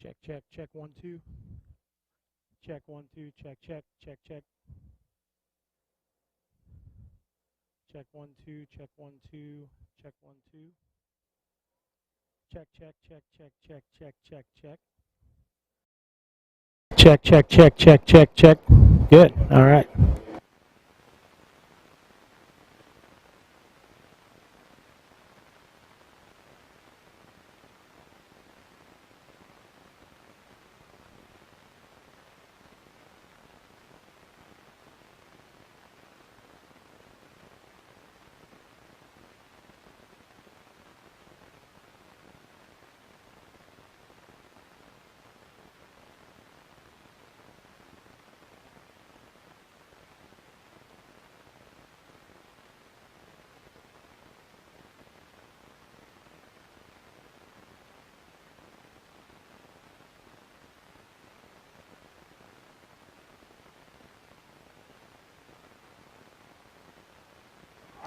Check, check, check, 1, 2. Check, 1, 2, check, check, check, check. Check, 1, 2, check, 1, 2, check, 1, 2. Check, check, check, check, check, check, check, check. Check, check, check, check, check, check. Good, all right.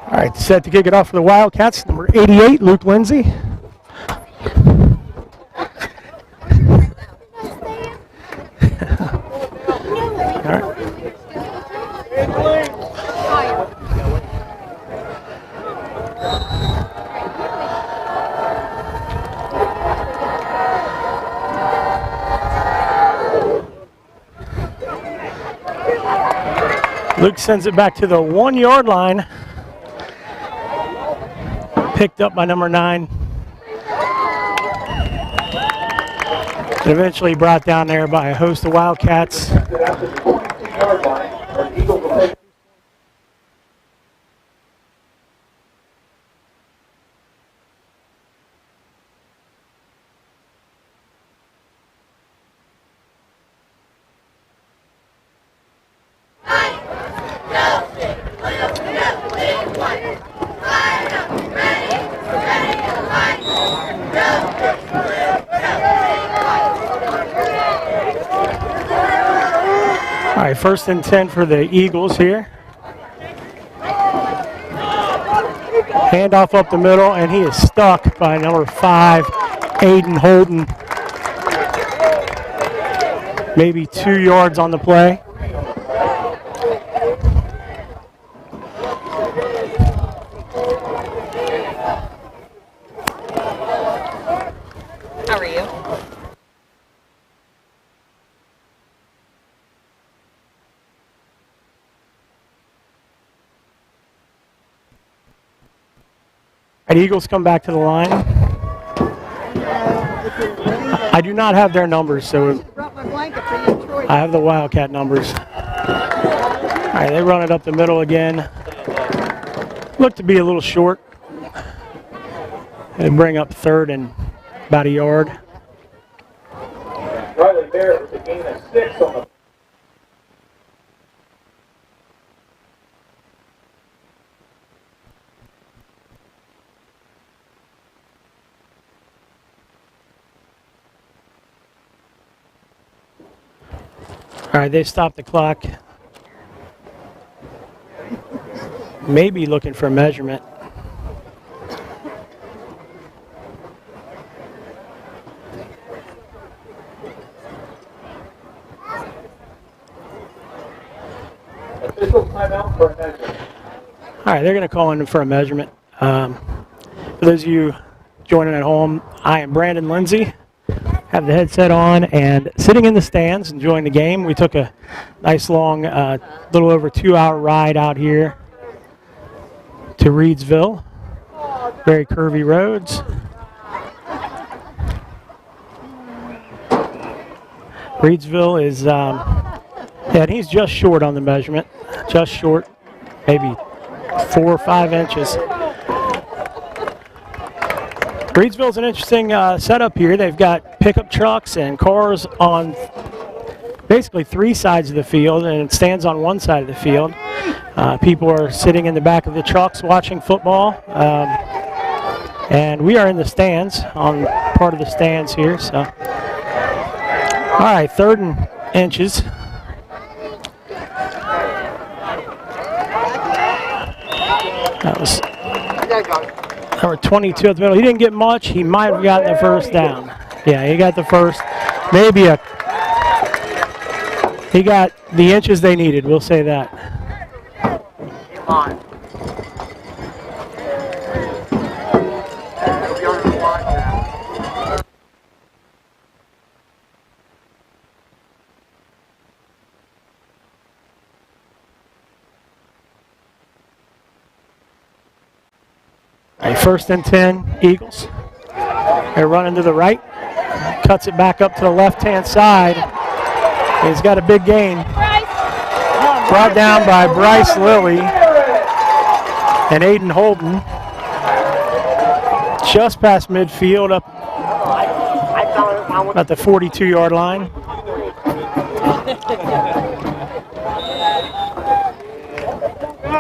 All right, set to kick it off for the Wildcats, number 88, Luke Lindsay. All right. Luke sends it back to the 1-yard line. Picked up by number 9. And eventually brought down there by a host of Wildcats. All right, 1st and 10 for the Eagles here. Handoff up the middle, and he is stuck by number 5, Aiden Holden. Maybe 2 yards on the play. How are you? And Eagles come back to the line. I do not have their numbers, so I have the Wildcat numbers. All right, they run it up the middle again. Look to be a little short. They bring up 3rd and about a yard. Riley Barrett with a gain of 6 on the. All right, they stopped the clock. Maybe looking for a measurement. Official timeout for a measurement. All right, they're going to call in for a measurement. For those of you joining at home, I am Brandon Lindsay. Have the headset on and sitting in the stands enjoying the game. We took a nice long, little over 2-hour ride out here to Reedsville. Very curvy roads. Reedsville is, yeah, he's just short on the measurement. Just short, maybe 4 or 5 inches. Reedsville's an interesting setup here. They've got pickup trucks and cars on basically 3 sides of the field, and it stands on 1 side of the field. People are sitting in the back of the trucks watching football, and we are in the stands, on part of the stands here. So, all right, 3rd and inches. That was number 22 at the middle. He didn't get much. He might have gotten the 1st down. Yeah, he got the 1st. maybe he got the inches they needed, we'll say that. Come on. He'll be on the line now. A 1st and 10 Eagles. They're running to the right. Cuts it back up to the left-hand side. He's got a big gain. Brought down by Bryce Lilly and Aiden Holden. Just past midfield up at the 42-yard line.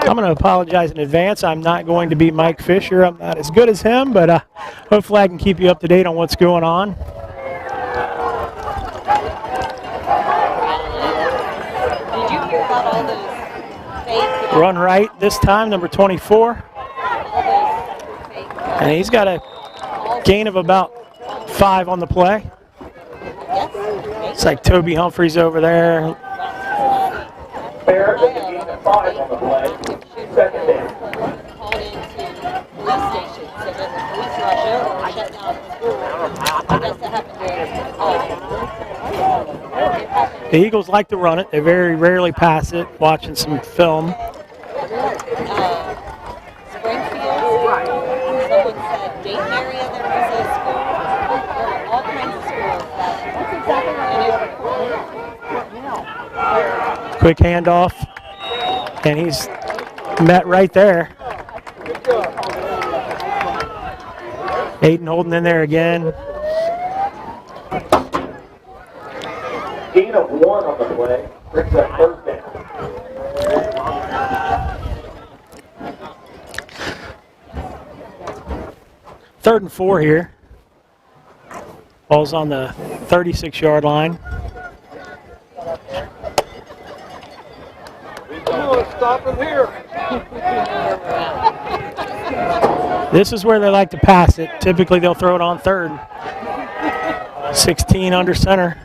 I'm going to apologize in advance. I'm not going to be Mike Fisher. I'm not as good as him, but hopefully I can keep you up to date on what's going on. Did you hear about all those fake? Run right this time, number 24. And he's got a gain of about 5 on the play. It's like Toby Humphreys over there. Fair with the gain of 5 on the play. 2nd down. Called into police station, so then the police rush over and shut down the school. I guess that happened to The Eagles like to run it. They very rarely pass it. Watching some film. Springfield. Someone said Dayton area there was a school. There were all kinds of schools that. Quick handoff. And he's met right there. Aiden Holden in there again. Gain of 1 on the play. Brings up 3rd down. Third and 4 here. Ball's on the 36-yard line. Stop him here. This is where they like to pass it. Typically they'll throw it on 3rd. 16 under center.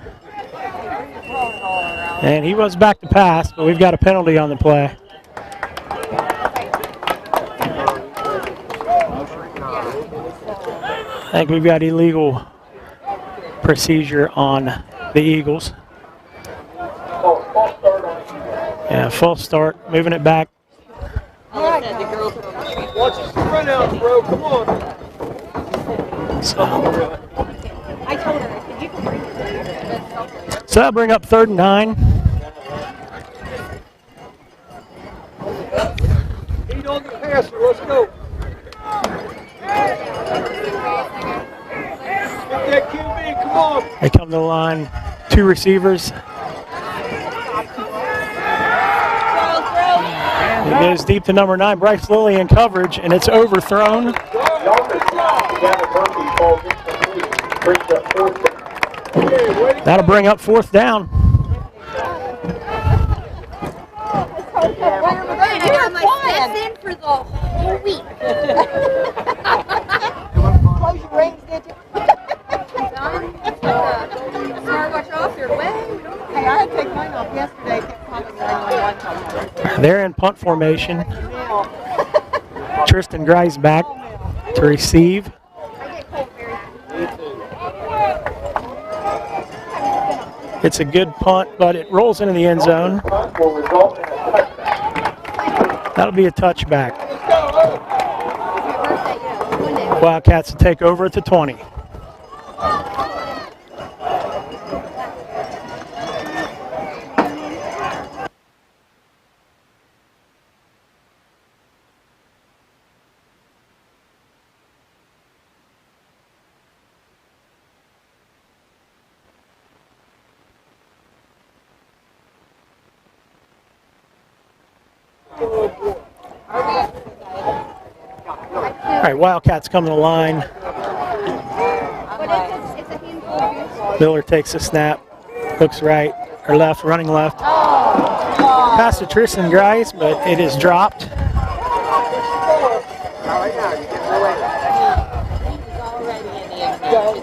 And he was back to pass, but we've got a penalty on the play. I think we've got illegal procedure on the Eagles. Yeah, false start, moving it back. Ella said the girls were on the street. Watch the sprint out, bro. Come on. So I told her, I said, you can bring it. that'll bring up 3rd and 9. Heat on the passer. Let's go. Get that QB. Come on. They come to the line, 2 receivers. It goes deep to number 9, Bryce Lilly in coverage, and it's overthrown. That'll bring up 4th down. I got my steps in for the whole week. Close your brains, did you? Smartwatch off your way. Hey, I had to take mine off yesterday. Kept calling 911. They're in punt formation. Tristan Grice back to receive. It's a good punt, but it rolls into the end zone. That'll be a touchback. Wildcats will take over at the 20. All right, Wildcats come to the line. Miller takes a snap, looks right or left, running left. Pass to Tristan Grice, but it is dropped.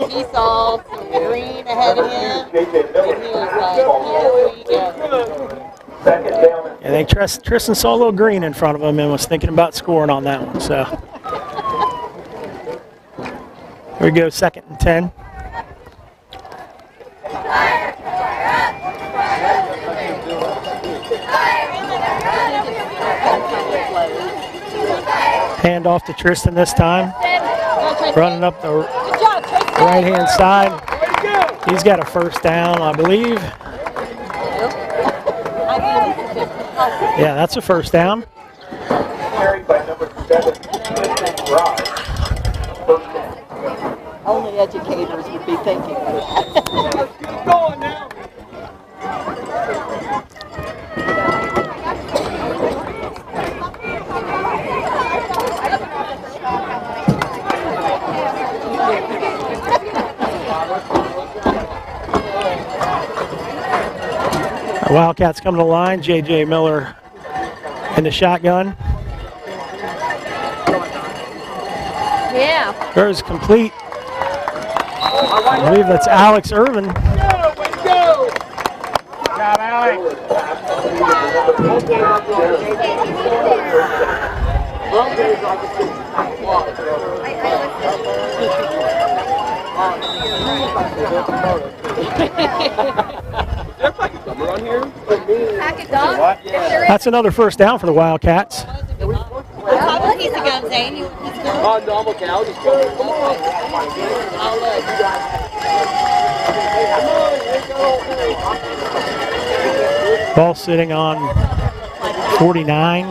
He saw some green ahead of him. J.J. Miller. And he was like, here we go. Second down and I think Tristan saw a little green in front of him and was thinking about scoring on that one. So here we go, 2nd and 10. Hand off to Tristan this time. Running up the right-hand side. He's got a first down, I believe. Yeah, that's a first down. carried by number 7, Rod. First down. Only educators would be thinking of that. Let's get going now. Wildcats coming to the line. J.J. Miller in the shotgun. Yeah. There's complete. I believe that's Alex Irvin. Go, way to go. That's another first down for the Wildcats. Look, he's a gun, Zane. He's good. Normal cow, just go. Come on. Ball sitting on 49.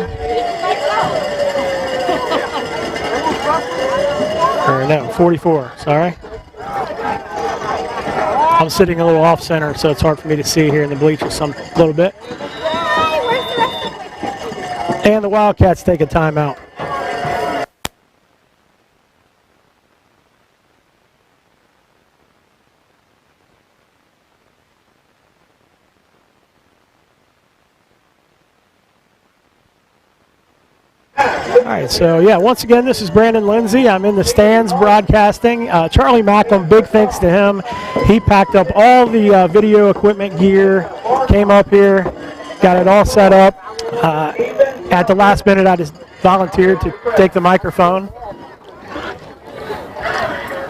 Or no, 44, sorry. I'm sitting a little off center, so it's hard for me to see here in the bleachers a little bit. And the Wildcats take a timeout. All right, so yeah, once again, this is Brandon Lindsay. I'm in the stands broadcasting. Charlie Macklin, big thanks to him. He packed up all the video equipment gear, came up here, got it all set up. At the last minute, I just volunteered to take the microphone.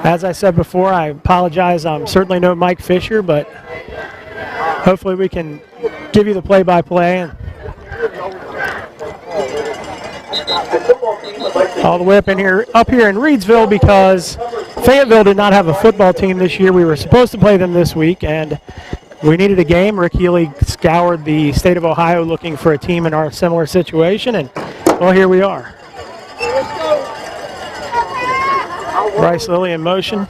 As I said before, I apologize. I'm certainly no Mike Fisher, but hopefully we can give you the play-by-play. All the way up here in Reedsville, because Fayetteville did not have a football team this year. We were supposed to play them this week, and we needed a game. Rick Healy scoured the state of Ohio looking for a team in our similar situation, and well, here we are. Bryce Lilly in motion.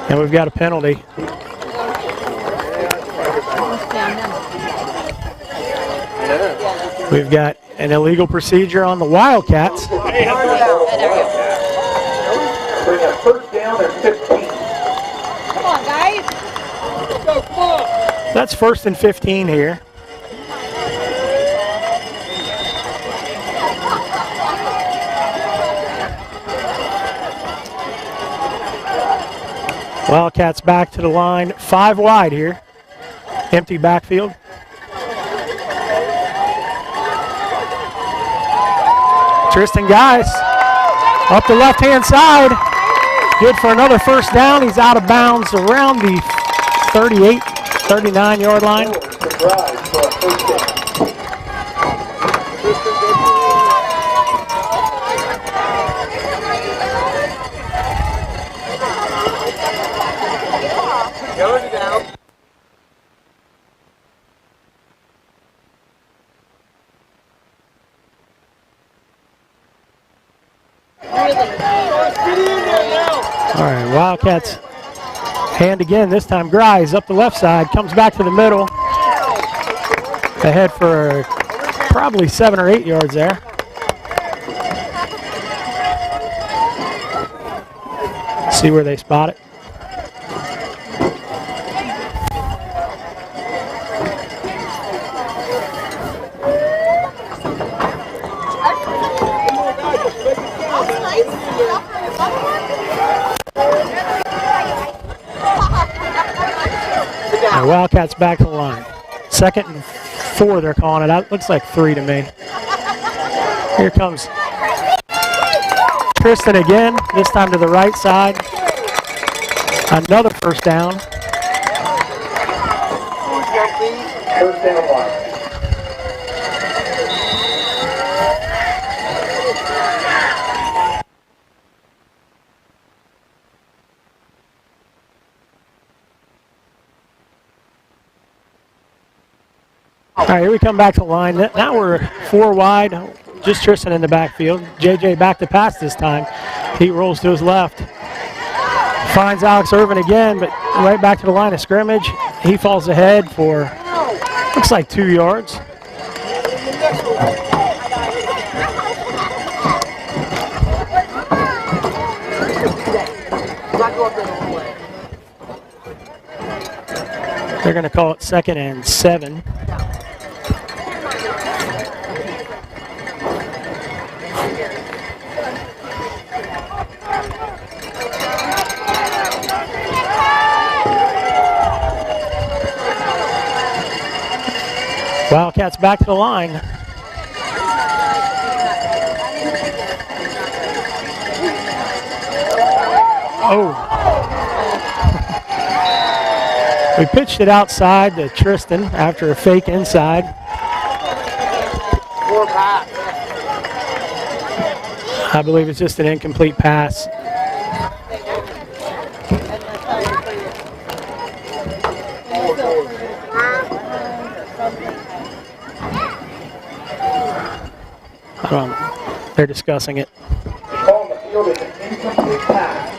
And we've got a penalty. We've got an illegal procedure on the Wildcats. Bring a first down and 15. Come on, guys. Let's go, come on. That's 1st and 15 here. Wildcats back to the line, 5 wide here. Empty backfield. Tristan Geis up the left-hand side. Good for another first down. He's out of bounds around the 38, 39-yard line. Going down. All right, Wildcats hand again. This time Grice up the left side, comes back to the middle. Ahead for probably 7 or 8 yards there. See where they spot it. Wildcats back to the line. 2nd and 4, they're calling it out. Looks like 3 to me. Here comes Tristan again, this time to the right side. Another first down. First down line. All right, here we come back to the line. Now we're 4 wide, just Tristan in the backfield. JJ back to pass this time. He rolls to his left. Finds Alex Irvin again, but right back to the line of scrimmage. He falls ahead for, looks like 2 yards. They're going to call it 2nd and 7. Wildcats back to the line. Oh. We pitched it outside to Tristan after a fake inside. I believe it's just an incomplete pass. They're discussing it. On the field is an incomplete pass.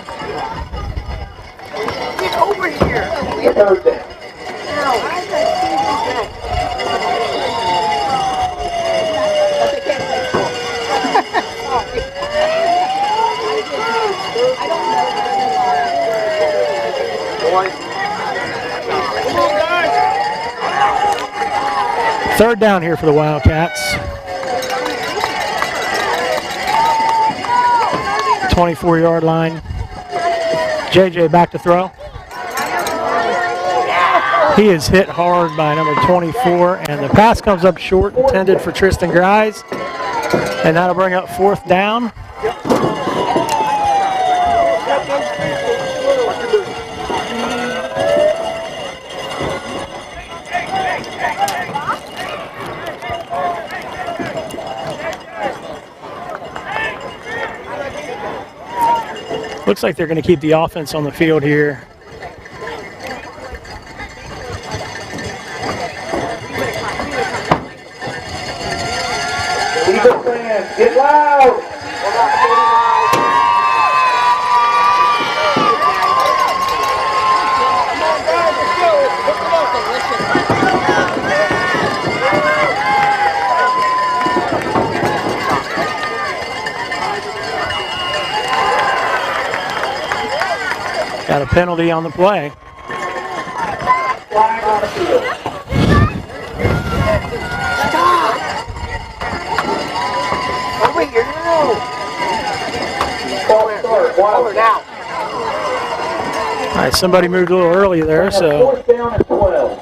Get over here. 3rd down. Third down here for the Wildcats. 24-yard line. JJ back to throw. He is hit hard by number 24, and the pass comes up short, intended for Tristan Grice, and that'll bring up 4th down. Looks like they're going to keep the offense on the field here. Eagle fans, get loud! Got a penalty on the play. Flag on the field. Stop! Over here now. False start. Over now. All right, somebody moved a little early there, so 4th down and 12.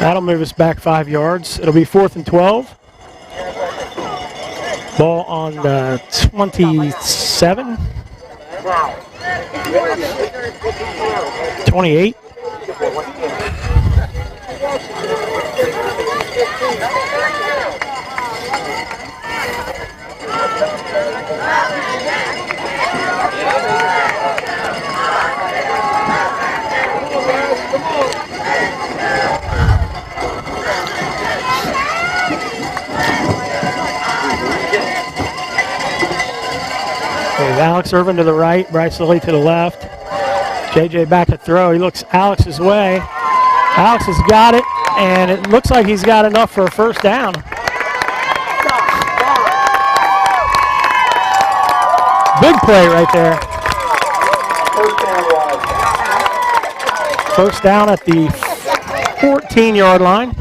that'll move us back 5 yards. It'll be 4th and 12. Ball on the 27. 28. Alex Irvin to the right, Bryce Lilly to the left. JJ back to throw. He looks Alex's way. Alex has got it, and it looks like he's got enough for a first down. Big play right there. First down at the 14-yard line.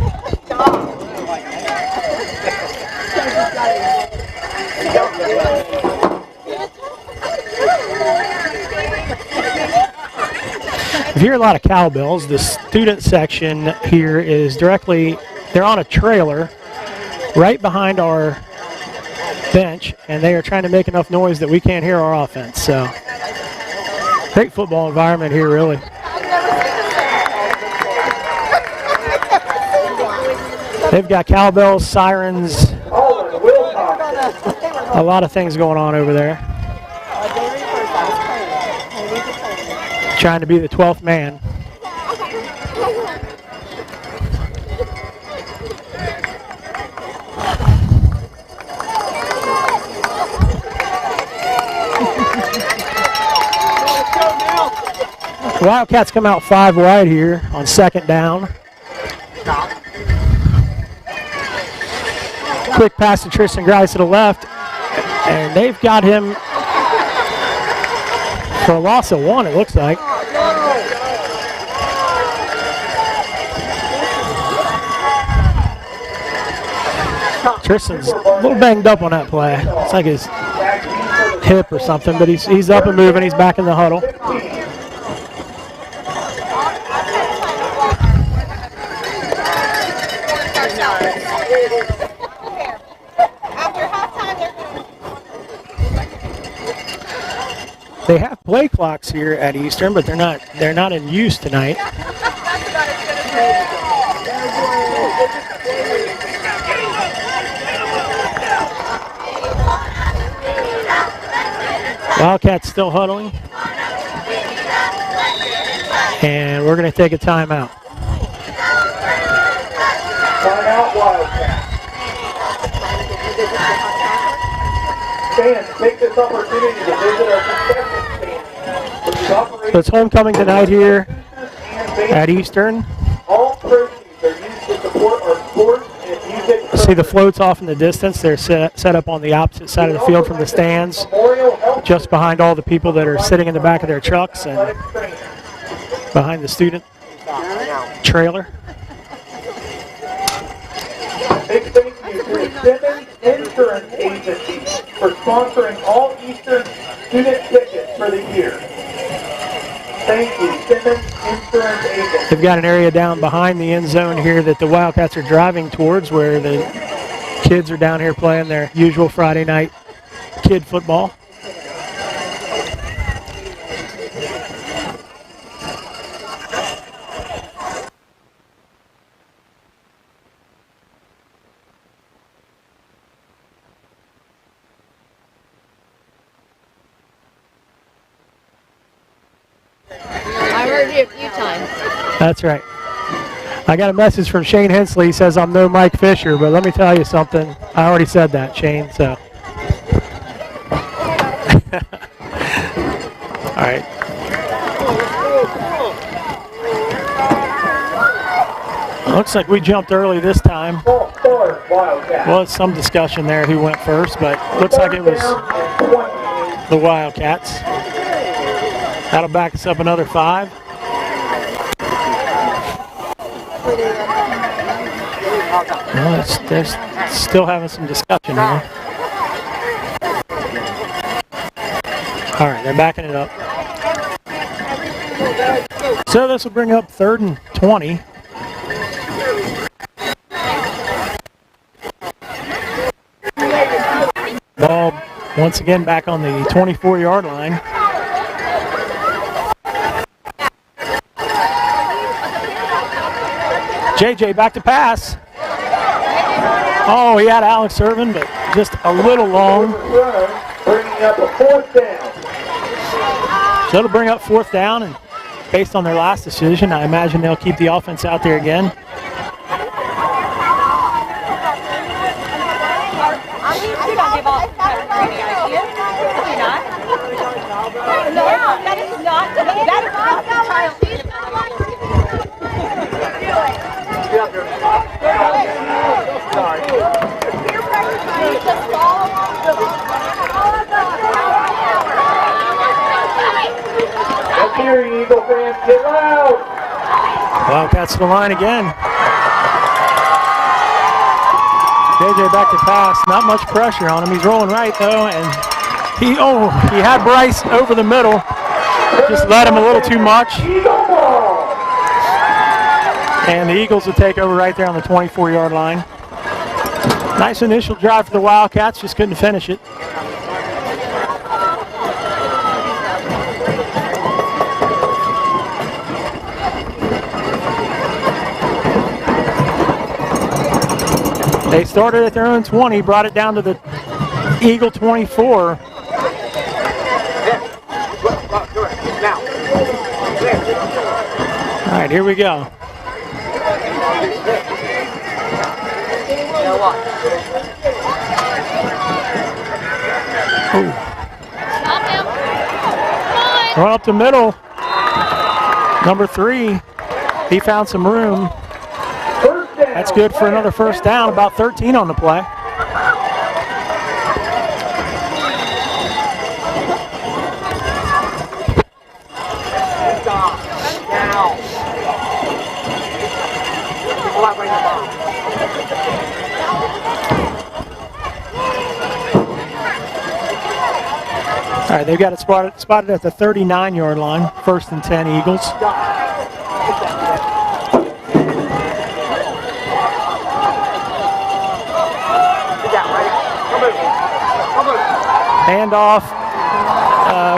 you hear a lot of cowbells, the student section here is directly, they're on a trailer right behind our bench, and they are trying to make enough noise that we can't hear our offense. So, great football environment here, really. They've got cowbells, sirens, a lot of things going on over there. Trying to be the 12th man. Wildcats come out 5 wide here on 2nd down. Quick pass to Tristan Grice to the left, and they've got him for a loss of 1, it looks like. Tristan's a little banged up on that play. It's like his hip or something, but he's up and moving. He's back in the huddle. They have play clocks here at Eastern, but they're not in use tonight. Wildcats still huddling. And we're going to take a timeout. Timeout, Wildcats. Fans, take this opportunity to visit our concession stand. So it's homecoming tonight here at Eastern. All proceeds are used to support our sports and music. See the floats off in the distance. They're set up on the opposite side of the field from the stands, just behind all the people that are sitting in the back of their trucks and behind the student trailer. Big thank you to Simmons Insurance Agency for sponsoring all Eastern student tickets for the year. Thank you, Simmons Insurance Agency. They've got an area down behind the end zone here that the Wildcats are driving towards, where the kids are down here playing their usual Friday night kid football. I heard you a few times. That's right. I got a message from Shane Hensley. He says I'm no Mike Fisher, but let me tell you something. I already said that, Shane, so. All right. Looks like we jumped early this time. Well, it's some discussion there who went first, but looks like it was the Wildcats. That'll back us up another 5. Well, they're still having some discussion here. All right, they're backing it up. So this will bring up 3rd and 20. Ball once again back on the 24-yard line. JJ back to pass. Oh, he had Alex Irvin, but just a little long. Bringing up a 4th down. So it'll bring up 4th down, and based on their last decision, I imagine they'll keep the offense out there again. Let's hear you, Eagle fans. Get loud. Wildcats to the line again. JJ back to pass. Not much pressure on him. He's rolling right though, and he had Bryce over the middle. Just led him a little too much. Eagle ball. And the Eagles will take over right there on the 24-yard line. Nice initial drive for the Wildcats, just couldn't finish it. They started at their own 20, brought it down to the Eagle 24. All right, here we go. Ooh. Run up the middle. Number 3, he found some room. That's good for another first down, about 13 on the play. All right, they've got it spotted at the 39-yard line, 1st and 10 Eagles. Hand off.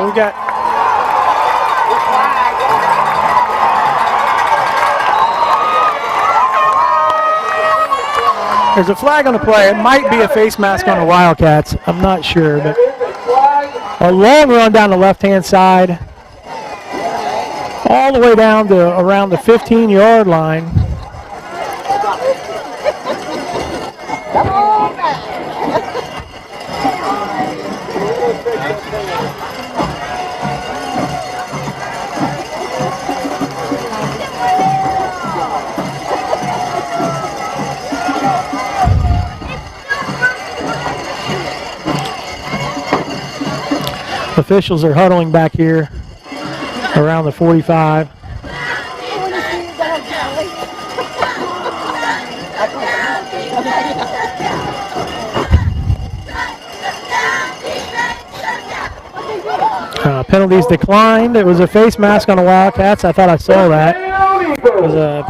We got there's a flag on the play. It might be a face mask on the Wildcats. I'm not sure, but a long run down the left-hand side, all the way down to around the 15-yard line. Officials are huddling back here around the 45. Penalties declined. It was a face mask on the Wildcats. I thought I saw that. It was a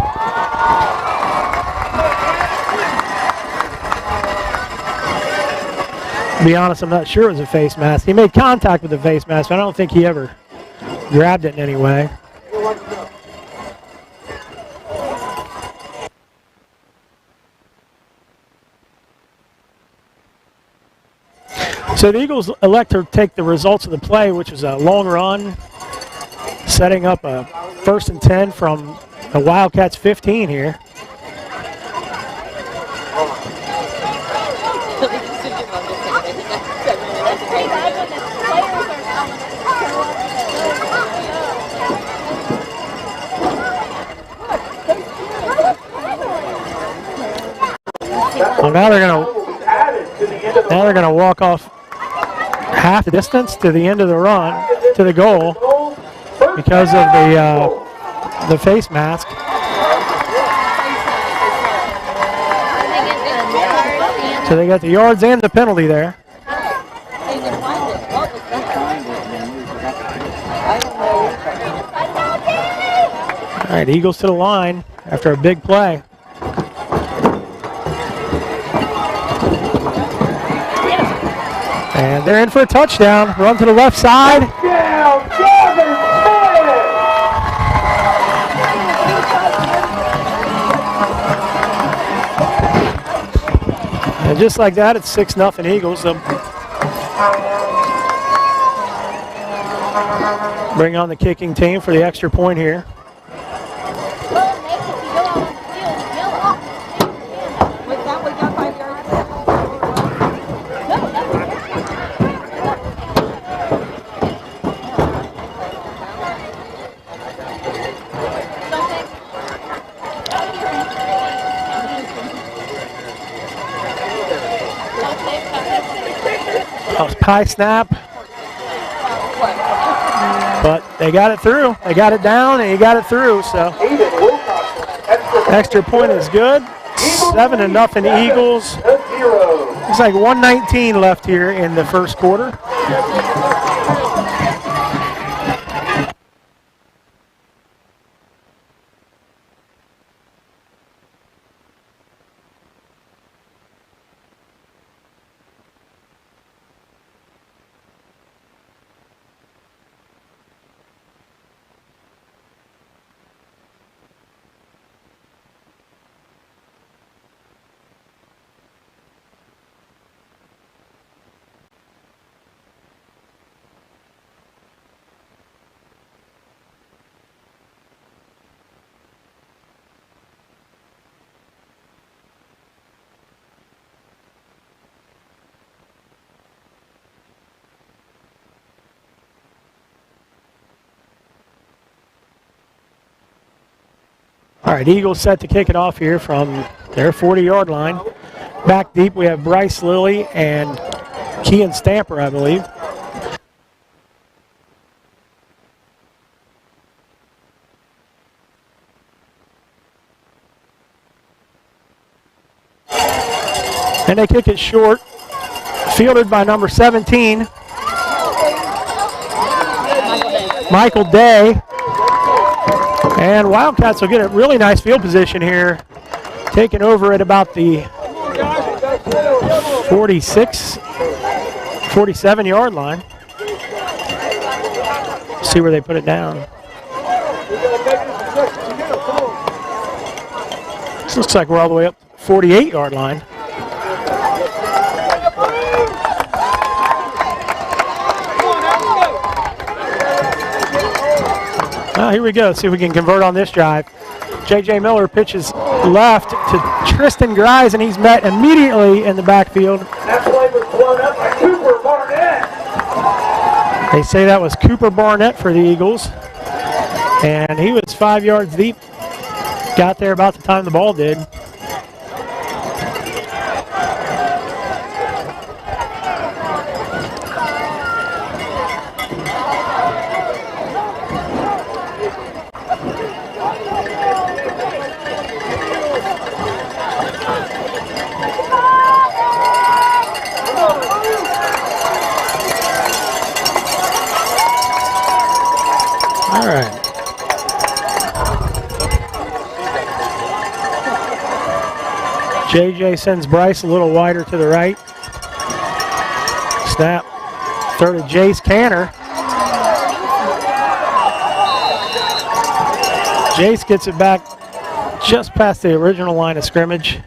to be honest, I'm not sure it was a face mask. He made contact with the face mask, but I don't think he ever grabbed it in any way. So the Eagles elect to take the results of the play, which was a long run, setting up a 1st and 10 from the Wildcats 15 here. Well, now they're gonna walk off half the distance to the end of the run to the goal because of the face mask. So they got the yards and the penalty there. All right, Eagles to the line after a big play. And they're in for a touchdown. Run to the left side. And just like that, it's 6-0 Eagles. Bring on the kicking team for the extra point here. High snap, but they got it through. They got it down, and he got it through. So extra point is good. 7-0 Eagles. It's like 1:19 left here in the first quarter. All right, Eagles set to kick it off here from their 40-yard line. Back deep, we have Bryce Lilly and Kean Stamper, I believe. And they kick it short, fielded by number 17, Michael Day. And Wildcats will get a really nice field position here, taking over at about the 46, 47-yard line. See where they put it down. This looks like we're all the way up to the 48-yard line. Here we go. See if we can convert on this drive. J.J. Miller pitches left to Tristan Grice, and he's met immediately in the backfield. That play was blown up by Cooper Barnett. They say that was Cooper Barnett for the Eagles. And he was 5 yards deep. Got there about the time the ball did. All right. JJ sends Bryce a little wider to the right. Snap. Throw to Jace Canner. Jace gets it back just past the original line of scrimmage.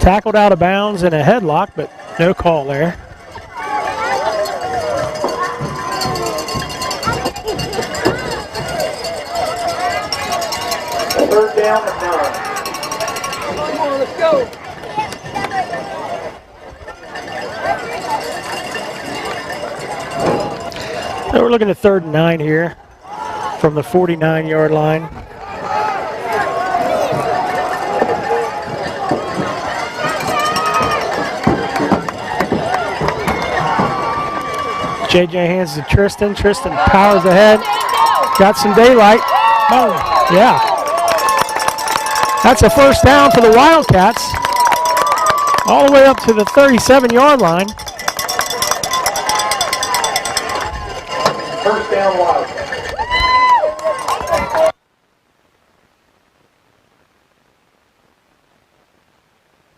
Tackled out of bounds in a headlock, but no call there. Third down and 9. Come on, let's go. So we're looking at 3rd and 9 here from the 49-yard line. JJ hands to Tristan. Tristan powers ahead. Got some daylight. Oh, yeah. That's a first down for the Wildcats. All the way up to the 37-yard line. First down Wildcats.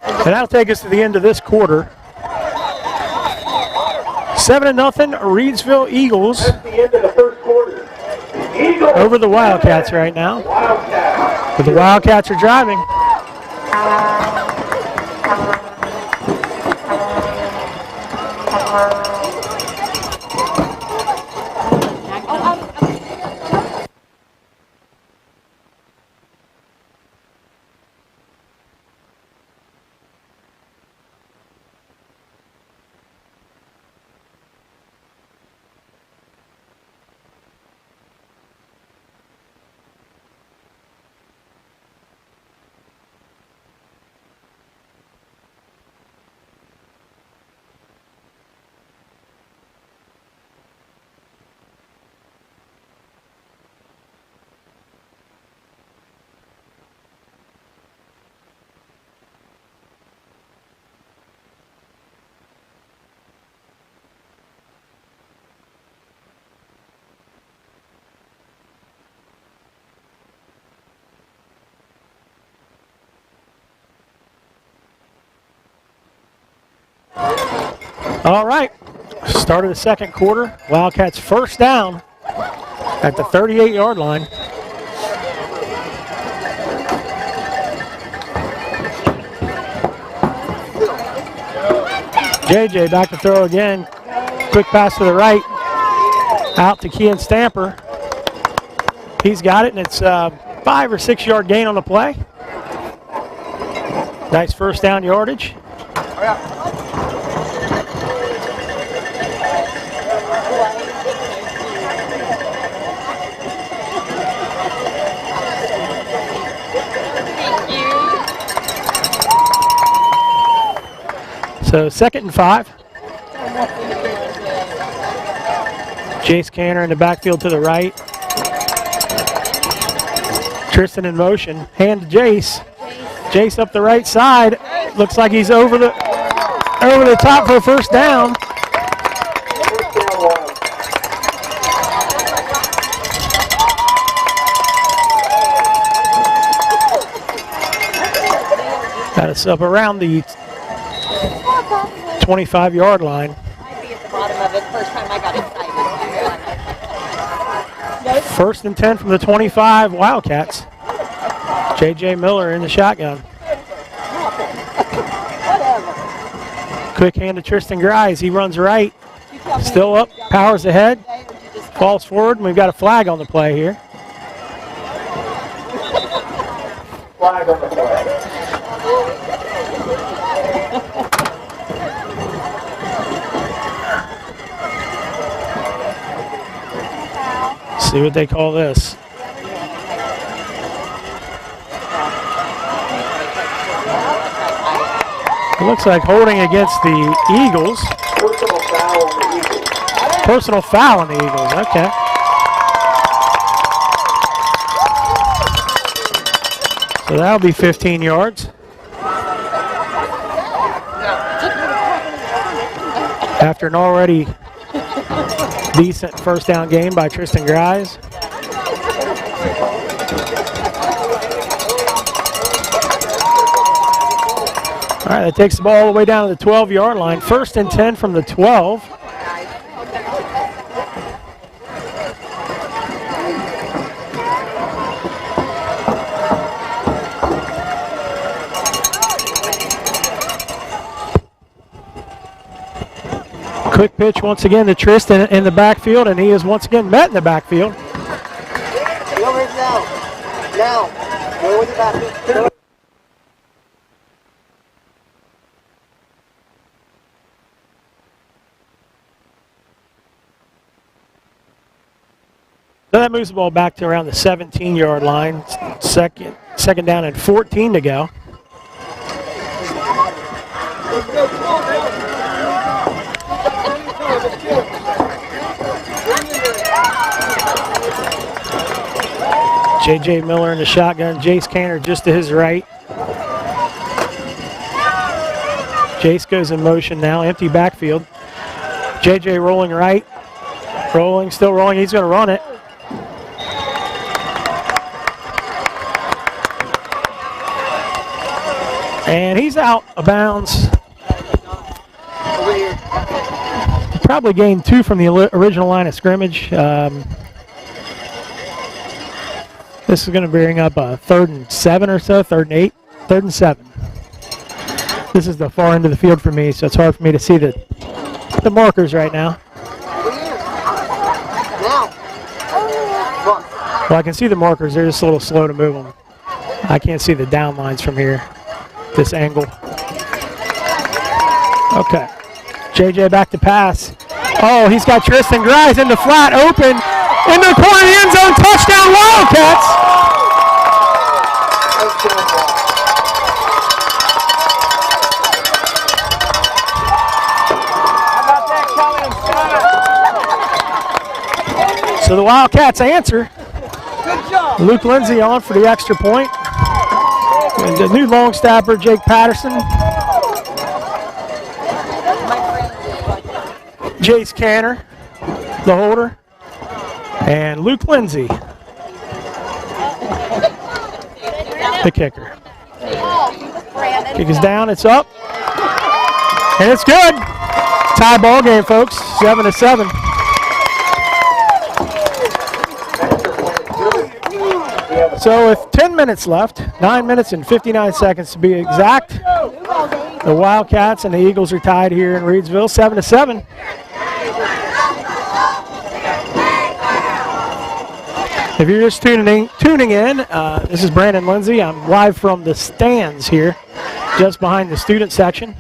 And that'll take us to the end of this quarter. 7-0, Reedsville Eagles. That's the end of the first quarter. Eagles Over the Wildcats right now. Wildcats. But the Wildcats are driving. All right, start of the second quarter. Wildcats first down at the 38-yard line. JJ back to throw again. Quick pass to the right. Out to Kean Stamper. He's got it, and it's a 5 or 6 yard gain on the play. Nice first down yardage. So 2nd and 5. Jace Canner in the backfield to the right. Tristan in motion. Hand to Jace. Jace up the right side. Looks like he's over the top for a first down. Got us up around the 25-yard line. I'd be at the bottom of it first time I got excited. 1st and 10 from the 25 Wildcats. J.J. Miller in the shotgun. Quick hand to Tristan Grimes. He runs right. Still up, powers ahead, falls forward, and we've got a flag on the play here. Flag on the play. See what they call this. It looks like holding against the Eagles. Personal foul on the Eagles. Personal foul on the Eagles, okay. So that'll be 15 yards. After an already decent first down game by Tristan Grimes. All right, that takes the ball all the way down to the 12-yard line. 1st and 10 from the 12. Quick pitch once again to Tristan in the backfield, and he is once again met in the backfield. Now, go with the back. So that moves the ball back to around the 17-yard line. Second down and 14 to go. J.J. Miller in the shotgun. Jace Canner just to his right. Jace goes in motion now. Empty backfield. J.J. rolling right. Rolling, still rolling. He's going to run it. And he's out of bounds. Probably gained 2 from the original line of scrimmage. This is going to bring up a 3rd and 7 or so, 3rd and 8, 3rd and 7. This is the far end of the field for me, so it's hard for me to see the markers right now. Well, I can see the markers. They're just a little slow to move them. I can't see the down lines from here, this angle. Okay. JJ back to pass. Oh, he's got Tristan Grimes in the flat, open. In the corner of the end zone, touchdown Wildcats. So the Wildcats answer. Good job. Luke Lindsay on for the extra point. And the new long snapper, Jake Patterson. Jace Canner, the holder. And Luke Lindsay, the kicker. Kick is down, it's up. And it's good. Tie ball game, folks, 7-7. So with 10 minutes left, 9 minutes and 59 seconds to be exact, the Wildcats and the Eagles are tied here in Reedsville, 7-7. If you're just tuning in, this is Brandon Lindsay. I'm live from the stands here, just behind the student section.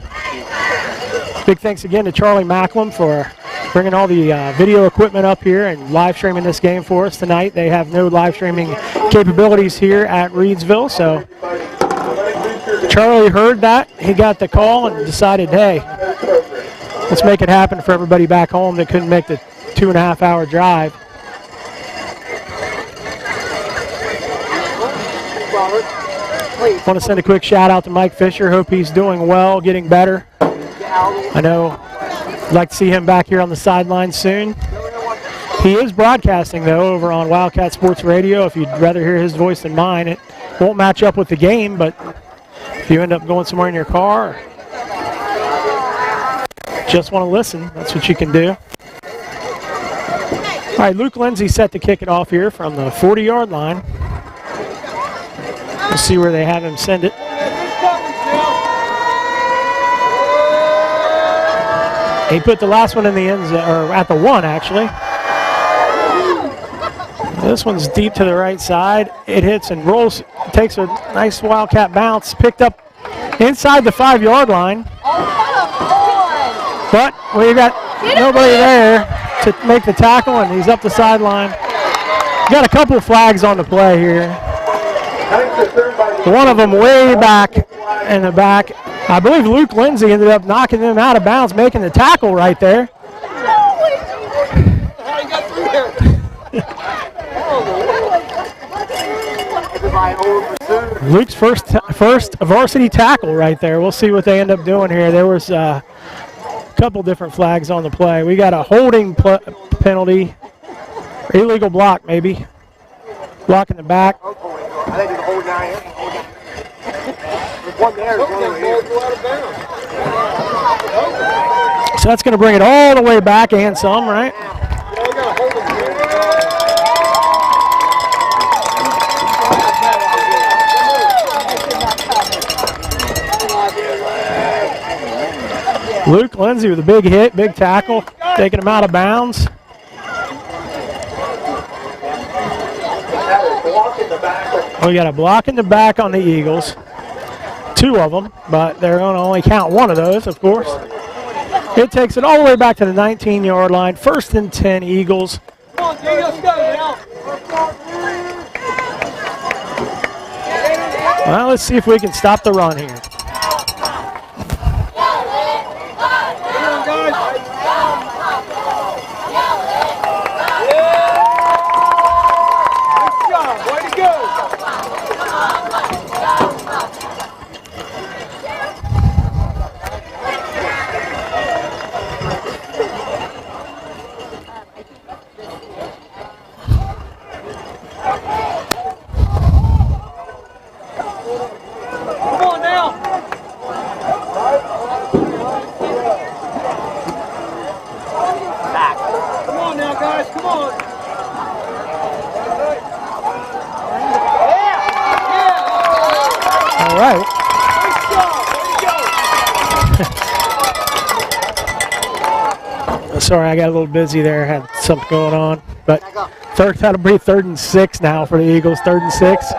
Big thanks again to Charlie Macklem for bringing all the video equipment up here and live streaming this game for us tonight. They have no live streaming capabilities here at Reedsville, so Charlie heard that. He got the call and decided, hey, Let's make it happen for everybody back home that couldn't make the 2.5-hour drive. Want to send a quick shout out to Mike Fisher. Hope he's doing well, getting better. I know I'd like to see him back here on the sideline soon. He is broadcasting, though, over on Wildcat Sports Radio. If you'd rather hear his voice than mine, it won't match up with the game, but if you end up going somewhere in your car or just want to listen, that's what you can do. All right, Luke Lindsay set to kick it off here from the 40-yard line. We'll see where they have him send it. He put the last one in the end zone, or at the 1, actually. This one's deep to the right side. It hits and rolls, takes a nice Wildcat bounce, picked up inside the 5-yard line. But we got nobody there to make the tackle, and he's up the sideline. Got a couple of flags on the play here. One of them way back in the back. I believe Luke Lindsay ended up knocking them out of bounds, making the tackle right there. Luke's first varsity tackle right there. We'll see what they end up doing here. There was a couple different flags on the play. We got a holding penalty, illegal block maybe, block in the back. I think it's a hold down here. There's one there. So that's going to bring it all the way back and some, right? Luke Lindsay with a big hit, big tackle, taking him out of bounds. We got a block in the back on the Eagles. 2 of them, but they're going to only count 1 of those, of course. It takes it all the way back to the 19-yard line. 1st and 10 Eagles. Come on, Jay, let's go now. Well, let's see if we can stop the run here. Sorry, I got a little busy there. Had something going on. But that'll be 3rd and 6 now for the Eagles. 3rd and 6.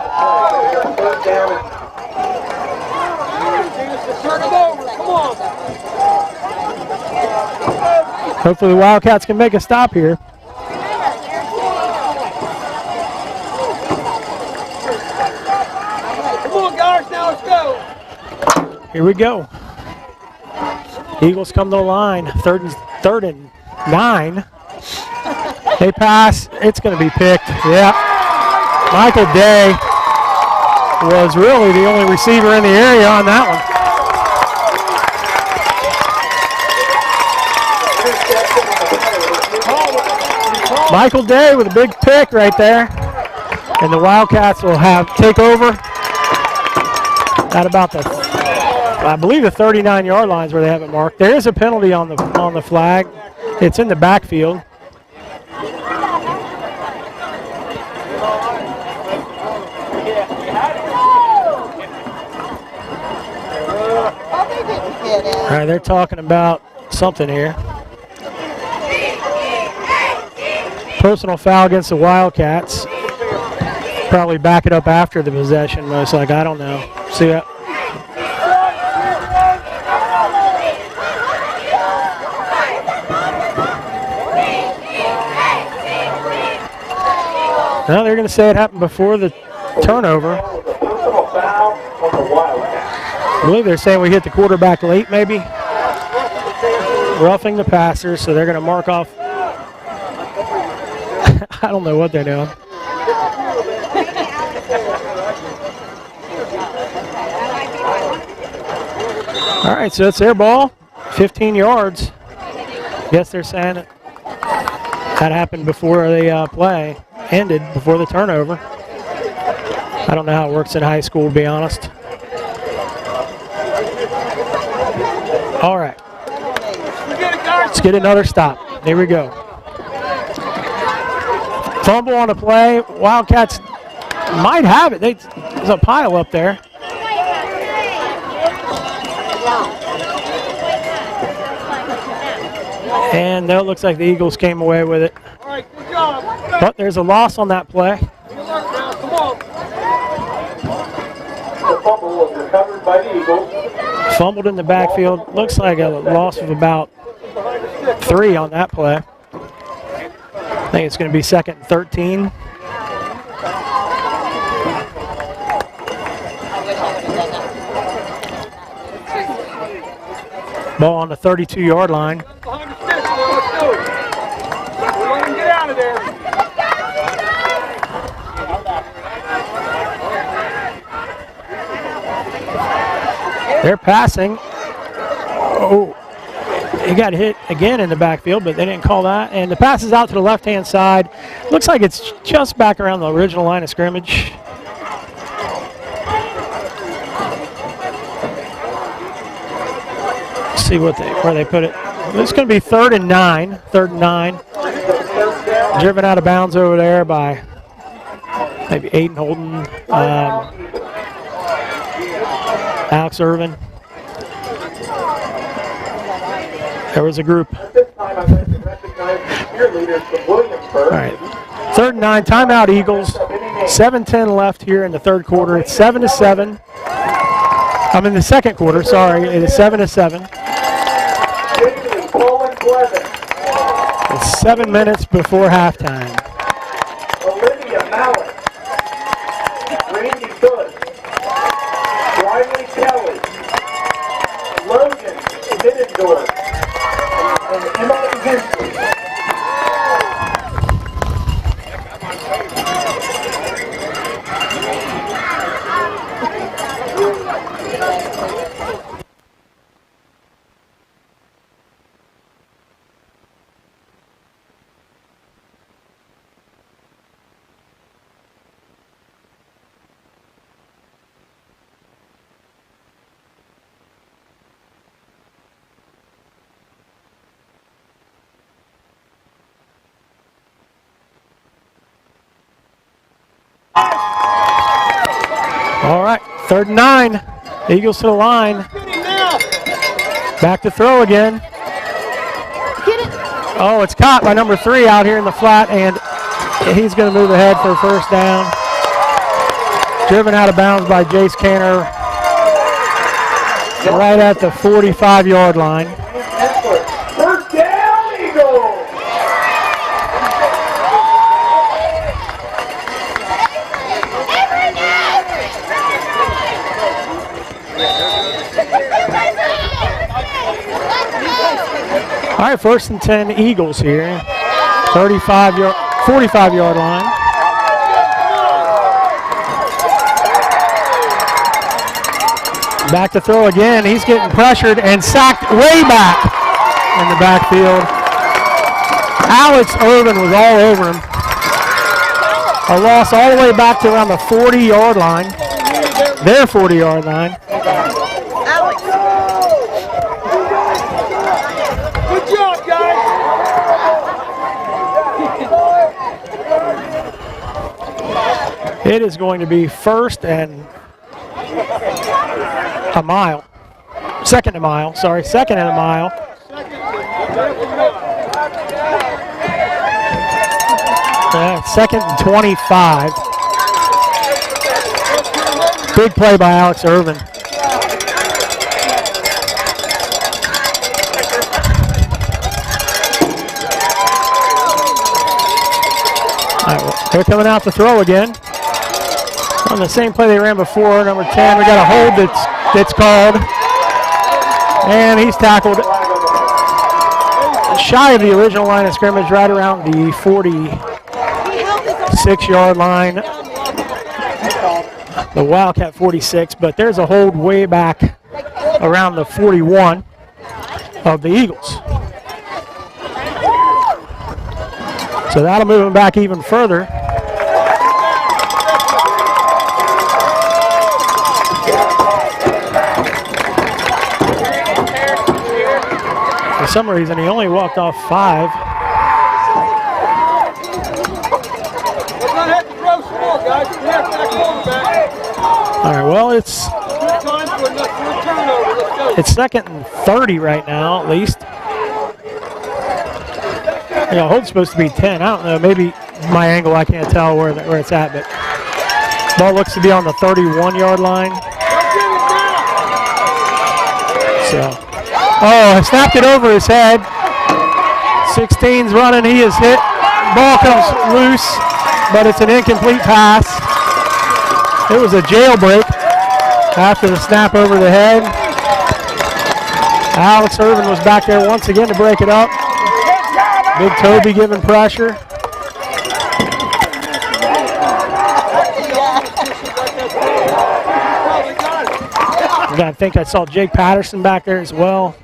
Hopefully the Wildcats can make a stop here. Come on, guys, now let's go. Here we go. Eagles come to the line. 3rd and 9. They pass. It's going to be picked. Yeah. Michael Day was really the only receiver in the area on that one. Michael Day with a big pick right there. And the Wildcats will take over at about the, I believe, the 39-yard lines where they have it marked. There is a penalty on the flag. It's in the backfield. All right, they're talking about something here. Personal foul against the Wildcats. Probably back it up after the possession, most likely. I don't know. See that? No, they're going to say it happened before the turnover. I believe they're saying we hit the quarterback late, maybe. roughing the passer, so they're going to mark off. I don't know what they're doing. All right, so it's their ball, 15 yards. Guess they're saying that happened before the play ended, before the turnover. I don't know how it works in high school, to be honest. All right. Let's get another stop. Here we go. Fumble on the play. Wildcats might have it. There's a pile up there. And that looks like the Eagles came away with it. All right, good job. But there's a loss on that play. Good luck, now. Come on. The fumble was recovered by the Eagles. Fumbled in the backfield. Looks like a loss of about 3 on that play. I think it's going to be 2nd and 13. Ball on the 32-yard line. Behind the sticks, boy. Let's do it. We're letting him get out of there. They're passing. Oh, he got hit again in the backfield, but they didn't call that. And the pass is out to the left-hand side. Looks like it's just back around the original line of scrimmage. Let's see where they put it. It's going to be 3rd and 9. 3rd and 9. Driven out of bounds over there by maybe Aiden Holden, Alex Irvin. There was a group. This time I'd like to recognize the cheerleaders from Williamsburg. All right. 3rd and 9. Timeout, Eagles. 7:10 left here in the third quarter. It's 7-7. I'm in the second quarter. Sorry, it is 7-7. It's 7 minutes before halftime. Olivia Mallett, Randy Good, Riley Kelly, Logan Middendorf, and Emily Hensley. All right, 3rd and 9. Eagles to the line. Back to throw again. Oh, it's caught by number 3 out here in the flat, and he's going to move ahead for a first down. Driven out of bounds by Jace Canner right at the 45-yard line. First down, Eagles! All right, 1st and 10 Eagles here. 45-yard line. Back to throw again. He's getting pressured and sacked way back in the backfield. Alex Irvin was all over him. A loss all the way back to around the 40-yard line. Their 40-yard line. Good job, guys. It is going to be 1st and a mile. 2nd and a mile. Sorry, 2nd and a mile. Yeah, 2nd and 25. Big play by Alex Irvin. All right, well, they're coming out to throw again. On the same play they ran before, number 10. We got a hold that's called. And he's tackled shy of the original line of scrimmage, right around the 46-yard line. The Wildcat 46, but there's a hold way back around the 41 of the Eagles. So that'll move them back even further. For some reason, he only walked off 5. All right, well, it's second and 30 right now, at least. Yeah, hold's supposed to be 10. I don't know, maybe my angle, I can't tell where it's at, but ball looks to be on the 31-yard line. So, oh, I snapped it over his head. 16's running, he is hit. Ball comes loose, but it's an incomplete pass. It was a jailbreak after the snap over the head. Alex Irvin was back there once again to break it up. Big Toby giving pressure. I think I saw Jake Patterson back there as well.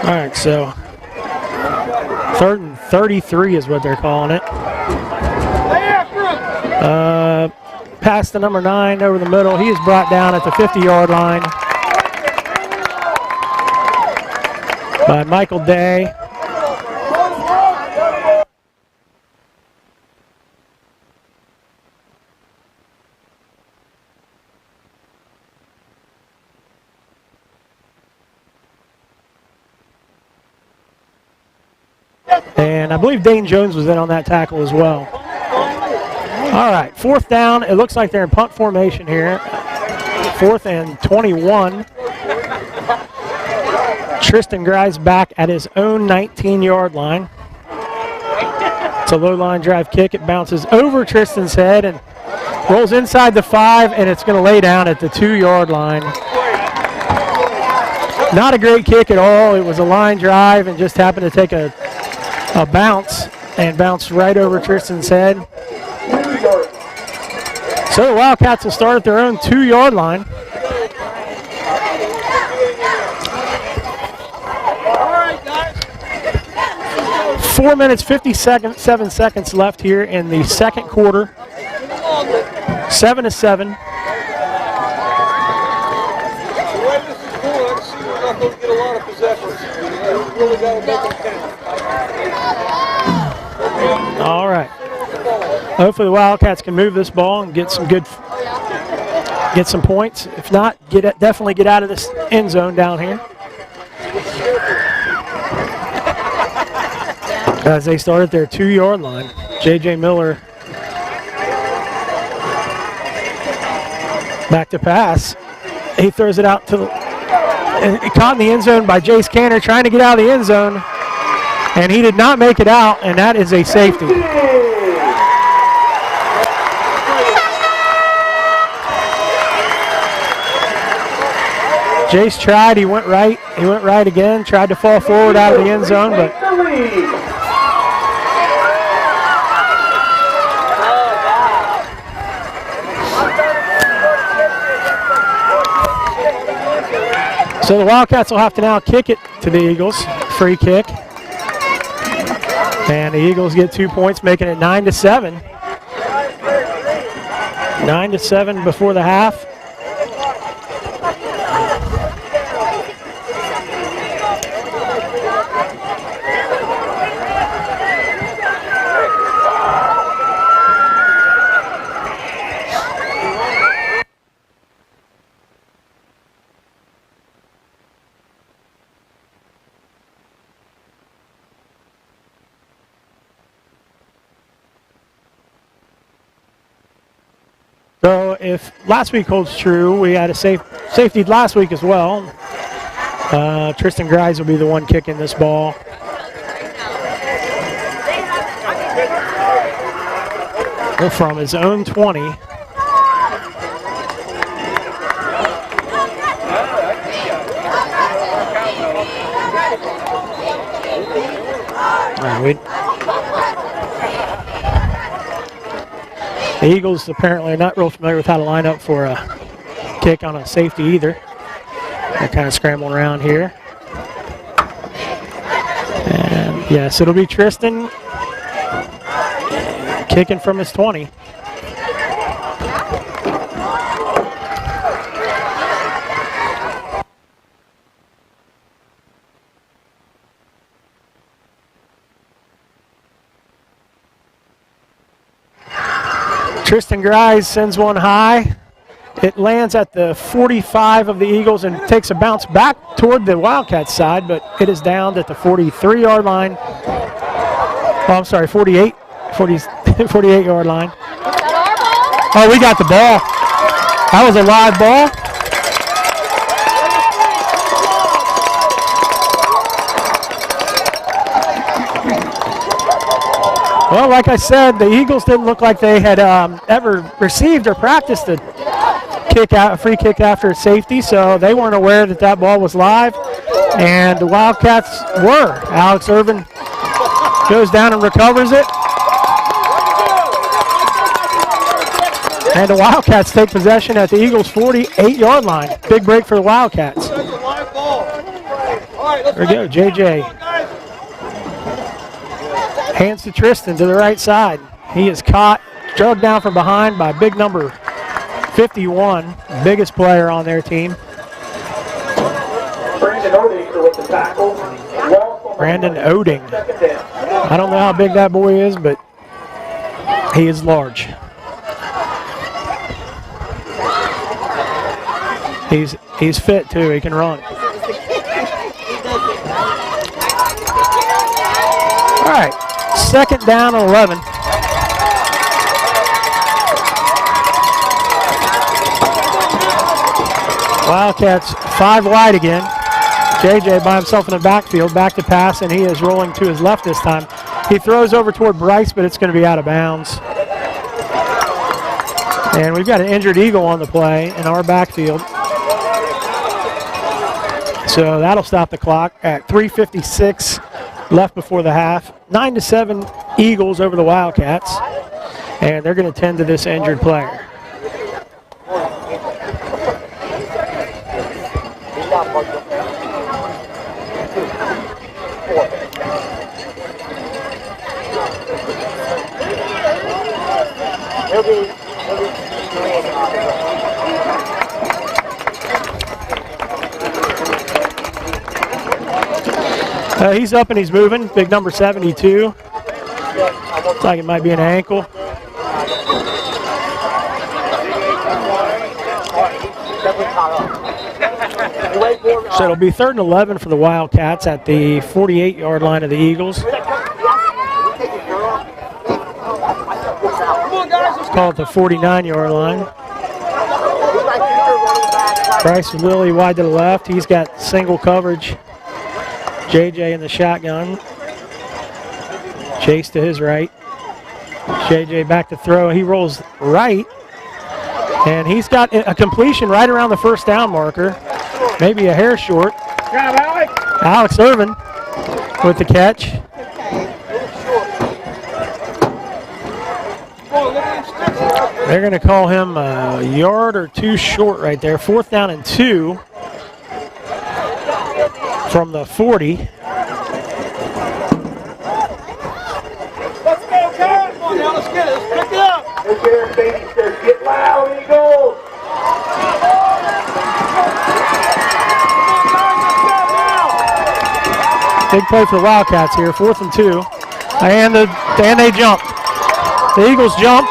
All right, so 3rd and 33 is what they're calling it. Pass to number 9 over the middle. He is brought down at the 50-yard line by Michael Day. And I believe Dane Jones was in on that tackle as well. All right, 4th down. It looks like they're in punt formation here. 4th and 21. Tristan Grice back at his own 19-yard line. It's a low line drive kick. It bounces over Tristan's head and rolls inside the 5, and it's going to lay down at the 2-yard line. Not a great kick at all. It was a line drive and just happened to take a bounce and bounce right over Tristan's head. So the Wildcats will start at their own 2-yard line. All right, guys. 4 minutes, 57 seconds left here in the second quarter. 7-7. The way this is going, I see we're not going to get a lot of possessions. We really got to make them count. All right. Hopefully the Wildcats can move this ball and get some points. If not, definitely get out of this end zone down here. As they start at their 2-yard line, J.J. Miller back to pass. He throws it out to caught in the end zone by Jace Canner trying to get out of the end zone, and he did not make it out, and that is a safety. Jace tried, he went right again, tried to fall forward out of the end zone, but so the Wildcats will have to now kick it to the Eagles, free kick. And the Eagles get 2 points, making it 9-7. 9-7 before the half. So if last week holds true, we had a safety last week as well. Tristan Grice will be the one kicking this ball. From his own 20. The Eagles apparently are not real familiar with how to line up for a kick on a safety either. They're kind of scrambling around here. And yes, it'll be Tristan kicking from his 20. Tristan Grice sends one high. It lands at the 45 of the Eagles and takes a bounce back toward the Wildcats side, but it is down at the 43-yard line. Oh, I'm sorry, 48-yard line. Oh, we got the ball. That was a live ball. Well, like I said, the Eagles didn't look like they had ever received or practiced a free kick after safety, so they weren't aware that that ball was live, and the Wildcats were. Alex Irvin goes down and recovers it, and the Wildcats take possession at the Eagles' 48-yard line. Big break for the Wildcats. That's a live ball. All right, There we go, JJ. Hands to Tristan to the right side. He is caught, drugged down from behind by big number 51, biggest player on their team. Brandon Oding with the tackle. Brandon Oding. I don't know how big that boy is, but he is large. He's fit too, he can run. All right, second down and 11. Wildcats 5 wide again. JJ by himself in the backfield, back to pass, and he is rolling to his left this time. He throws over toward Bryce, but it's going to be out of bounds. And we've got an injured Eagle on the play in our backfield. So that'll stop the clock at 3:56 left before the half. 9-7 Eagles over the Wildcats, and they're going to tend to this injured player. He's up and he's moving. Big number 72. Looks like it might be an ankle. So it'll be 3rd and 11 for the Wildcats at the 48-yard line of the Eagles. Call it the 49-yard line. Bryce Lilly wide to the left. He's got single coverage. JJ in the shotgun. Chase to his right. JJ back to throw. He rolls right. And he's got a completion right around the first down marker. Maybe a hair short. Alex Irvin with the catch. They're going to call him a yard or two short right there. 4th down and 2 from the 40. Let's go, Cat. Come on now, let's get it. Let's pick it up. Let's get our baby start. Get loud, Eagles. Big play for the Wildcats here. 4th and 2. And they jump. The Eagles jump.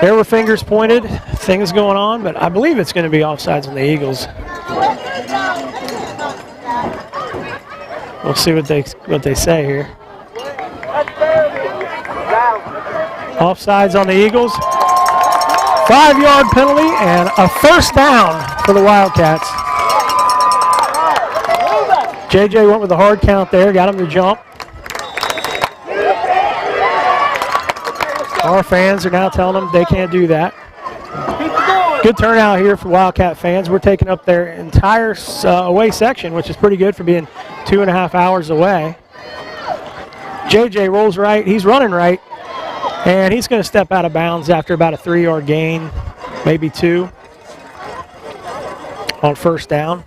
There were fingers pointed, things going on, but I believe it's going to be offsides on the Eagles. We'll see what they say here. Offsides on the Eagles. 5-yard penalty and a 1st down for the Wildcats. JJ went with a hard count there, got him to jump. Our fans are now telling them they can't do that. Good turnout here for Wildcat fans. We're taking up their entire away section, which is pretty good for being 2.5 hours away. JJ rolls right. He's running right. And he's going to step out of bounds after about a 3-yard gain, maybe 2, on first down.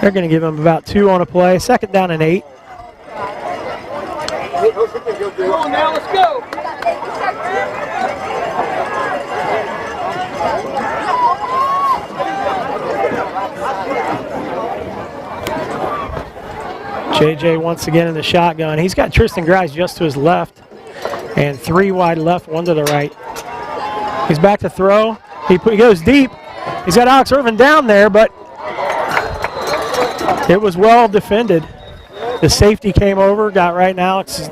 They're going to give him about 2 on a play. 2nd down and 8. Come on now, let's go. JJ once again in the shotgun. He's got Tristan Grice just to his left and 3 wide left, 1 to the right. He's back to throw. He goes deep. He's got Alex Irvin down there, but it was well defended. The safety came over, got right, and Alex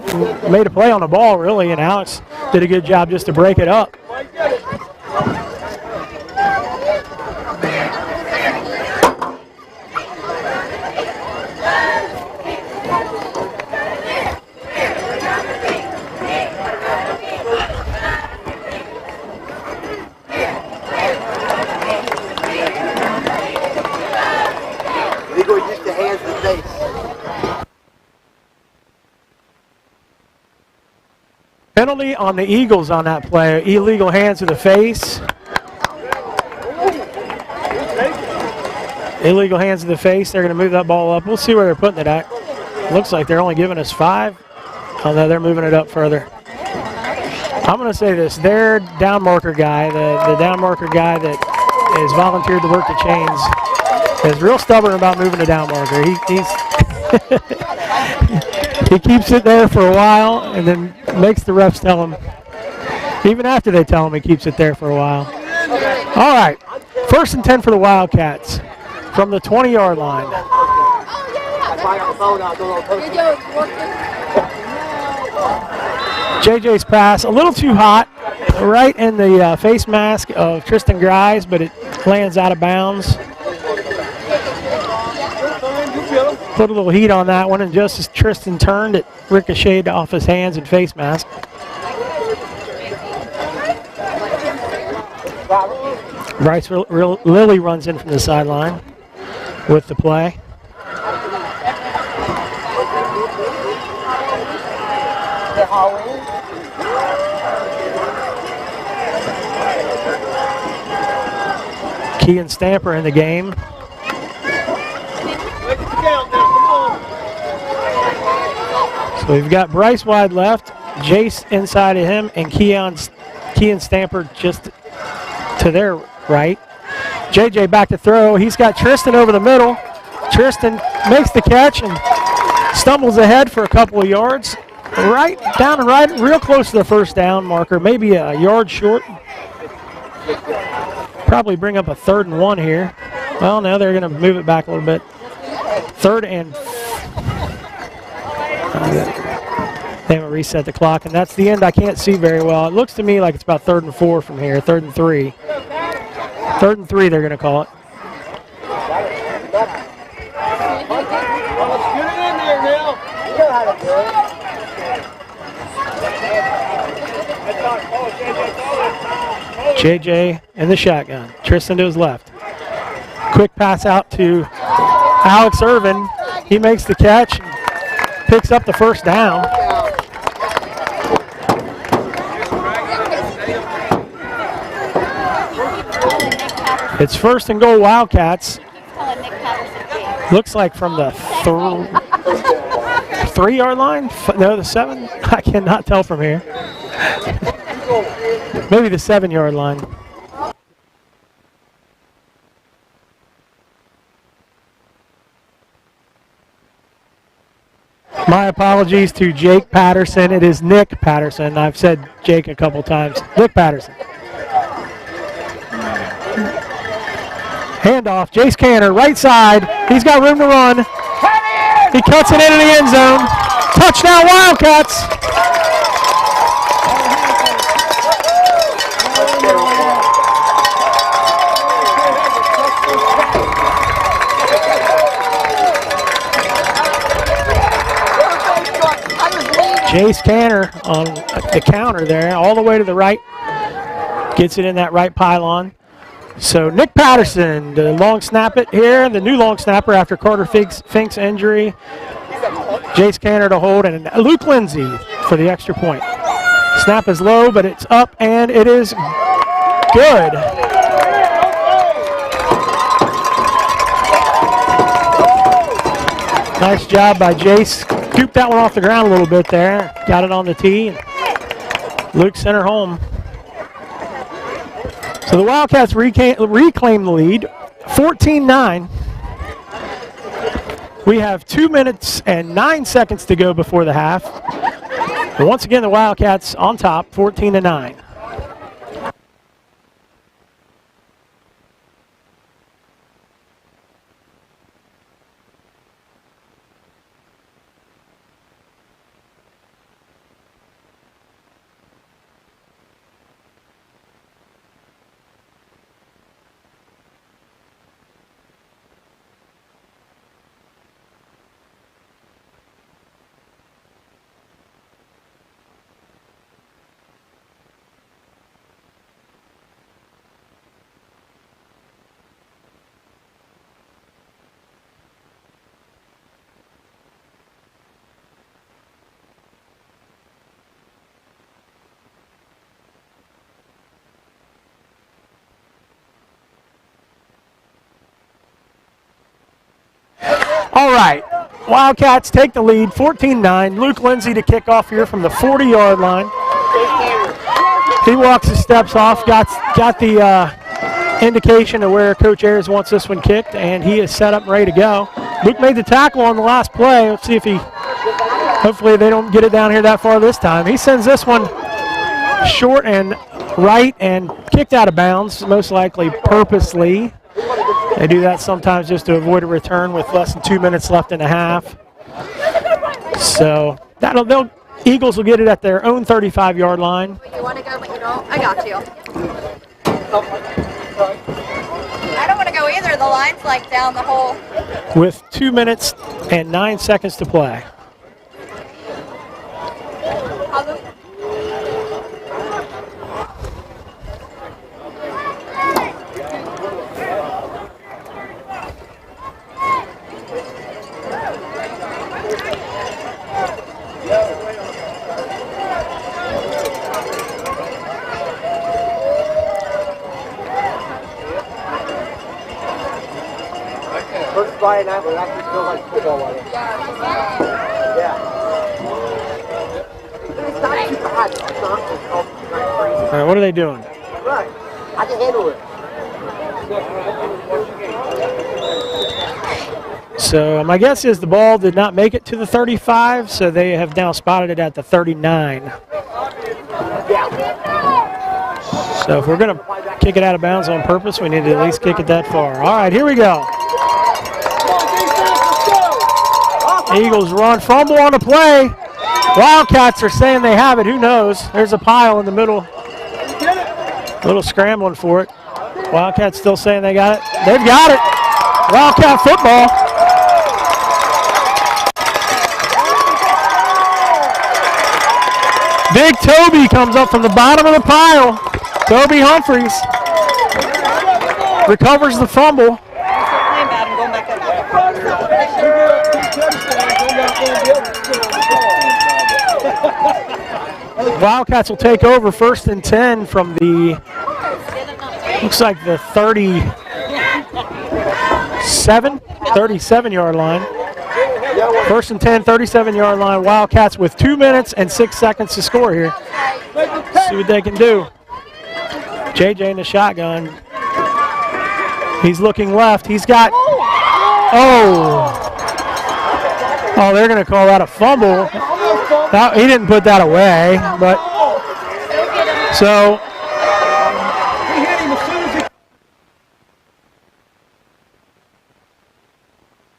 made a play on the ball, really, and Alex did a good job just to break it up. Penalty on the Eagles on that play. Illegal hands to the face. Illegal hands to the face. They're going to move that ball up. We'll see where they're putting it at. Looks like they're only giving us 5. Although they're moving it up further. I'm going to say this. Their down marker guy, the down marker guy that has volunteered to work the chains, is real stubborn about moving the down marker. He keeps it there for a while and then makes the refs tell him. Even after they tell him, he keeps it there for a while. All right, 1st and 10 for the Wildcats from the 20-yard line. JJ's pass, a little too hot, right in the face mask of Tristan Grice, but it lands out of bounds. Put a little heat on that one, and just as Tristan turned, it ricocheted off his hands and face mask. Bryce Lilly runs in from the sideline with the play. Kean Stamper in the game. So we've got Bryce wide left, Jace inside of him, and Kean Stamper just to their right. JJ back to throw. He's got Tristan over the middle. Tristan makes the catch and stumbles ahead for a couple of yards. Right down and right, real close to the first down marker, maybe a yard short. Probably bring up a 3rd and 1 here. Well, now they're going to move it back a little bit. 3rd and they will reset the clock, and that's the end. I can't see very well. It looks to me like it's about 3rd and 4 from here, 3rd and 3. 3rd and 3, they're going to call it. Let's get it in there now. You know how to do it. JJ in the shotgun. Tristan to his left. Quick pass out to Alex Irvin. He makes the catch, picks up the first down. It's 1st and goal Wildcats. Looks like from the 3-yard line? No, the 7? I cannot tell from here. Maybe the 7-yard line. My apologies to Jake Patterson. It is Nick Patterson. I've said Jake a couple times. Nick Patterson. Handoff, Jace Canner, right side. He's got room to run. He cuts it into the end zone. Touchdown Wildcats. Jace Canner on the counter there, all the way to the right. Gets it in that right pylon. So Nick Patterson, the long snap it here, the new long snapper after Carter Fink's injury. Jace Canner to hold, and Luke Lindsay for the extra point. Snap is low, but it's up, and it is good. Nice job by Jace. Scooped that one off the ground a little bit there. Got it on the tee. Luke sent her home. So the Wildcats reclaim the lead, 14-9. We have 2 minutes and 9 seconds to go before the half. And once again, the Wildcats on top, 14-9. All right, Wildcats take the lead, 14-9. Luke Lindsay to kick off here from the 40-yard line. He walks his steps off, got the indication of where Coach Ayers wants this one kicked, and he is set up and ready to go. Luke made the tackle on the last play. Let's see if hopefully they don't get it down here that far this time. He sends this one short and right and kicked out of bounds, most likely purposely. They do that sometimes just to avoid a return with less than 2 minutes left in the half. So Eagles will get it at their own 35-yard line. You want to go, but you don't? I got you. I don't want to go either. The line's like down the hole. With 2 minutes and 9 seconds to play. Friday night, it actually feels like football weather. Yeah. It's not too bad. All right, what are they doing? Right. I can handle it. So my guess is the ball did not make it to the 35, so they have now spotted it at the 39. So if we're going to kick it out of bounds on purpose, we need to at least kick it that far. All right, here we go. Eagles run, fumble on the play. Wildcats are saying they have it. Who knows? There's a pile in the middle. A little scrambling for it. Wildcats still saying they got it. They've got it. Wildcat football. Big Toby comes up from the bottom of the pile. Toby Humphreys recovers the fumble. Wildcats will take over 1st and 10 from the, looks like the 37-yard line. 1st and 10, 37-yard line. Wildcats with 2 minutes and 6 seconds to score here. See what they can do. JJ in the shotgun. He's looking left. He's got, oh, they're going to call that a fumble. He didn't put that away, but so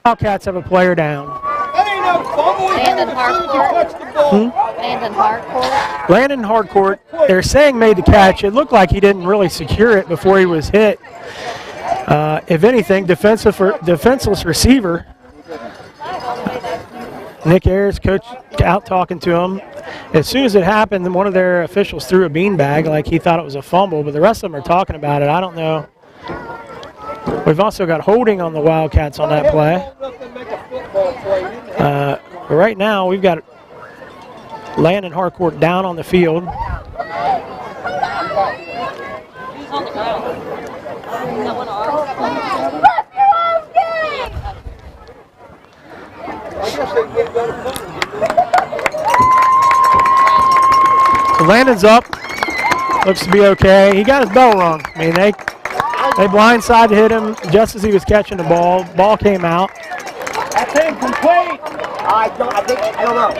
Wildcats have a player down. Landon Harcourt. Landon Harcourt, they're saying made the catch. It looked like he didn't really secure it before he was hit. If anything, defenseless receiver. Nick Ayers, coach, out talking to him. As soon as it happened, one of their officials threw a beanbag like he thought it was a fumble, but the rest of them are talking about it. I don't know. We've also got holding on the Wildcats on that play. But right now, we've got Landon Harcourt down on the field. He's on the ground. That one ours. So Landon's up. Looks to be okay. He got his bell rung. I mean, they blindside hit him just as he was catching the ball. Ball came out. That's incomplete. I don't know.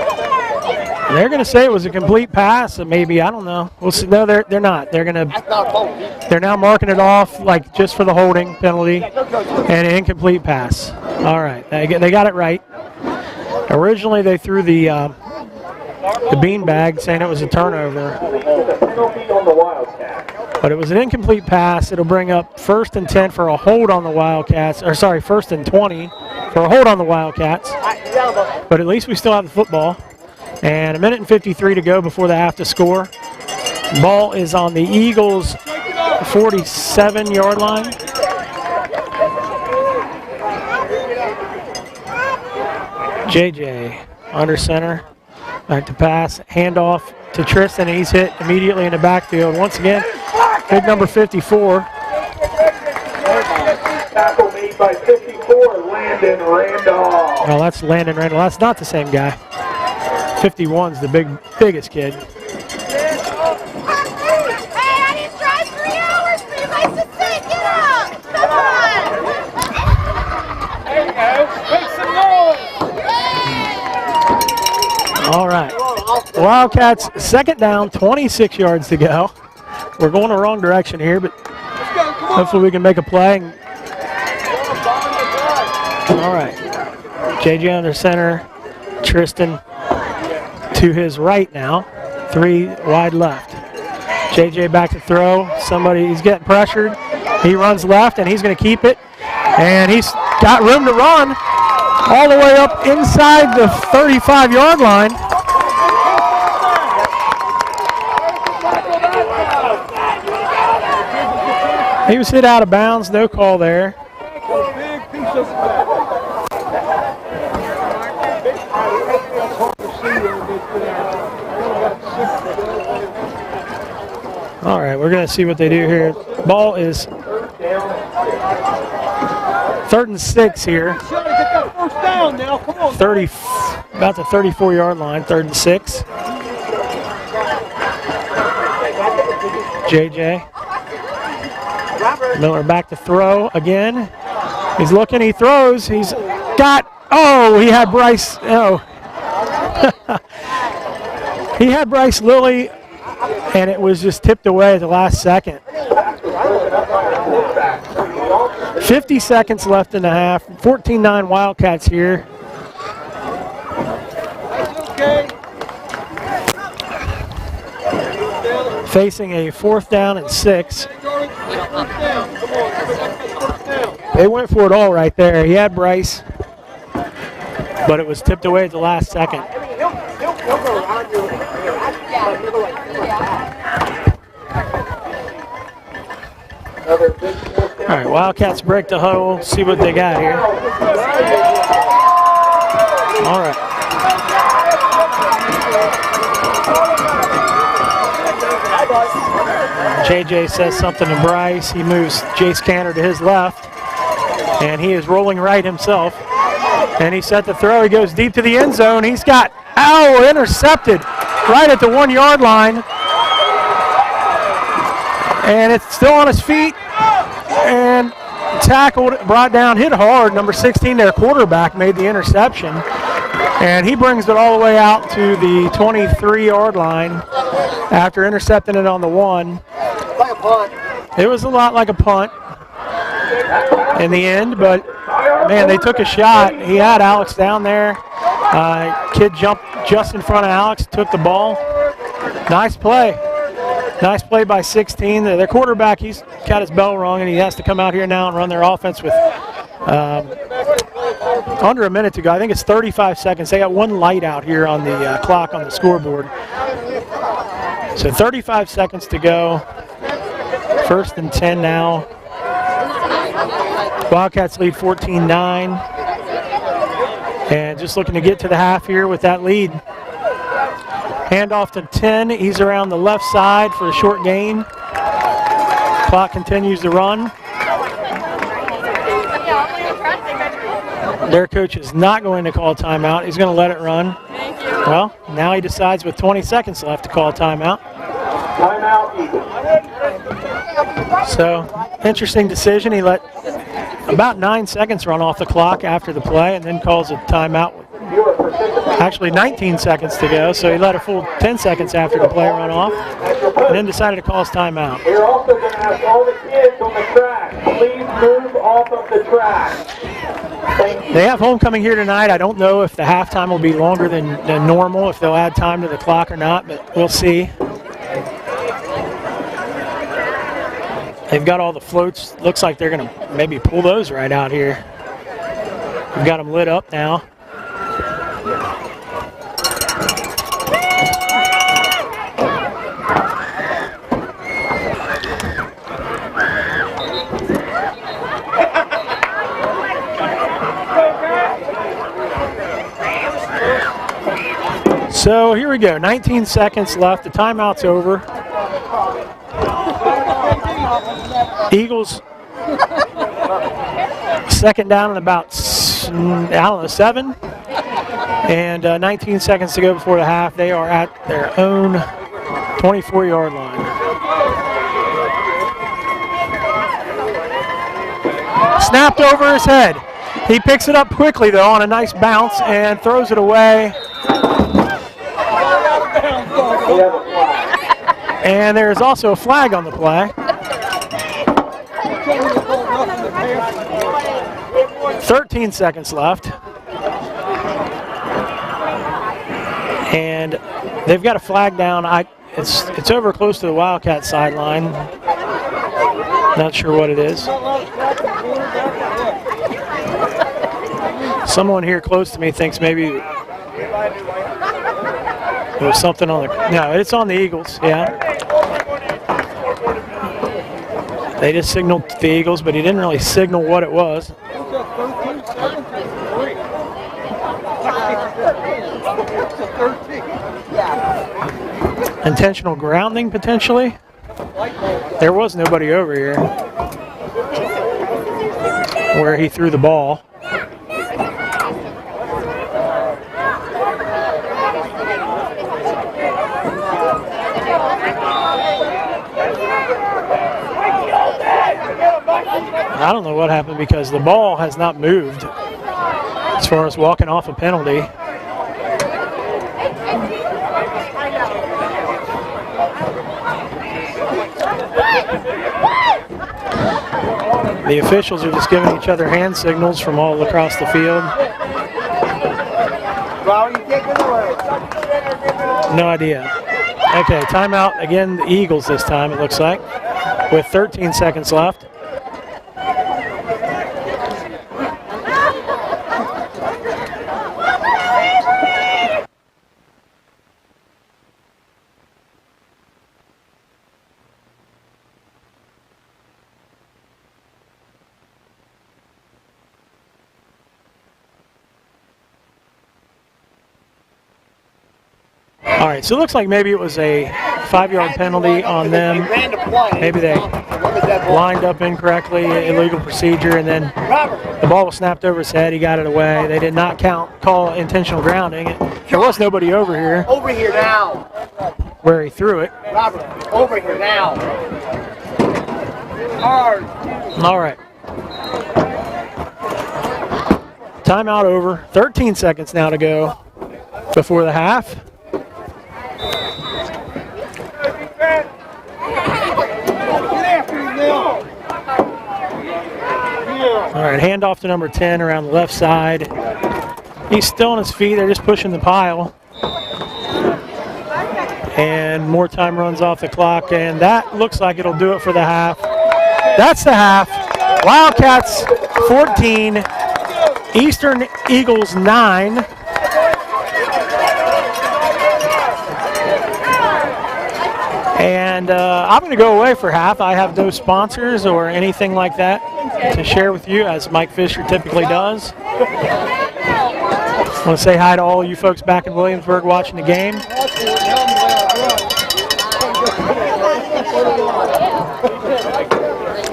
They're going to say it was a complete pass, or maybe, I don't know. We'll see. No, they're not. They're now marking it off like just for the holding penalty and an incomplete pass. All right, they got it right. Originally, they threw the beanbag saying it was a turnover, but it was an incomplete pass. It'll bring up 1st and 10 for a hold on the Wildcats, or sorry, 1st and 20 for a hold on the Wildcats. But at least we still have the football. And 1:53 to go before they have to score. Ball is on the Eagles' 47-yard line. JJ under center. Back to pass. Handoff to Tristan. He's hit immediately in the backfield. Once again, big number 54. Tackle made by 54, Landon Randolph. Well, that's Landon Randall. That's not the same guy. 51's the biggest kid. Hey, I didn't drive 3 hours for you guys to sit. Get up. Come on. There you go. Make some noise. All right. Wildcats, 2nd down, 26 yards to go. We're going the wrong direction here, but hopefully we can make a play. All right. JJ under center. Tristan to his right now. 3 wide left. JJ back to throw. He's getting pressured. He runs left, and he's going to keep it. And he's got room to run all the way up inside the 35-yard line. He was hit out of bounds. No call there. All right, we're going to see what they do here. Ball is 3rd and 6 here. First down now. Come on. 30, about the 34-yard line, 3rd and 6. JJ. Miller back to throw again. He's looking, he throws. He's got, he had Bryce, he had Bryce Lilly, and it was just tipped away at the last second. 50 seconds left in the half. 14-9 Wildcats here. Facing a 4th down and 6. They went for it all right there. He had Bryce, but it was tipped away at the last second. All right, Wildcats break the huddle, see what they got here. All right. JJ says something to Bryce. He moves Jace Canner to his left, and he is rolling right himself. And he set the throw. He goes deep to the end zone. He's got intercepted right at the 1-yard line. And it's still on his feet. And tackled, brought down, hit hard. Number 16, their quarterback, made the interception. And he brings it all the way out to the 23-yard line after intercepting it on the 1. It was a lot like a punt in the end, but man, they took a shot. He had Alex down there. Kid jumped just in front of Alex, took the ball. Nice play. Nice play by 16. Their quarterback, he's got his bell rung, and he has to come out here now and run their offense with Under a minute to go. I think it's 35 seconds. They got one light out here on the clock on the scoreboard. So 35 seconds to go. 1st and 10 now. Wildcats lead 14-9. And just looking to get to the half here with that lead. Handoff to 10. He's around the left side for a short gain. Clock continues to run. Their coach is not going to call timeout. He's going to let it run. Well, now he decides with 20 seconds left to call timeout. Timeout, Eagles. So, interesting decision. He let about 9 seconds run off the clock after the play and then calls a timeout. Actually, 19 seconds to go, so he let a full 10 seconds after the play run off and then decided to call his timeout. We're also going to ask all the kids on the track, please move off of the track. Thank you. They have homecoming here tonight. I don't know if the halftime will be longer than normal, if they'll add time to the clock or not, but we'll see. They've got all the floats. Looks like they're going to maybe pull those right out here. We've got them lit up now. So here we go, 19 seconds left. The timeout's over. Eagles, second down and about, 7. And 19 seconds to go before the half. They are at their own 24-yard line. Snapped over his head. He picks it up quickly, though, on a nice bounce and throws it away. And there is also a flag on the play. 13 seconds left. And they've got a flag down. It's over close to the Wildcat sideline. Not sure what it is. Someone here close to me thinks maybe there was something on the... No, it's on the Eagles, yeah. They just signaled the Eagles, but he didn't really signal what it was. Intentional grounding, potentially. There was nobody over here where he threw the ball. I don't know what happened because the ball has not moved as far as walking off a penalty. The officials are just giving each other hand signals from all across the field. No idea. Okay, timeout again, the Eagles this time, it looks like, with 13 seconds left. All right, so it looks like maybe it was a 5-yard penalty on them. Maybe they lined up incorrectly, illegal procedure, and then the ball was snapped over his head. He got it away. They did not call intentional grounding. There was nobody over here. Over here now. Where he threw it. Robert, over here now. Hard. All right. Timeout over. 13 seconds now to go before the half. All right, handoff to number 10 around the left side. He's still on his feet. They're just pushing the pile. And more time runs off the clock, and that looks like it'll do it for the half. That's the half. Wildcats 14, Eastern Eagles 9. And I'm going to go away for half. I have no sponsors or anything like that to share with you, as Mike Fisher typically does. I want to say hi to all you folks back in Williamsburg watching the game.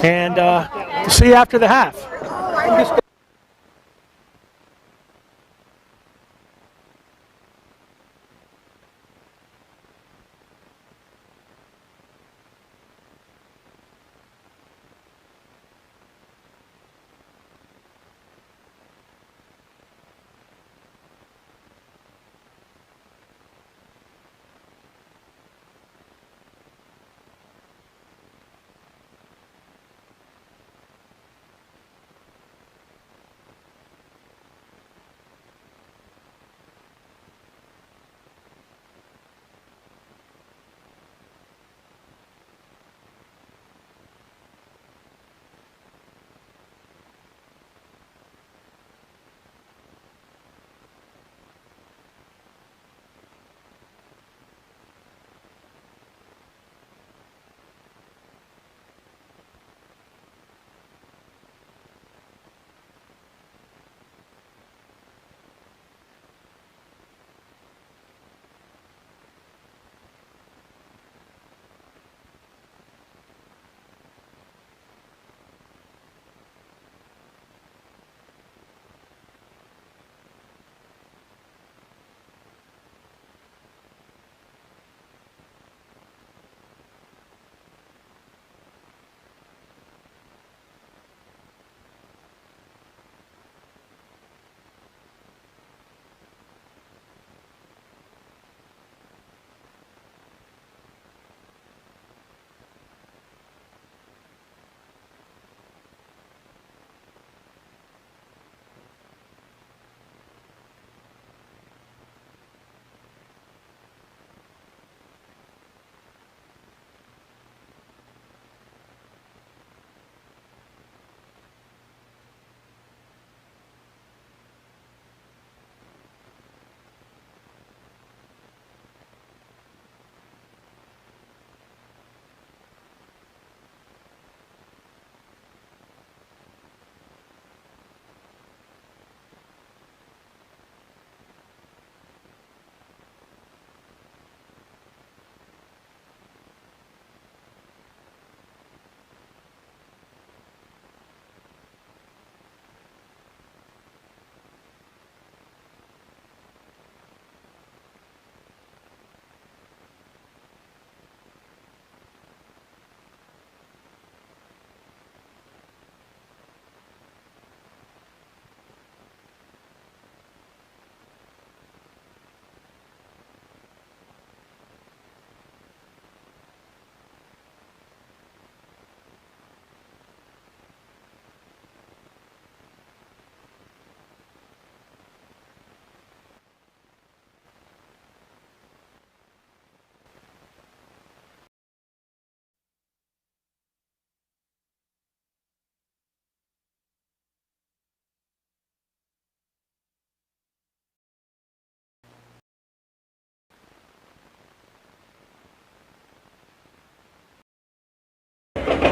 And we'll see you after the half.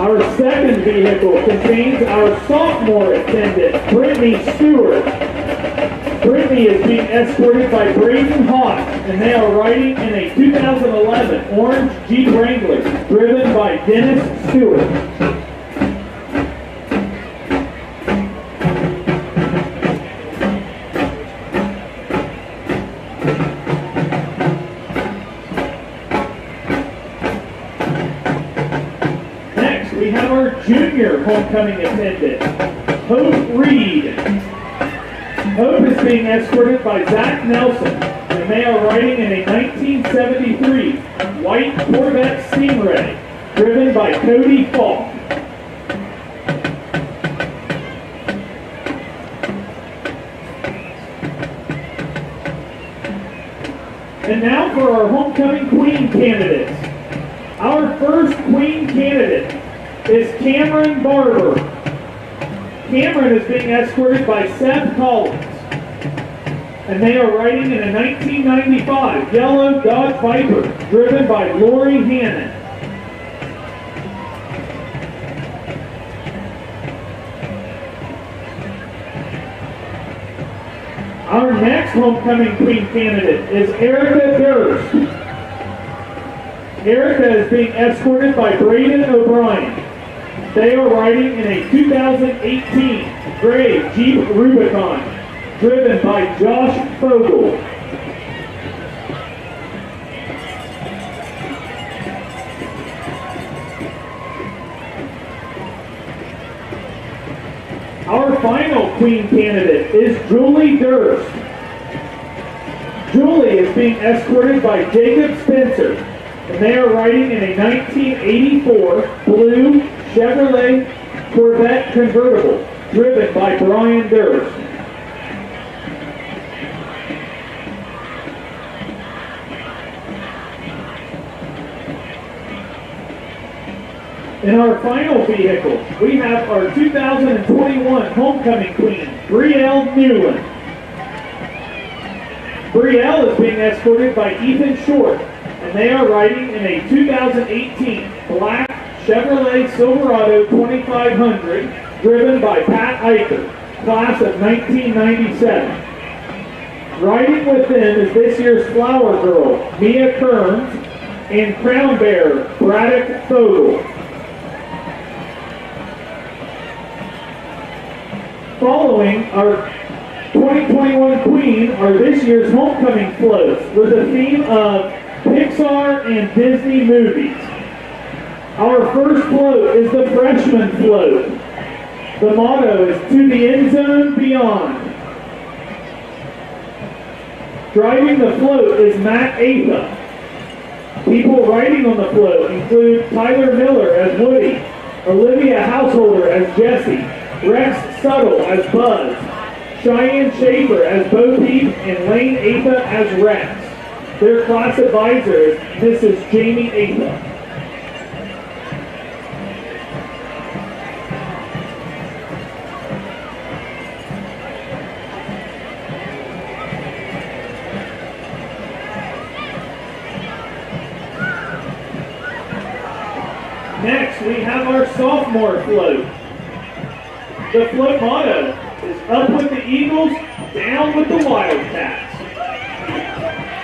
Our second vehicle contains our sophomore attendant, Brittany Stewart. Brittany is being escorted by Braden Hawk, and they are riding in a 2011 orange Jeep Wrangler, driven by Dennis Stewart. We have our junior homecoming attendant, Hope Reed. Hope is being escorted by Zach Nelson, and they are riding in a 1973 white Corvette Stingray, driven by Cody Falk. And now for our homecoming queen candidates. Our first queen candidate is Cameron Barber. Cameron is being escorted by Seth Collins. And they are riding in a 1995 yellow Dodge Viper, driven by Lori Hannon. Our next homecoming queen candidate is Erica Durst. Erica is being escorted by Braden O'Brien. They are riding in a 2018 gray Jeep Rubicon, driven by Josh Fogel. Our final queen candidate is Julie Durst. Julie is being escorted by Jacob Spencer, and they are riding in a 1984 blue Chevrolet Corvette convertible, driven by Brian Durst. In our final vehicle, we have our 2021 homecoming queen, Brielle Newland. Brielle is being escorted by Ethan Short, and they are riding in a 2018 black Chevrolet Silverado 2500, driven by Pat Eicher, class of 1997. Riding with them is this year's Flower Girl, Mia Kearns, and Crown Bearer, Braddock Fogel. Following our 2021 queen are this year's homecoming floats with a theme of Pixar and Disney movies. Our first float is the freshman float. The motto is "To the End Zone Beyond." Driving the float is Matt Atha. People riding on the float include Tyler Miller as Woody, Olivia Householder as Jesse, Rex Tuttle as Buzz, Cheyenne Schaefer as Bo Peep, and Lane Atha as Rex. Their class advisor is Mrs. Jamie Atha. Next, we have our sophomore float. The float motto is "Up with the Eagles, down with the Wildcats."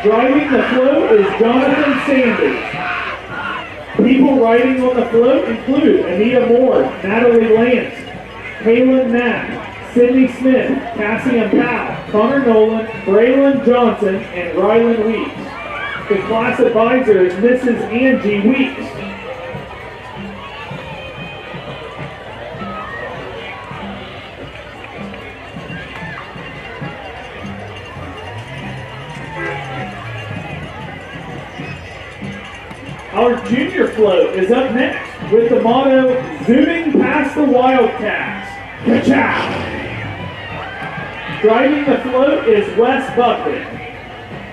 Driving the float is Jonathan Sanders. People riding on the float include Anita Moore, Natalie Lance, Kaylin Knapp, Sydney Smith, Cassian Powell, Connor Nolan, Braylon Johnson, and Rylan Weeks. The class advisor is Mrs. Angie Weeks. Our junior float is up next with the motto, "Zooming past the Wildcats, ka-chow." Driving the float is Wes Buckley.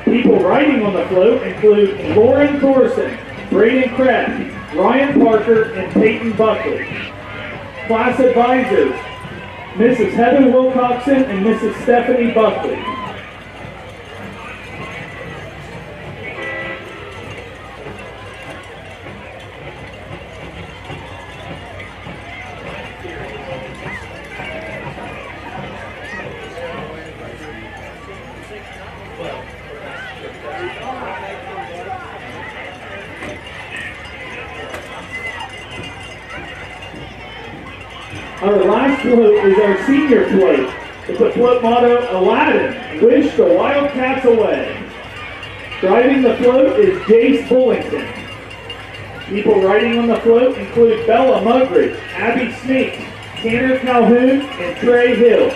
People riding on the float include Lauren Thorson, Braden Krebs, Ryan Parker, and Peyton Buckley. Class advisors, Mrs. Heather Wilcoxon and Mrs. Stephanie Buckley. Our last float is our senior float, with the float motto, "Aladdin, wish the Wildcats away." Driving the float is Jace Bullington. People riding on the float include Bella Mugridge, Abby Sneaks, Tanner Calhoun, and Trey Hill.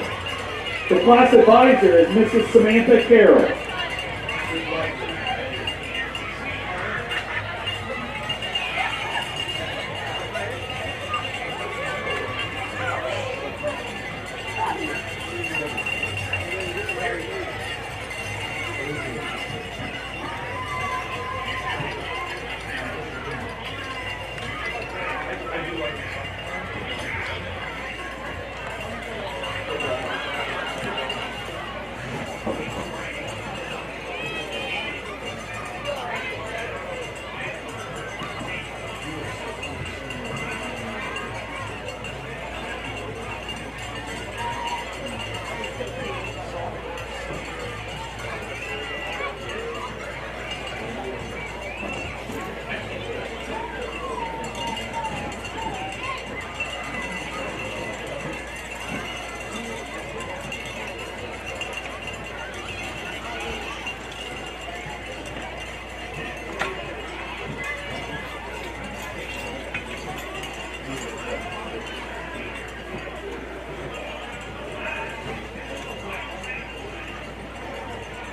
The class advisor is Mrs. Samantha Carroll.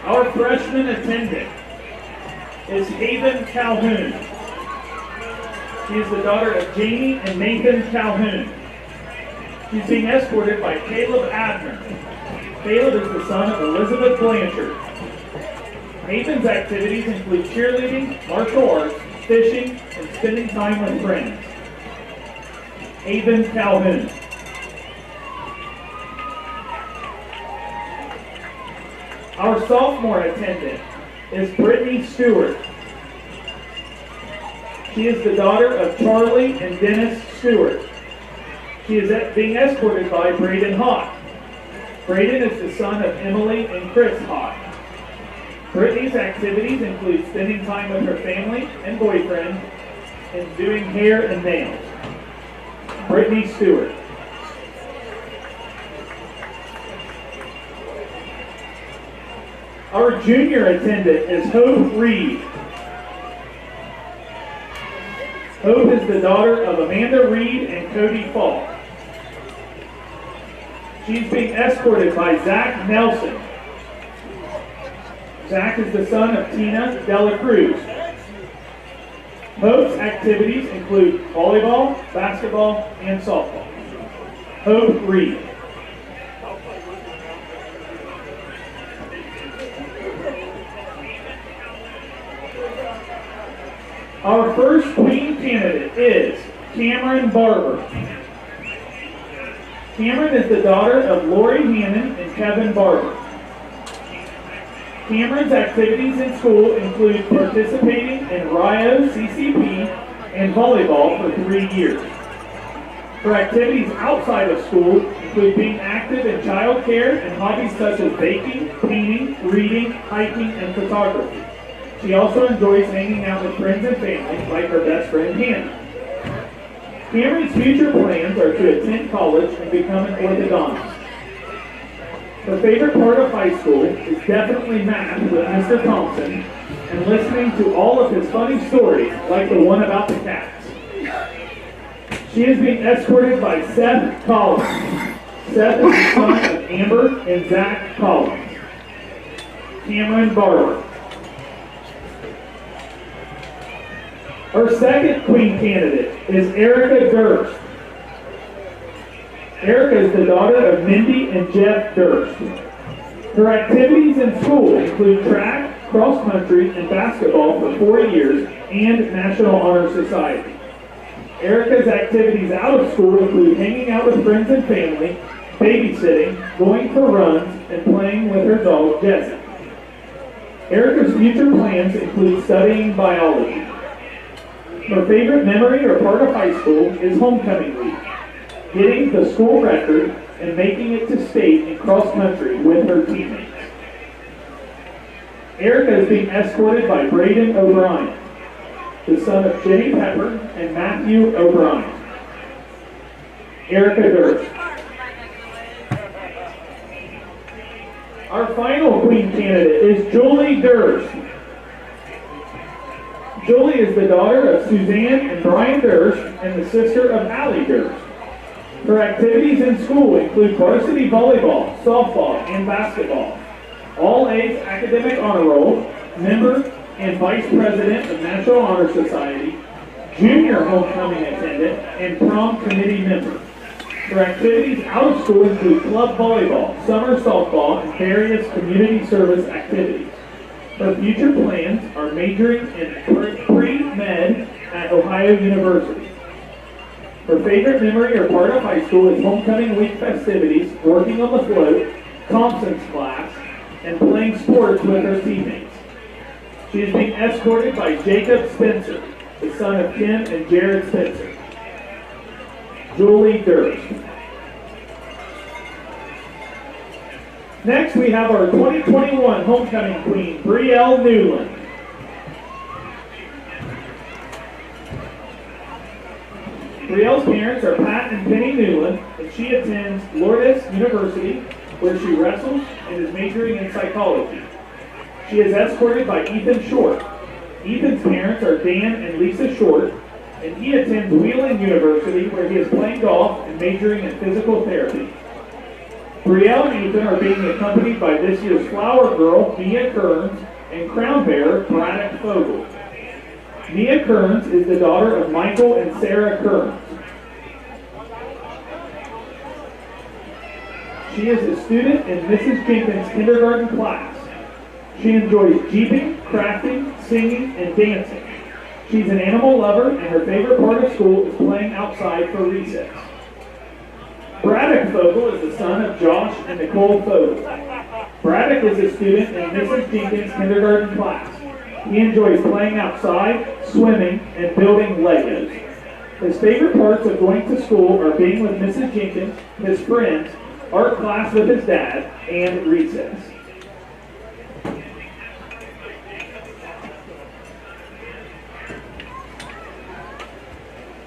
Our freshman attendant is Haven Calhoun. She is the daughter of Jamie and Nathan Calhoun. She's being escorted by Caleb Abner. Caleb is the son of Elizabeth Blanchard. Haven's activities include cheerleading, martial arts, fishing, and spending time with friends. Haven Calhoun. Our sophomore attendant is Brittany Stewart. She is the daughter of Charlie and Dennis Stewart. She is being escorted by Braden Hawk. Braden is the son of Emily and Chris Hawk. Brittany's activities include spending time with her family and boyfriend and doing hair and nails. Brittany Stewart. Our junior attendant is Hope Reed. Hope is the daughter of Amanda Reed and Cody Falk. She's being escorted by Zach Nelson. Zach is the son of Tina Dela Cruz. Hope's activities include volleyball, basketball, and softball. Hope Reed. Our first queen candidate is Cameron Barber. Cameron is the daughter of Lori Hammond and Kevin Barber. Cameron's activities in school include participating in RIO, CCP, and volleyball for 3 years. Her activities outside of school include being active in child care and hobbies such as baking, painting, reading, hiking, and photography. She also enjoys hanging out with friends and family, like her best friend Hannah. Cameron's future plans are to attend college and become an orthodontist. Her favorite part of high school is definitely math with Mr. Thompson and listening to all of his funny stories, like the one about the cats. She is being escorted by Seth Collins. Seth is the son of Amber and Zach Collins. Cameron Barber. Our second queen candidate is Erica Durst. Erica is the daughter of Mindy and Jeff Durst. Her activities in school include track, cross country, and basketball for 4 years and National Honor Society. Erica's activities out of school include hanging out with friends and family, babysitting, going for runs, and playing with her dog, Jessie. Erica's future plans include studying biology. Her favorite memory or part of high school is homecoming week, getting the school record and making it to state in cross country with her teammates. Erica is being escorted by Braden O'Brien, the son of Jenny Pepper and Matthew O'Brien. Erica Durst. Our final queen candidate is Julie Durst. Julie is the daughter of Suzanne and Brian Durst and the sister of Allie Durst. Her activities in school include varsity volleyball, softball, and basketball, all A's academic honor roll, member and vice president of National Honor Society, junior homecoming attendant, and prom committee member. Her activities out of school include club volleyball, summer softball, and various community service activities. Her future plans are majoring in pre-med at Ohio University. Her favorite memory or part of high school is homecoming week festivities, working on the float, Thompson's class, and playing sports with her teammates. She is being escorted by Jacob Spencer, the son of Kim and Jared Spencer. Julie Durst. Next, we have our 2021 homecoming queen, Brielle Newland. Brielle's parents are Pat and Penny Newland, and she attends Lourdes University, where she wrestles and is majoring in psychology. She is escorted by Ethan Short. Ethan's parents are Dan and Lisa Short, and he attends Wheeling University, where he is playing golf and majoring in physical therapy. Brielle and Ethan are being accompanied by this year's Flower Girl, Mia Kearns, and Crown Bearer, Braddock Fogel. Mia Kearns is the daughter of Michael and Sarah Kearns. She is a student in Mrs. Jenkins' kindergarten class. She enjoys jeeping, crafting, singing, and dancing. She's an animal lover, and her favorite part of school is playing outside for recess. Braddock Fogel is the son of Josh and Nicole Fogel. Braddock is a student in Mrs. Jenkins' kindergarten class. He enjoys playing outside, swimming, and building Legos. His favorite parts of going to school are being with Mrs. Jenkins, his friends, art class with his dad, and recess.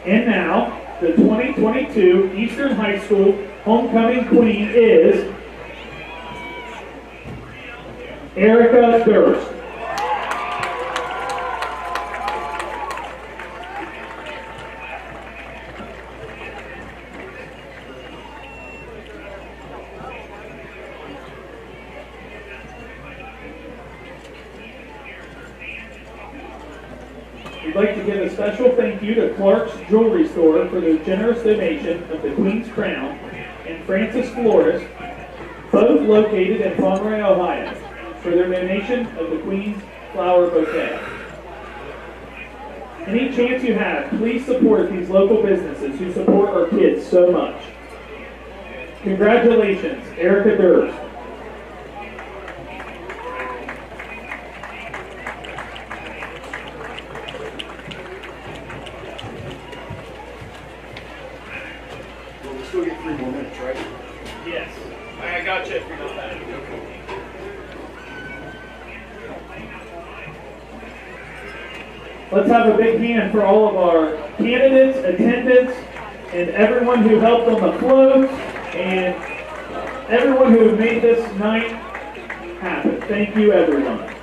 And now, the 2022 Eastern High School Homecoming Queen is Erica Durst. We'd like to give a special thank you to Clark's Jewelry Store for their generous donation of the Queen's Crown and Francis Flores, both located in Pomeroy, Ohio, for their donation of the Queen's Flower Bouquet. Any chance you have, please support these local businesses who support our kids so much. Congratulations, Erica Durst. Still get 3 more minutes, right? Yes, I got you if you're not bad. Let's have a big hand for all of our candidates, attendants, and everyone who helped on the float, and everyone who made this night happen. Thank you, everyone.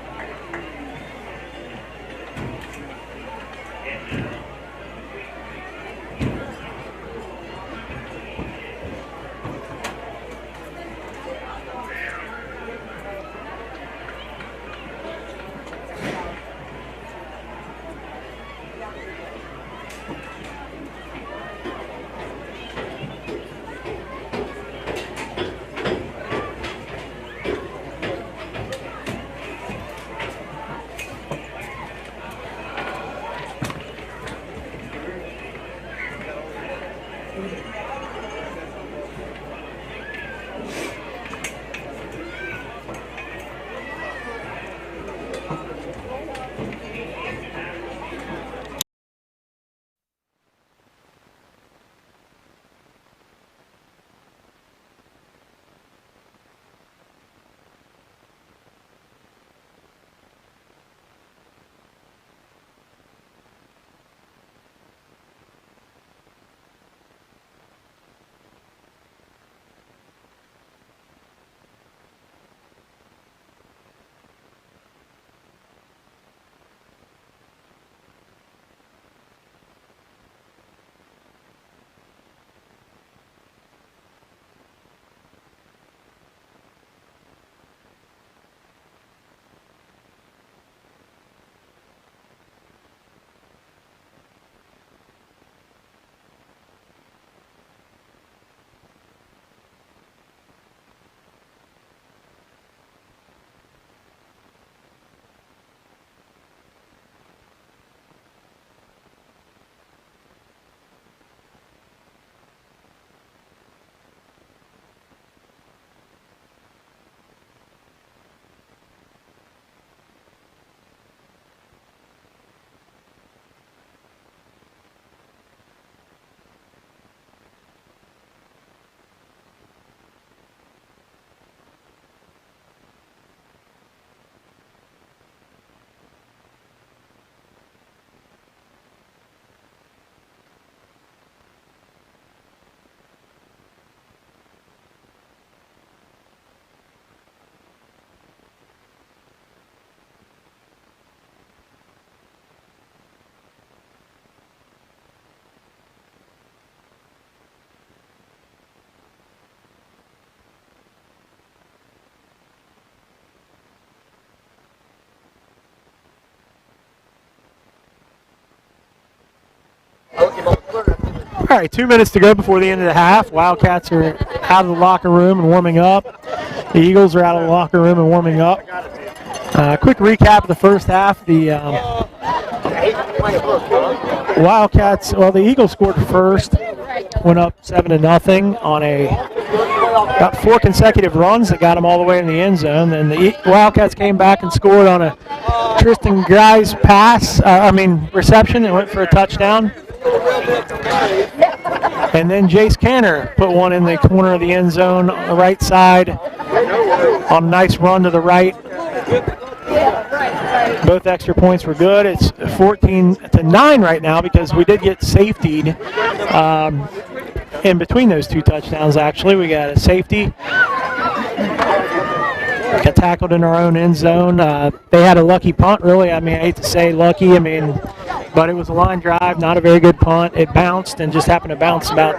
All right, 2 minutes to go before the end of the half. Wildcats are out of the locker room and warming up. The Eagles are out of the locker room and warming up. Quick recap of the first half. The Wildcats, well, the Eagles scored first, went up 7-0 on about 4 consecutive runs that got them all the way in the end zone. Then the Wildcats came back and scored on a Tristan Guy's reception and went for a touchdown. And then Jace Canner put one in the corner of the end zone on the right side on a nice run to the right. Both extra points were good. It's 14-9 right now because we did get safetied in between those 2 touchdowns, actually. We got a safety. Got tackled in our own end zone. They had a lucky punt, really. I hate to say lucky. But it was a line drive, not a very good punt. It bounced and just happened to bounce about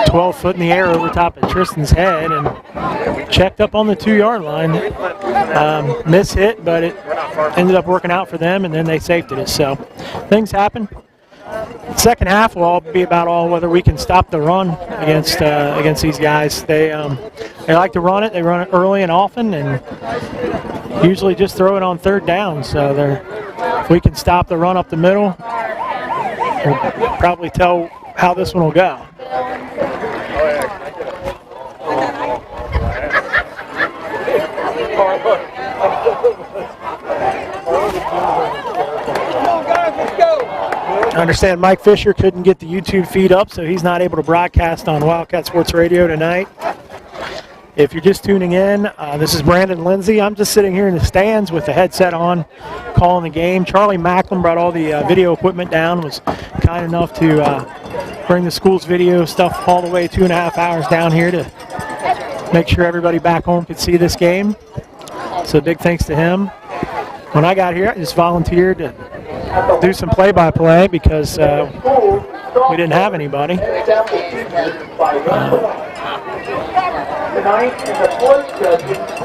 12 foot in the air over top of Tristan's head and checked up on the 2-yard line. Miss hit, but it ended up working out for them, and then they safetied us. So things happen. Second half will all be about whether we can stop the run against these guys. They like to run it. They run it early and often, and usually just throw it on third down. So if we can stop the run up the middle, we'll probably tell how this one will go. I understand Mike Fisher couldn't get the YouTube feed up, so he's not able to broadcast on Wildcat Sports Radio tonight. If you're just tuning in, this is Brandon Lindsay. I'm just sitting here in the stands with the headset on, calling the game. Charlie Macklin brought all the video equipment down, was kind enough to bring the school's video stuff all the way 2.5 hours down here to make sure everybody back home could see this game. So big thanks to him. When I got here, I just volunteered to do some play-by-play because we didn't have anybody.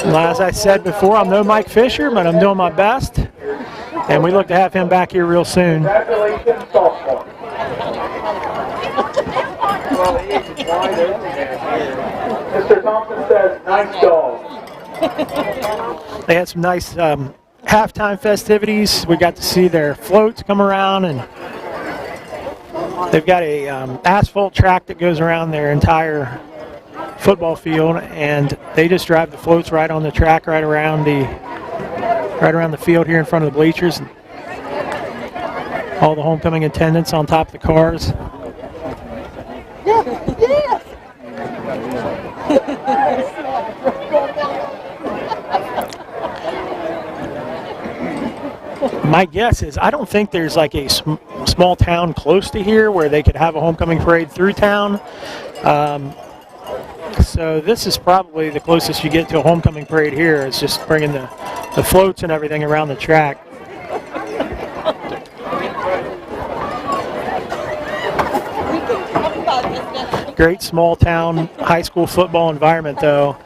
As I said before, I'm no Mike Fisher, but I'm doing my best, and we look to have him back here real soon. Congratulations, sophomore. Mr. Thompson says, nice dog. They had some nice halftime festivities. We got to see their floats come around, and they've got a asphalt track that goes around their entire football field, and they just drive the floats right on the track, right around the field here in front of the bleachers. And all the homecoming attendants on top of the cars. My guess is I don't think there's like a small town close to here where they could have a homecoming parade through town. So this is probably the closest you get to a homecoming parade here. It's just bringing the floats and everything around the track. Great small town high school football environment, though.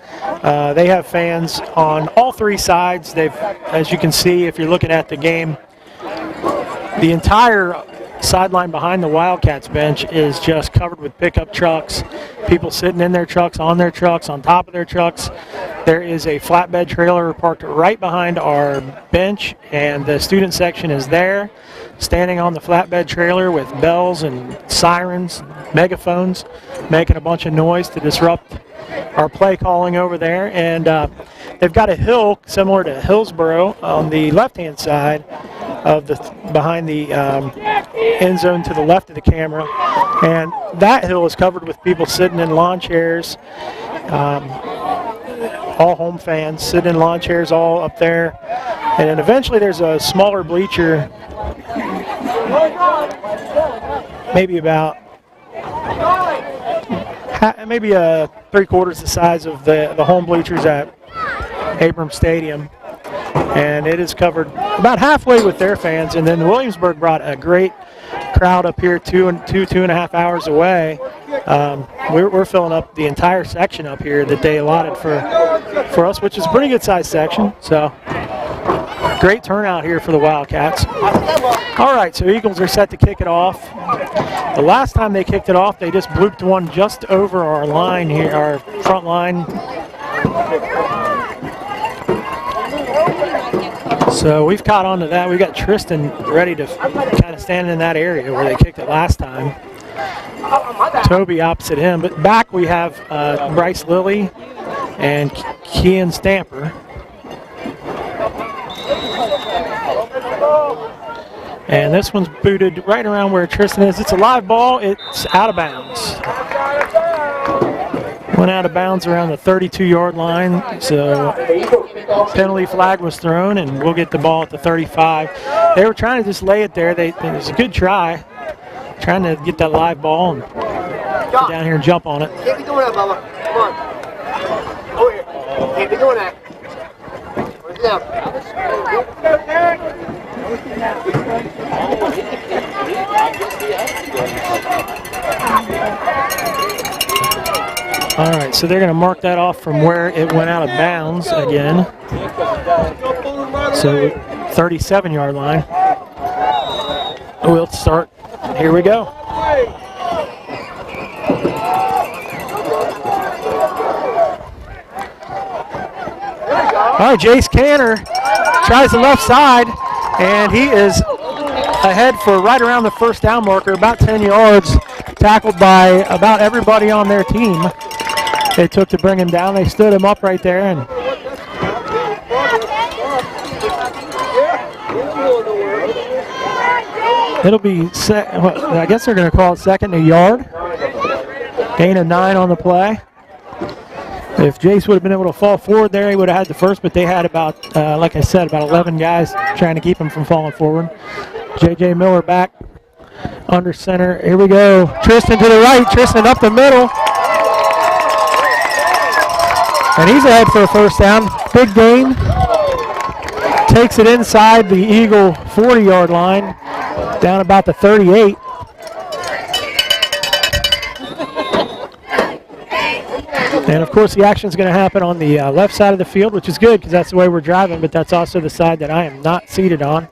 They have fans on all 3 sides. As you can see, if you're looking at the game, the entire sideline behind the Wildcats bench is just covered with pickup trucks, people sitting in their trucks, on top of their trucks. There is a flatbed trailer parked right behind our bench, and the student section is there, standing on the flatbed trailer with bells and sirens, megaphones, making a bunch of noise to disrupt our play calling over there. And they've got a hill similar to Hillsboro on the left-hand side of behind the end zone to the left of the camera, and that hill is covered with people sitting in lawn chairs. All home fans sitting in lawn chairs all up there, and then eventually there's a smaller bleacher, maybe about maybe 3/4 the size of the home bleachers at Abrams Stadium, and it is covered about halfway with their fans. And then Williamsburg brought a great crowd up here 2.5 hours away. We're filling up the entire section up here that they allotted for us, which is a pretty good sized section. So great turnout here for the Wildcats. All right, so Eagles are set to kick it off. The last time they kicked it off, they just blooped one just over our line here, our front line. So we've caught on to that. We've got Tristan ready to kind of stand in that area where they kicked it last time. Toby opposite him. But back we have Bryce Lilly and Kian Stamper. And this one's booted right around where Tristan is. It's a live ball. It's out of bounds. Went out of bounds around the 32-yard line. So penalty flag was thrown, and we'll get the ball at the 35. They were trying to just lay it there. It was a good try, trying to get that live ball and get down here and jump on it. Can't be doing that, Bubba. Come on. Over here. Can't be doing that. Put it down. All right, so they're going to mark that off from where it went out of bounds again. So 37-yard line. We'll start. Here we go. All right, Jace Canner tries the left side, and he is ahead for right around the first down marker, about 10 yards, tackled by about everybody on their team. They took to bring him down. They stood him up right there, and it'll be, I guess they're going to call it second and a yard. Gain of 9 on the play. If Jace would have been able to fall forward there, he would have had the first, but they had about, like I said, about 11 guys trying to keep him from falling forward. J.J. Miller back under center. Here we go. Tristan to the right. Tristan up the middle. And he's ahead for a first down. Big gain. Takes it inside the Eagle 40-yard line, down about the 38. And, of course, the action is going to happen on the left side of the field, which is good because that's the way we're driving, but that's also the side that I am not seated on.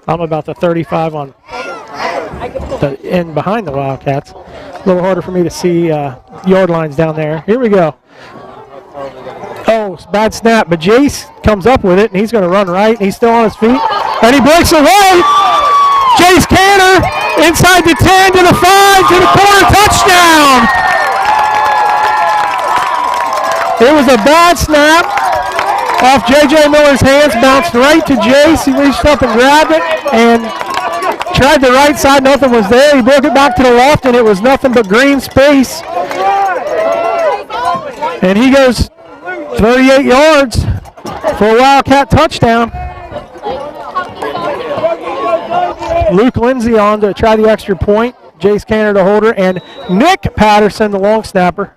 I'm about the 35 on the end behind the Wildcats. A little harder for me to see yard lines down there. Here we go. Oh, bad snap, but Jace comes up with it, and he's going to run right. He's still on his feet, and he breaks away. Jace Canner inside the 10 to the 5 to the corner, touchdown. It was a bad snap off J.J. Miller's hands, bounced right to Jace. He reached up and grabbed it and tried the right side. Nothing was there. He broke it back to the left, and it was nothing but green space. And he goes 38 yards for a Wildcat touchdown. Luke Lindsay on to try the extra point. Jace Canner, the holder, and Nick Patterson, the long snapper.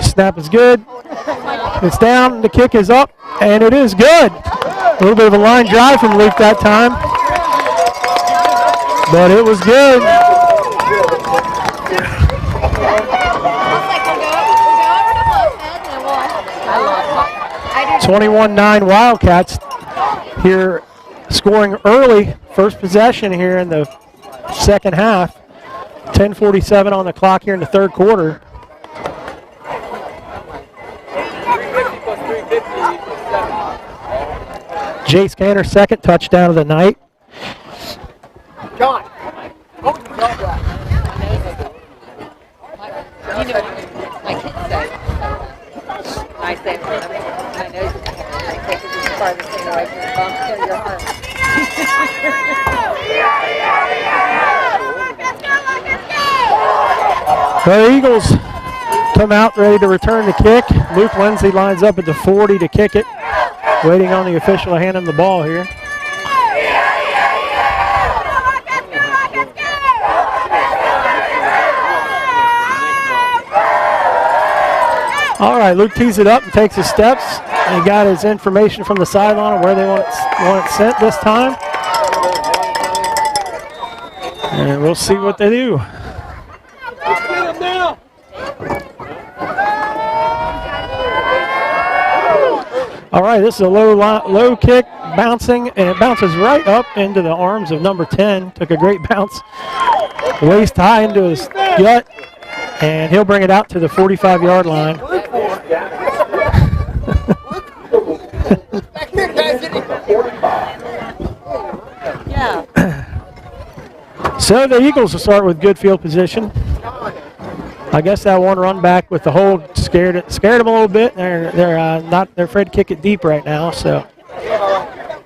Snap is good. It's down. The kick is up, and it is good. A little bit of a line drive from Luke that time, but it was good. 21-9 Wildcats here, scoring early. First possession here in the second half. 10:47 on the clock here in the third quarter. Jace Canner, second touchdown of the night. John. You know, my kids say, I say, my nose is take it as far as thing away from the bump till you're home. The Eagles come out ready to return the kick. Luke Lindsay lines up at the 40 to kick it. Waiting on the official to hand him the ball here. All right, Luke tees it up and takes his steps. He got his information from the sideline on where they want it sent this time. And we'll see what they do. All right, this is a low kick, bouncing, and it bounces right up into the arms of number 10. Took a great bounce, waist high into his gut, and he'll bring it out to the 45-yard line. So the Eagles will start with good field position. I guess that one run back with the hold scared them a little bit. They're afraid to kick it deep right now, so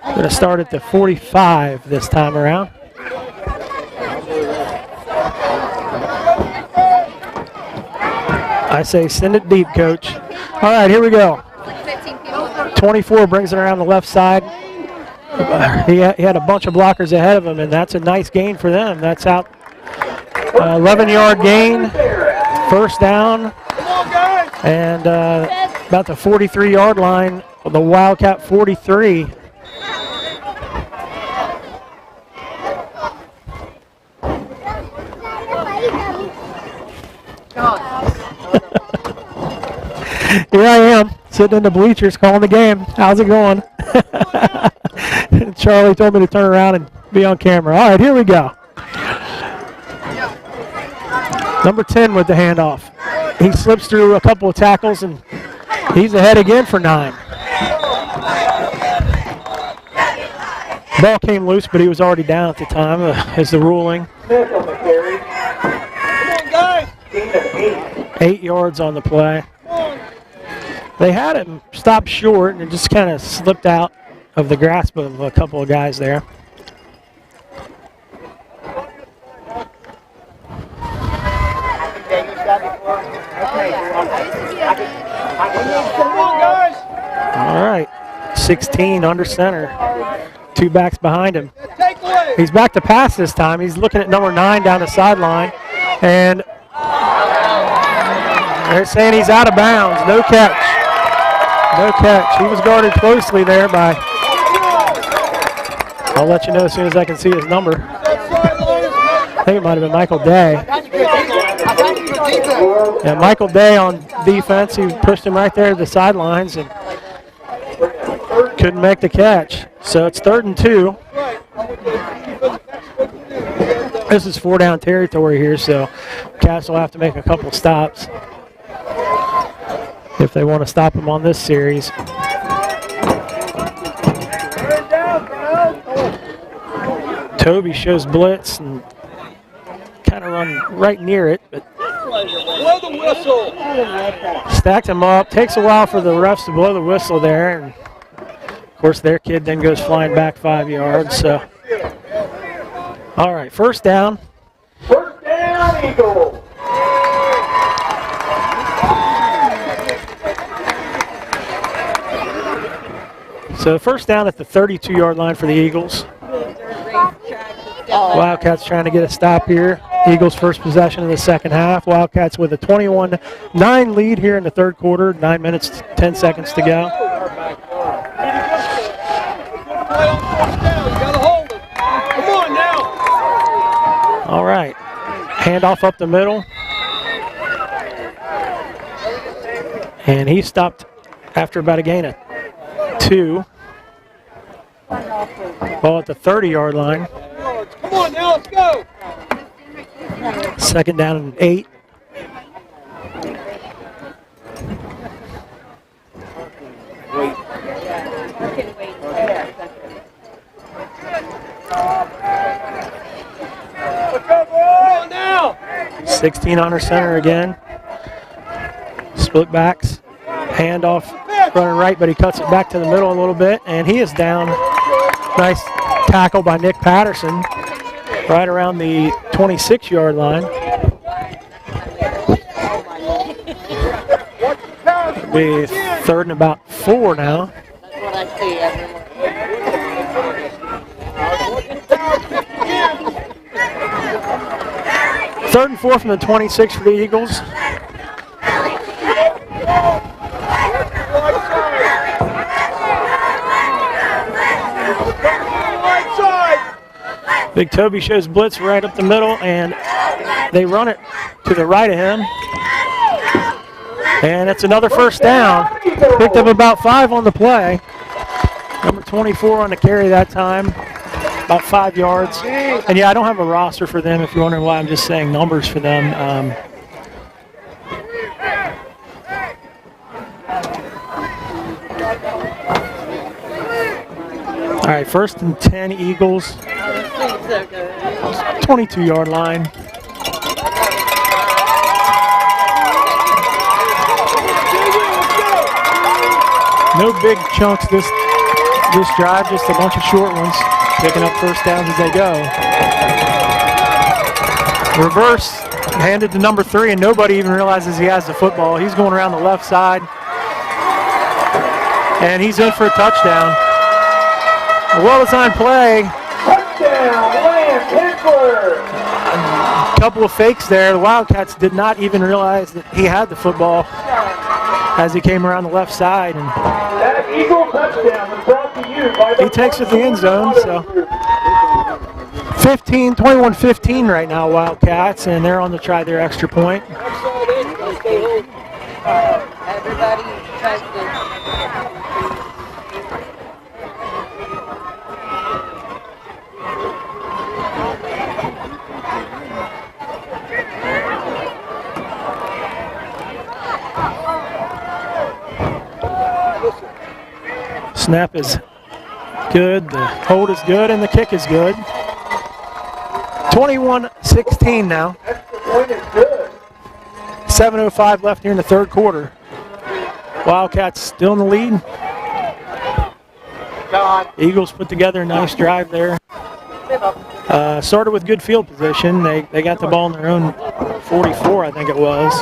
going to start at the 45 this time around. I say send it deep, coach. All right, here we go. 24 brings it around the left side. He had a bunch of blockers ahead of him, and that's a nice gain for them. That's out 11-yard gain, first down, and about the 43-yard line, the Wildcat 43. Here I am, sitting in the bleachers calling the game. How's it going? Charlie told me to turn around and be on camera. All right, here we go. Number 10 with the handoff. He slips through a couple of tackles, and he's ahead again for 9. Ball came loose, but he was already down at the time, is the ruling. 8 yards on the play. They had him stopped short, and it just kind of slipped out of the grasp of a couple of guys there. All right, 16 under center. 2 backs behind him. He's back to pass this time. He's looking at number 9 down the sideline, and they're saying he's out of bounds. No catch. No catch. He was guarded closely there by, I'll let you know as soon as I can see his number. I think it might have been Michael Day. Yeah, Michael Day on defense. He pushed him right there to the sidelines and couldn't make the catch. So it's 3rd and 2. This is 4-down territory here, so Cats will have to make a couple stops if they want to stop him on this series. Toby shows blitz and kind of run right near it, but Blow the whistle. stacked him up. Takes a while for the refs to blow the whistle there, and of course their kid then goes flying back 5 yards. So, all right, first down. First down, Eagles. So first down at the 32-yard line for the Eagles. Wildcats trying to get a stop here. Eagles first possession in the second half. Wildcats with a 21-9 lead here in the third quarter. 9 minutes, 10 seconds to go. All right. Handoff up the middle. And he stopped after about a gain of 2. Ball at the 30-yard line. Come on now, let's go. Second down and 8. Let's go, boy. Now. 16 under center again. Split backs. Handoff running right, but he cuts it back to the middle a little bit, and he is down. Nice tackle by Nick Patterson right around the 26-yard line. Be 3rd and about 4 now. That's what I see everyone. 3rd and 4 from the 26 for the Eagles. Big Toby shows blitz right up the middle, and they run it to the right of him. And it's another first down. Picked up about 5 on the play. Number 24 on the carry that time. About 5 yards. And yeah, I don't have a roster for them if you're wondering why I'm just saying numbers for them. All right, 1st and 10 Eagles. 22-yard line. No big chunks this drive, just a bunch of short ones, picking up first downs as they go. Reverse, handed to number 3, and nobody even realizes he has the football. He's going around the left side, and he's in for a touchdown. A well-designed play. Touchdown, Lance Hickler. A couple of fakes there. The Wildcats did not even realize that he had the football as he came around the left side. And That Eagle touchdown was brought to you by the he takes it to the end zone. So 21-15 right now, Wildcats, and they're on to try their extra point. Everybody tries to. Snap is good, the hold is good, and the kick is good. 21-16 now. extra point is good. 7:05 left here in the 3rd quarter. Wildcats still in the lead. Eagles put together a nice drive there. Started with good field position. They got the ball in their own 44, I think it was.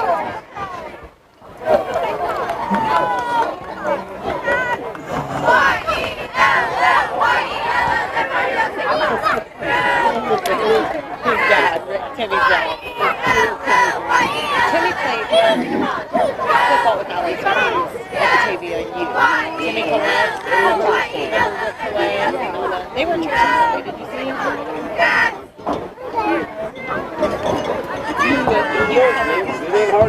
Timmy played football with LA Times at Batavia U. Timmy Collette, they were in church on Sunday. Did you see him? All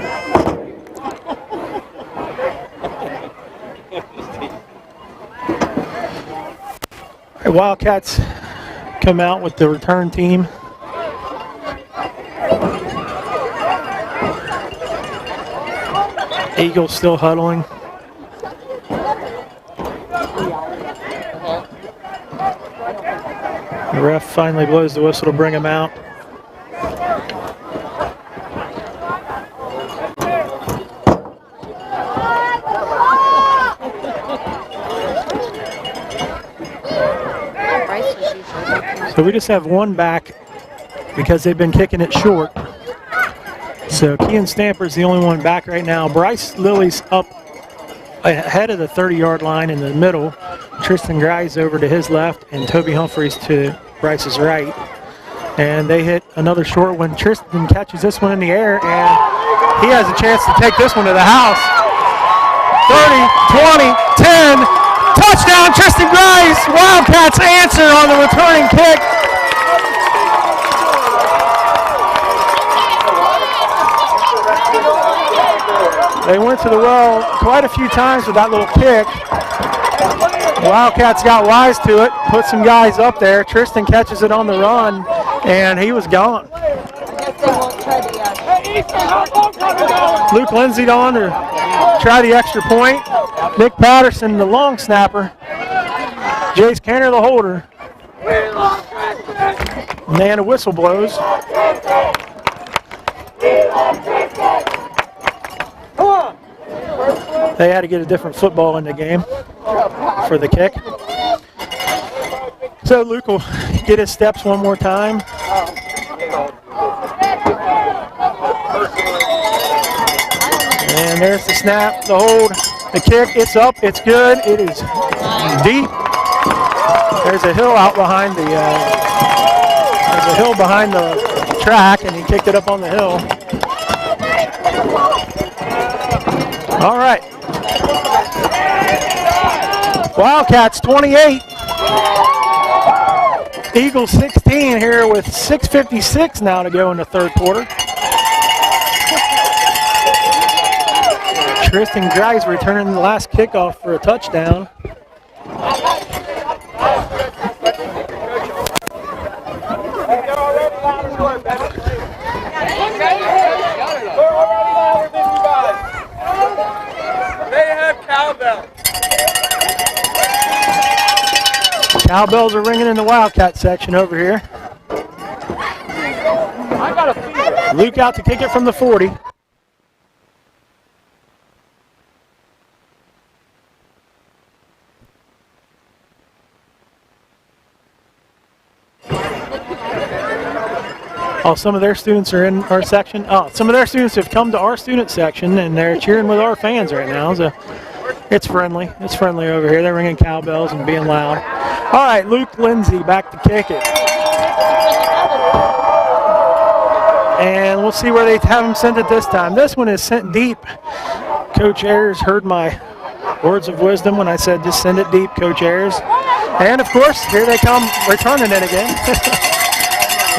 right, Wildcats come out with the return team. Eagles still huddling. The ref finally blows the whistle to bring him out. So we just have one back because they've been kicking it short. So Kean Stamper's the only one back right now. Bryce Lilly's up ahead of the 30-yard line in the middle. Tristan Grice over to his left and Toby Humphreys to Bryce's right. And they hit another short one. Tristan catches this one in the air, and he has a chance to take this one to the house. 30, 20, 10, touchdown Tristan Grice! Wildcats answer on the returning kick. They went to the well quite a few times with that little kick. Wildcats got wise to it, put some guys up there. Tristan catches it on the run, and he was gone. Luke Lindsay on to try the extra point. Nick Patterson, the long snapper. Jace Kenner, the holder. And then a whistle blows. They had to get a different football in the game for the kick. So Luke will get his steps one more time. And there's the snap, the hold, the kick. It's up, it's good, it is deep. There's a hill out behind the track, and he kicked it up on the hill. All right. Wildcats 28. Eagles 16 here with 6:56 now to go in the 3rd quarter. Tristan Grice returning the last kickoff for a touchdown. They have cowbell. Cowbells are ringing in the Wildcat section over here. Luke out to kick it from the 40. Oh, some of their students are in our section. Oh, some of their students have come to our student section and they're cheering with our fans right now. So it's friendly. It's friendly over here. They're ringing cowbells and being loud. All right, Luke Lindsay back to kick it. And we'll see where they have him send it this time. This one is sent deep. Coach Ayers heard my words of wisdom when I said just send it deep, Coach Ayers. And of course, here they come returning it again.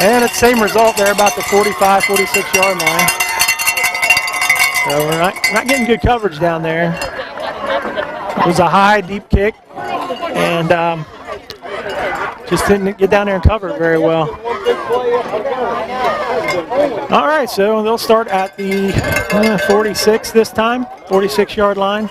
And it's the same result there, about the 45, 46 yard line. So we're not getting good coverage down there. It was a high, deep kick, and just didn't get down there and cover it very well. All right, so they'll start at the 46 this time, 46 yard line.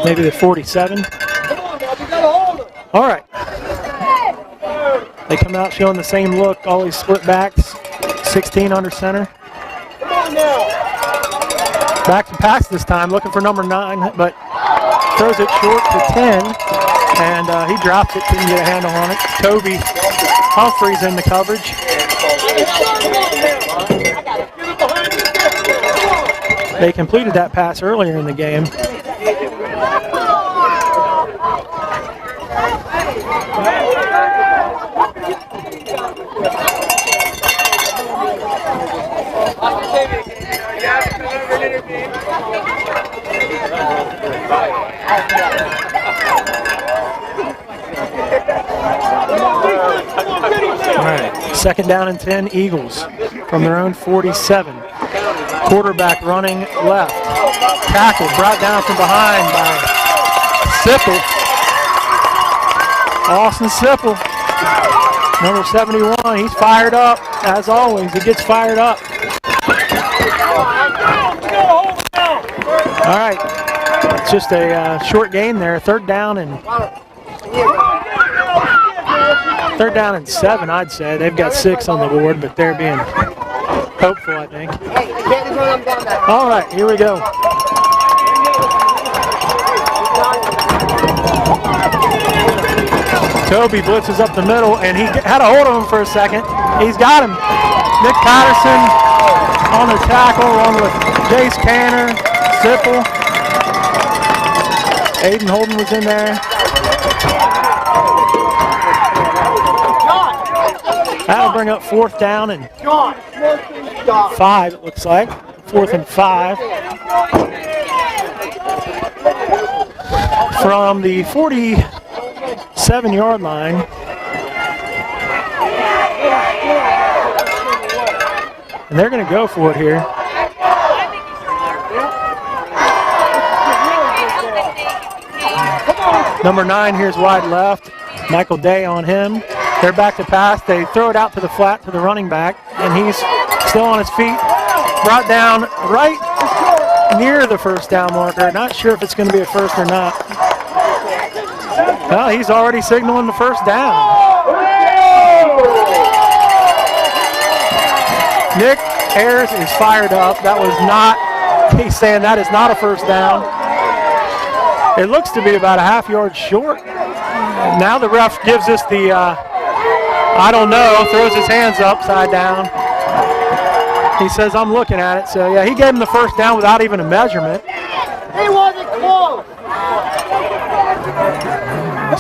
Maybe the 47. All right. They come out showing the same look, always split backs, 16 under center. Back to pass this time, looking for number 9, but throws it short to 10, and he drops it, couldn't get a handle on it. Toby Humphreys in the coverage. They completed that pass earlier in the game. All right, second down and 10, Eagles from their own 47. Quarterback running left. Tackle brought down from behind by Sipple. Austin Sipple, number 71. He's fired up, as always. He gets fired up. All right, it's just a short gain there. Third down and 7, I'd say. They've got 6 on the board, but they're being hopeful, I think. All right, here we go. Toby blitzes up the middle, and he had a hold of him for a second. He's got him. Nick Patterson on the tackle, along with Jace Canner, Sipple. Aiden Holden was in there. That'll bring up 4th down and 5, it looks like. 4th and 5. From the 47-yard line. And they're going to go for it here. Number 9 here's wide left. Michael Day on him. They're back to pass. They throw it out to the flat to the running back, and he's still on his feet. Brought down right near the first down marker. Not sure if it's going to be a first or not. Well, he's already signaling the first down. Nick Ayers is fired up. That was not, he's saying that is not a first down. It looks to be about a half yard short. Now the ref gives us the, I don't know, throws his hands upside down. He says, I'm looking at it. So, yeah, he gave him the first down without even a measurement. He wasn't close.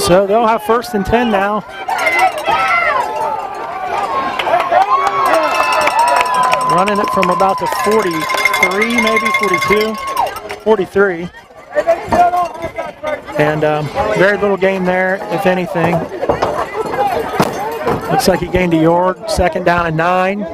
So they'll have 1st and 10 now. Running it from about the 43, maybe 42, 43. And very little gain there, if anything. Looks like he gained a yard. 2nd down and 9.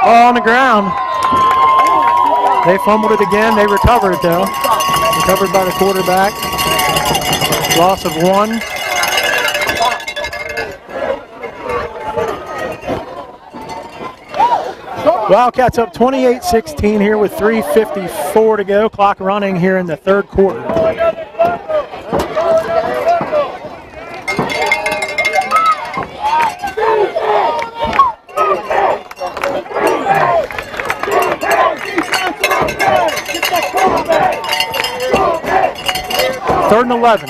Ball on the ground. They fumbled it again. They recovered it though. Recovered by the quarterback. Loss of 1. Wildcats up 28-16 here with 3:54 to go. Clock running here in the 3rd quarter. Third and 11.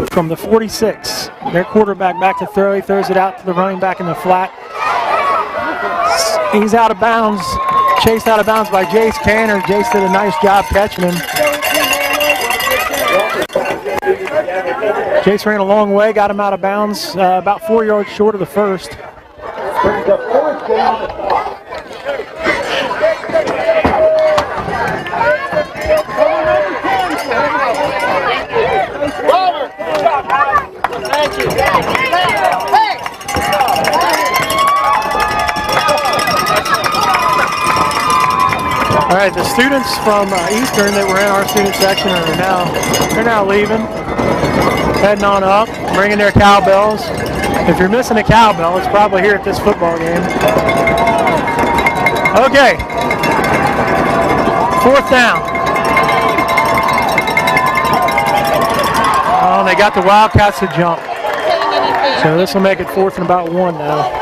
From the 46. Their quarterback back to throw. He throws it out to the running back in the flat. He's out of bounds. Chased out of bounds by Jace Canner. Jace did a nice job catching him. Jace ran a long way, got him out of bounds, about 4 yards short of the first. All right, the students from Eastern that were in our student section they're now leaving, heading on up, bringing their cowbells. If you're missing a cowbell, it's probably here at this football game. Okay, 4th down. Oh, they got the Wildcats to jump. So this will make it 4th and about 1 now.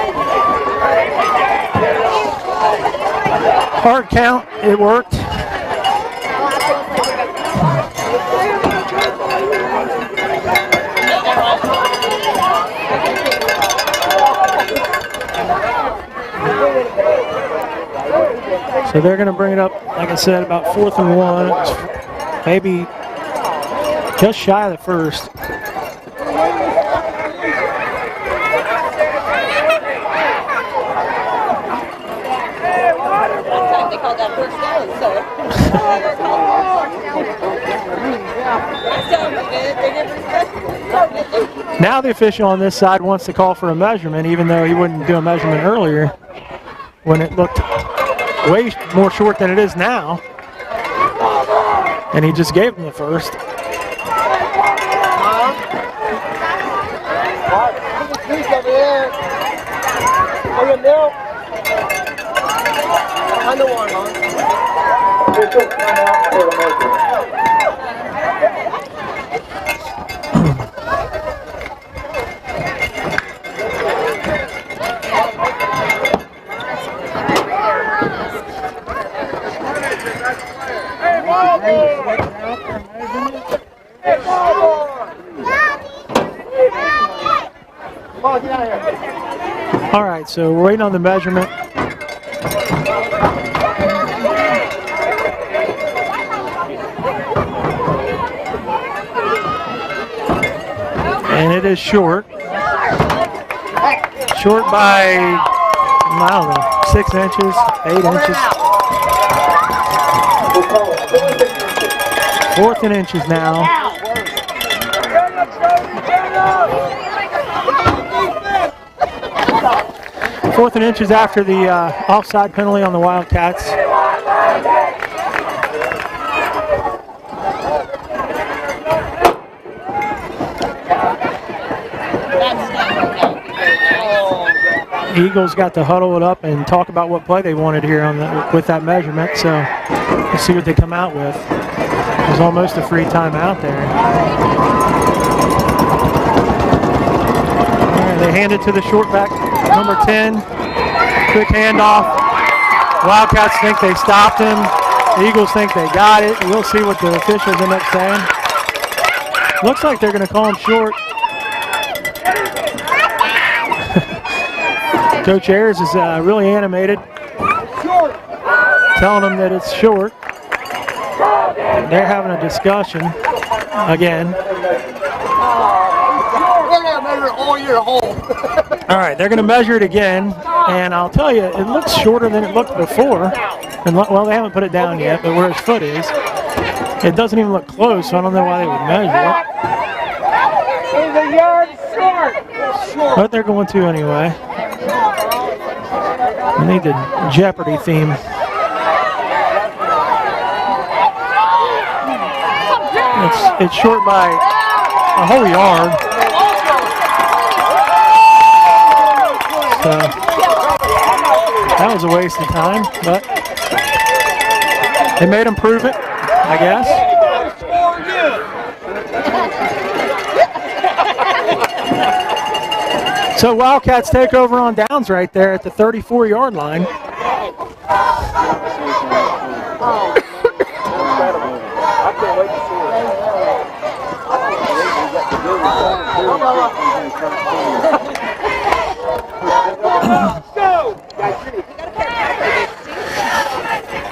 Hard count, it worked. So they're going to bring it up, like I said, about 4th and 1. It's maybe just shy of the first. Now the official on this side wants to call for a measurement, even though he wouldn't do a measurement earlier when it looked way more short than it is now. And he just gave him the first. All right, so we're waiting on the measurement. And it is short. Short by, I don't know, 6 inches, 8 inches. 4th and inches now. 4th and inches after the offside penalty on the Wildcats. Eagles got to huddle it up and talk about what play they wanted here on with that measurement. So we'll see what they come out with. There's almost a free timeout there. All right, they hand it to the short back, number 10. Quick handoff. Wildcats think they stopped him. The Eagles think they got it. We'll see what the officials end up saying. Looks like they're going to call him short. Coach Ayers is really animated, telling them that it's short. They're having a discussion again. All right, they're going to measure it again, and I'll tell you, it looks shorter than it looked before. And well, they haven't put it down yet, but where his foot is, it doesn't even look close, so I don't know why they would measure it. He's a yard short. But they're going to anyway. I need the Jeopardy theme. It's short by a whole yard. So that was a waste of time, but they made him prove it, I guess. So Wildcats take over on downs right there at the 34-yard line.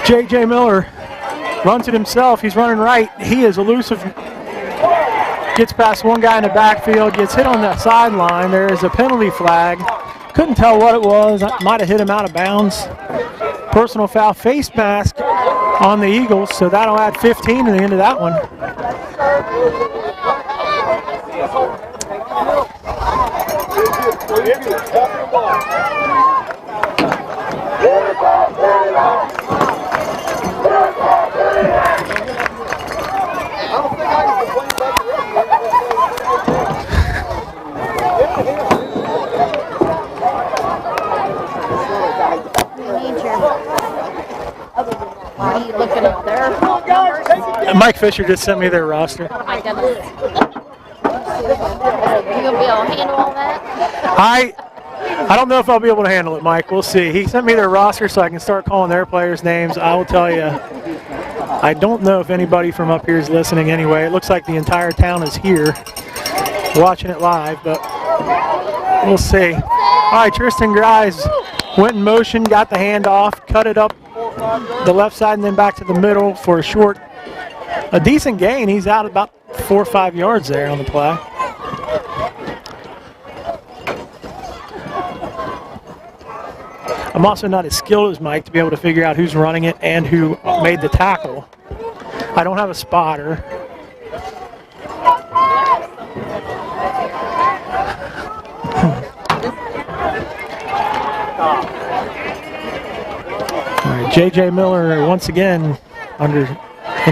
J.J. Miller runs it himself. He's running right. He is elusive. Gets past one guy in the backfield, gets hit on the sideline. There is a penalty flag. Couldn't tell what it was. Might have hit him out of bounds. Personal foul, face mask on the Eagles, so that'll add 15 to the end of that one. Are you looking up there? Mike Fisher just sent me their roster. Oh my goodness. You gonna be able to handle all that? I don't know if I'll be able to handle it, Mike. We'll see. He sent me their roster so I can start calling their players' names. I will tell you, I don't know if anybody from up here is listening anyway. It looks like the entire town is here watching it live, but we'll see. All right, Tristan Grimes went in motion, got the handoff, cut it up the left side and then back to the middle for a decent gain. He's out about 4 or 5 yards there on the play. I'm also not as skilled as Mike to be able to figure out who's running it and who made the tackle. I don't have a spotter. All right, J.J. Miller once again in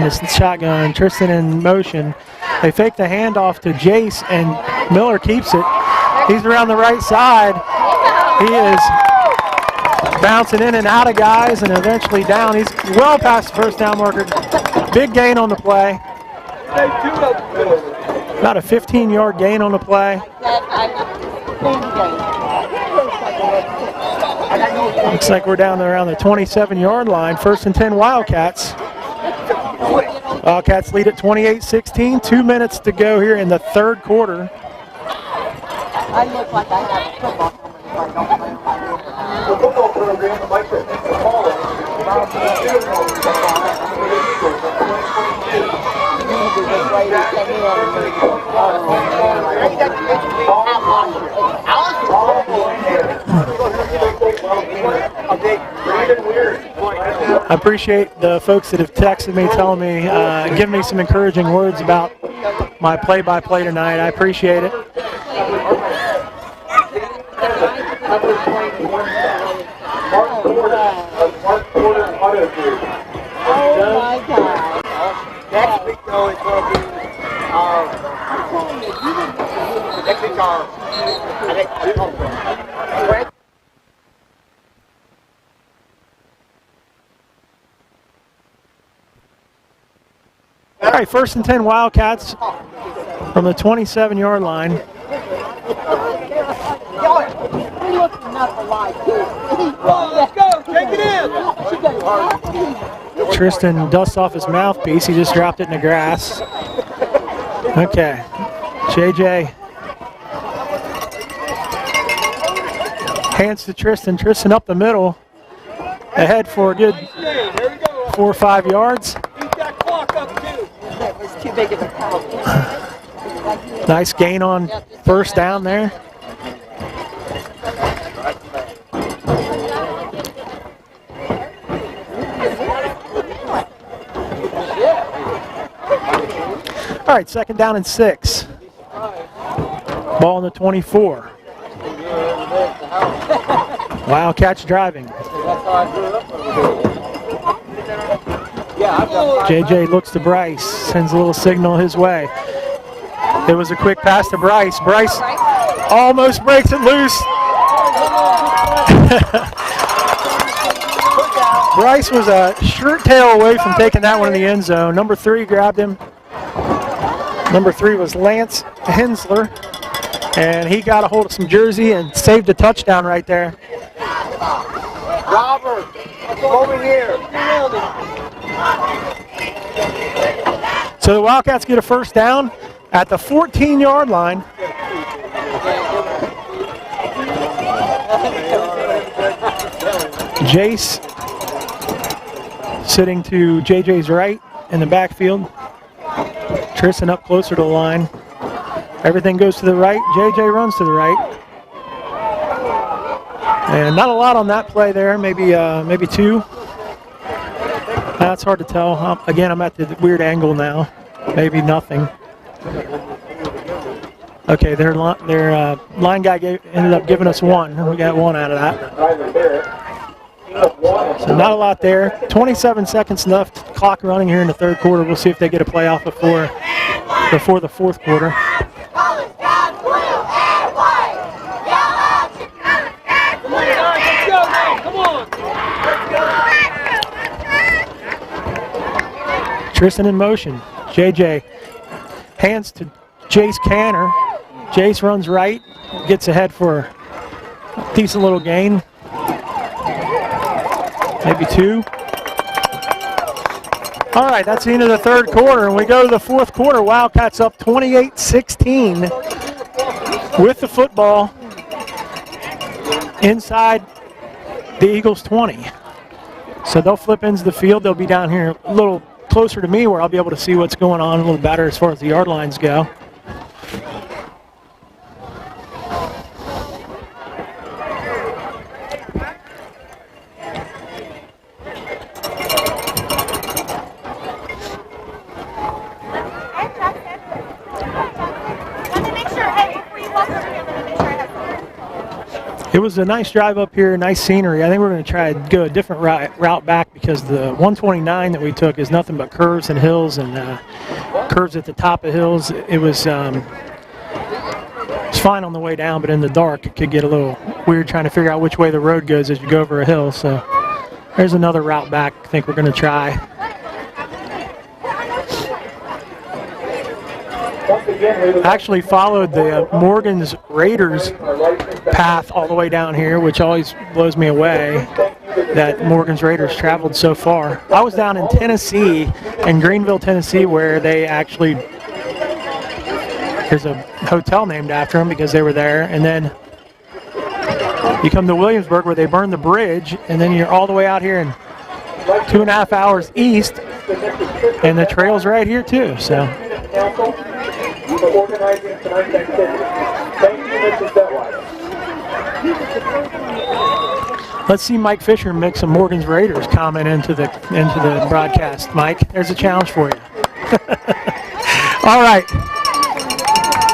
his shotgun. Tristan in motion. They fake the handoff to Jace, and Miller keeps it. He's around the right side. He is bouncing in and out of guys and eventually down. He's well past the first down marker. Big gain on the play. About a 15-yard gain on the play. Looks like we're down around the 27-yard line. 1st and 10 Wildcats. Wildcats lead at 28-16. 2 minutes to go here in the third quarter. I look like I have a football. The football program, the Mike that makes the call, I appreciate the folks that have texted me, telling me, giving me some encouraging words about my play-by-play tonight. I appreciate it. Oh my God. Next week, though, it's going to be, next week, All right, 1st and 10 Wildcats from the 27-yard line. Let's go, take it in. Tristan dusts off his mouthpiece. He just dropped it in the grass. Okay, JJ hands to Tristan. Tristan up the middle, ahead for a good 4 or 5 yards. Beat that clock up too. That was too big of a problem. Nice gain on first down there. All right, 2nd down and 6. Ball on the 24. Wildcats driving. JJ looks to Bryce, sends a little signal his way. It was a quick pass to Bryce. Bryce almost breaks it loose. Bryce was a shirt tail away from taking that one in the end zone. Number 3 grabbed him. Number 3 was Lance Hensler, and he got a hold of some jersey and saved a touchdown right there. Robert, over here. So the Wildcats get a first down at the 14-yard line. Jace sitting to JJ's right in the backfield. Tristan up closer to the line. Everything goes to the right. JJ runs to the right. And not a lot on that play there, maybe 2. That's hard to tell. Again, I'm at the weird angle now. Maybe nothing. Okay, their line guy ended up giving us 1. We got 1 out of that. So not a lot there. 27 seconds left. Clock running here in the 3rd quarter. We'll see if they get a play off before the 4th quarter. Tristan in motion. JJ hands to Jace Canner. Jace runs right, gets ahead for a decent little gain. Maybe 2. All right, that's the end of the 3rd quarter, and we go to the 4th quarter. Wildcats up 28-16 with the football inside the Eagles 20. So they'll flip into the field. They'll be down here a little closer to me where I'll be able to see what's going on a little better as far as the yard lines go. It was a nice drive up here, nice scenery. I think we're going to try to go a different route back because the 129 that we took is nothing but curves and hills and curves at the top of hills. It was fine on the way down, but in the dark it could get a little weird trying to figure out which way the road goes as you go over a hill. So there's another route back I think we're going to try. Actually followed the Morgan's Raiders path all the way down here, which always blows me away that Morgan's Raiders traveled so far. I was down in Tennessee, in Greenville, Tennessee, where they actually, there's a hotel named after them because they were there, and then you come to Williamsburg where they burned the bridge, and then you're all the way out here in 2.5 hours east, and the trail's right here too, so. For organizing tonight's activity. Thank you, Mrs. Detweiler. Let's see Mike Fisher make some Morgan's Raiders comment into the broadcast. Mike, there's a challenge for you. All right,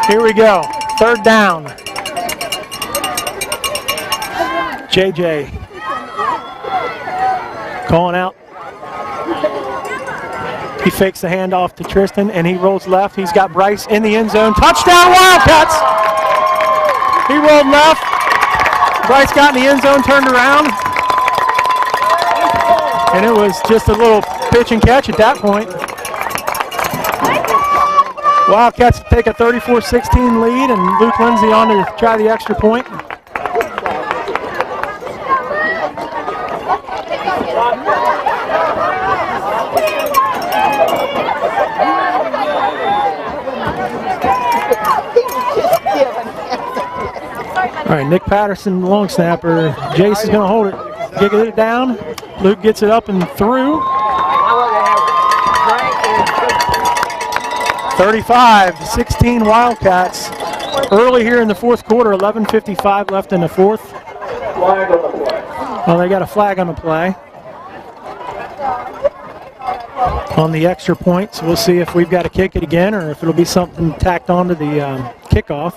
here we go. 3rd down. JJ calling out. He fakes the handoff to Tristan, and he rolls left. He's got Bryce in the end zone. Touchdown, Wildcats! He rolled left. Bryce got in the end zone, turned around. And it was just a little pitch and catch at that point. Wildcats take a 34-16 lead, and Luke Lindsay on to try the extra point. All right, Nick Patterson, long snapper. Jace is going to hold it. Get it down. Luke gets it up and through. 35-16 Wildcats. Early here in the fourth quarter, 11:55 left in the fourth. Flag on the play. Well, they got a flag on the play. On the extra point, so we'll see if we've got to kick it again or if it'll be something tacked onto the kickoff.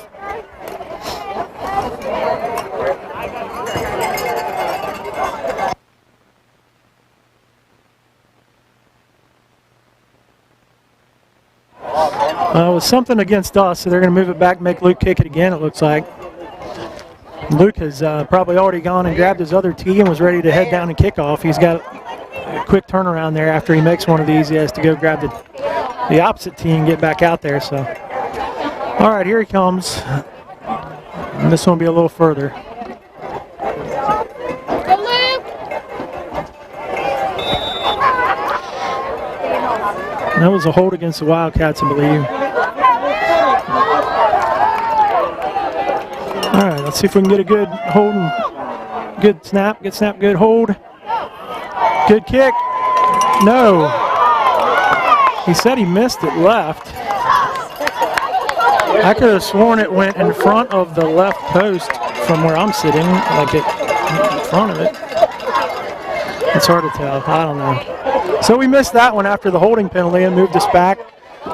It was something against us, so they're going to move it back, make Luke kick it again, it looks like. Luke has probably already gone and grabbed his other tee and was ready to head down and kick off. He's got a quick turnaround there after he makes one of these. He has to go grab the opposite tee and get back out there. So, all right, here he comes. And this one will be a little further. That was a hold against the Wildcats, I believe. All right, let's see if we can get a good hold and good snap, good hold. Good kick. No. He said he missed it left. I could have sworn it went in front of the left post from where I'm sitting, like it in front of it. It's hard to tell. I don't know. So we missed that one after the holding penalty and moved us back.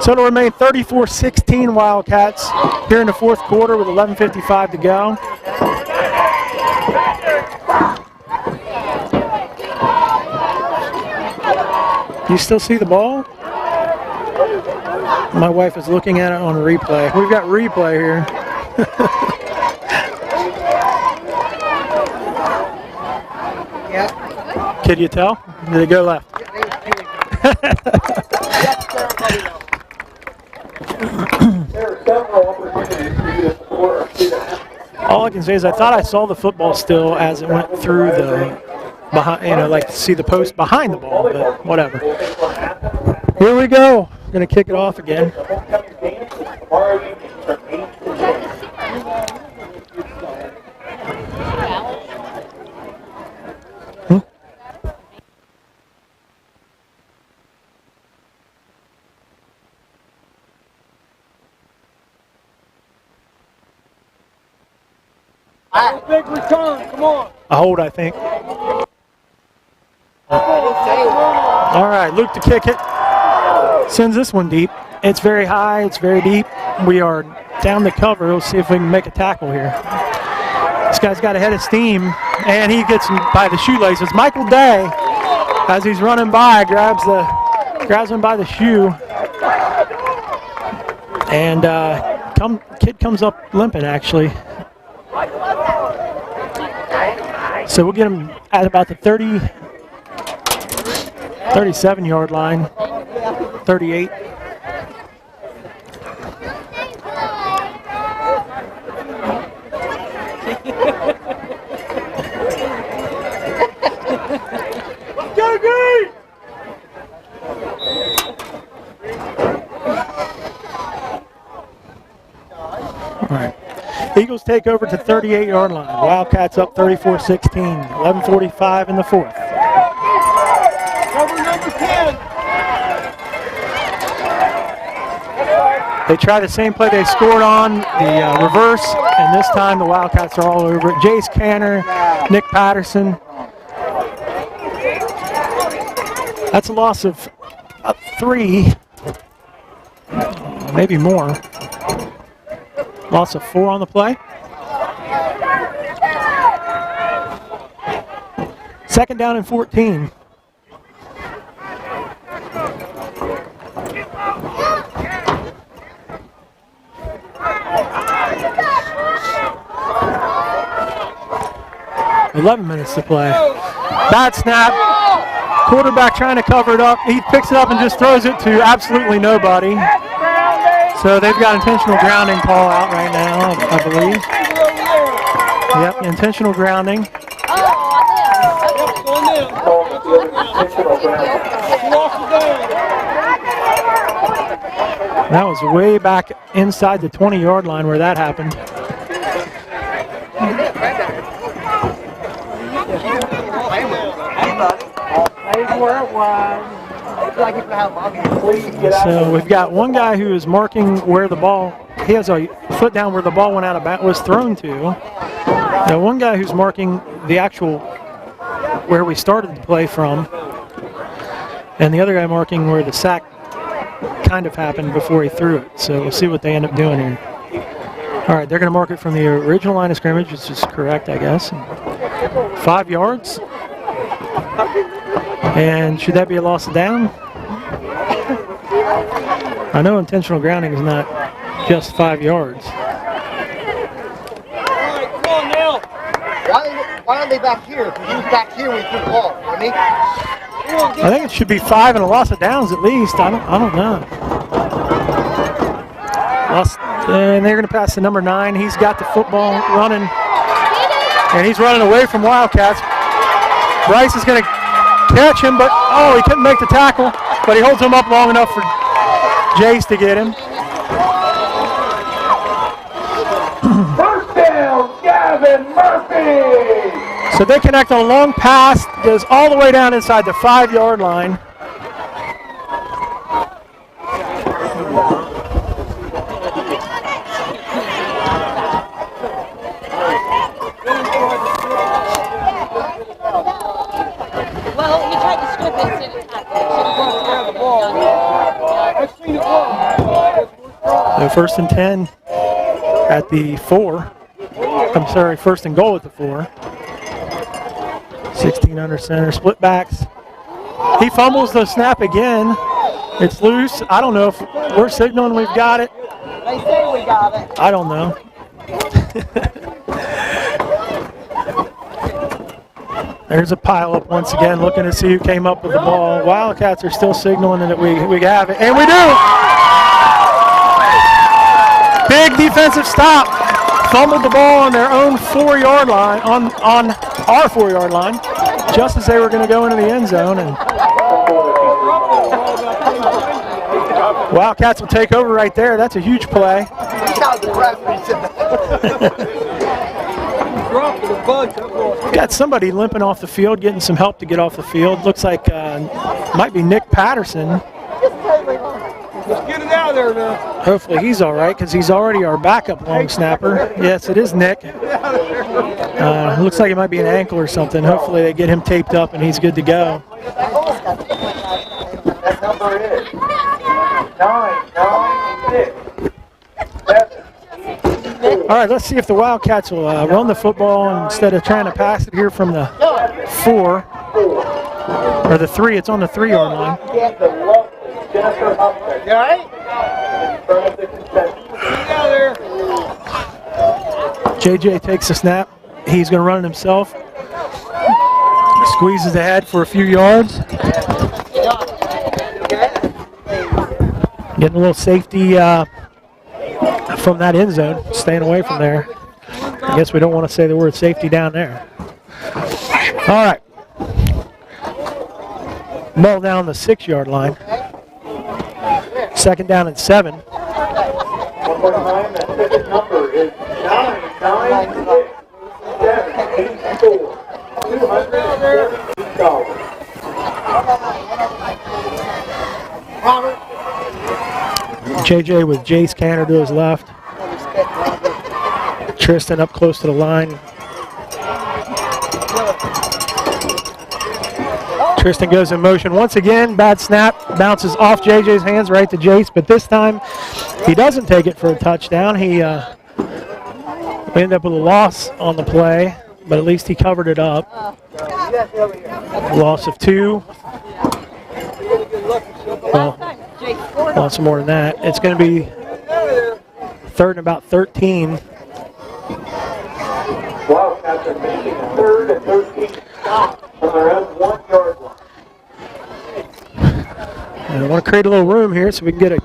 So it'll remain 34-16 Wildcats here in the fourth quarter with 11:55 to go. You still see the ball? My wife is looking at it on replay. We've got replay here. Yep. Can you tell? Did it go left? There are several opportunities for you to support our students. All I can say is I thought I saw the football still as it went through the behind, like to see the post behind the ball, but whatever. Here we go. Going to kick it off again. Homecoming games tomorrow evening from 8 to 10. 'em. Big return, come on. A hold, I think. All right, Luke to kick it. Sends this one deep. It's very high, it's very deep. We are down the cover. We'll see if we can make a tackle here. This guy's got a head of steam, and he gets him by the shoelaces. Michael Day, as he's running by, grabs him by the shoe. And kid comes up limping, actually. So we'll get him at about the 37-yard line, 38. All right. Eagles take over to 38-yard line. Wildcats up 34-16. 11:45 in the fourth. Cover number 10. They try the same play they scored on, the reverse, and this time the Wildcats are all over it. Jace Canner, Nick Patterson. That's a loss of 3, maybe more. Loss of 4 on the play. Second down and 14. .11 to play. Bad snap. Quarterback trying to cover it up. He picks it up and just throws it to absolutely nobody. So they've got intentional grounding call out right now, I believe. Yep, intentional grounding. That was way back inside the 20-yard line where that happened. where it was. Like if you have Please get out. So we've got one guy who is marking where the ball, he has a foot down where the ball went out of bounds, was thrown to. Now one guy who's marking the actual, where we started the play from, and the other guy marking where the sack kind of happened before he threw it. So we'll see what they end up doing here. All right, they're going to mark it from the original line of scrimmage, which is correct, I guess. 5 yards. And should that be a loss of down? I know intentional grounding is not just 5 yards. All right, come on now. Why aren't they back here? Because he was back here when he threw the ball, wasn't he? I think it should be 5 and a loss of downs at least. I don't know. And they're going to pass to number 9. He's got the football running, and he's running away from Wildcats. Bryce is going to catch him, but oh, he couldn't make the tackle, but he holds him up long enough for Jace to get him. First down, Gavin Murphy. So they connect on a long pass, goes all the way down inside the 5-yard line. Well, he tried to strip it instead of tackle. So first and 10 at the 4. I'm sorry, first and goal at the 4. 16 under center, split backs. He fumbles the snap again. It's loose. I don't know if we're signaling we've got it. They say we got it. I don't know. There's a pileup once again, looking to see who came up with the ball. Wildcats are still signaling that we have it, and we do. Big defensive stop. Fumbled the ball on their own 4-yard line, on our 4-yard line, just as they were going to go into the end zone. And Wildcats will take over right there. That's a huge play. Got somebody limping off the field, getting some help to get off the field. Looks like might be Nick Patterson. Let's get it out of there now. Hopefully he's all right because he's already our backup long snapper. Yes, it is Nick. Looks like it might be an ankle or something. Hopefully they get him taped up and he's good to go. That number is 996. All right, let's see if the Wildcats will run the football instead of trying to pass it here from the 4 or the 3. It's on the 3-yard line. You all right? Get out there. JJ takes the snap. He's going to run it himself. Squeezes ahead for a few yards. Getting a little safety from that end zone, staying away from there. I guess we don't want to say the word safety down there. All right. Ball down the 6-yard line. Second down and 7. One more time, that ticket number is 996-784. $240. JJ with Jace Canner to his left. Tristan up close to the line. Tristan goes in motion once again. Bad snap. Bounces off JJ's hands right to Jace, but this time he doesn't take it for a touchdown. He ended up with a loss on the play, but at least he covered it up. Loss of 2. Well, lots more than that. It's going to be third and about 13. Wildcats are making a third and 13 stop from their own 1-yard line. And I want to create a little room here so we can get a,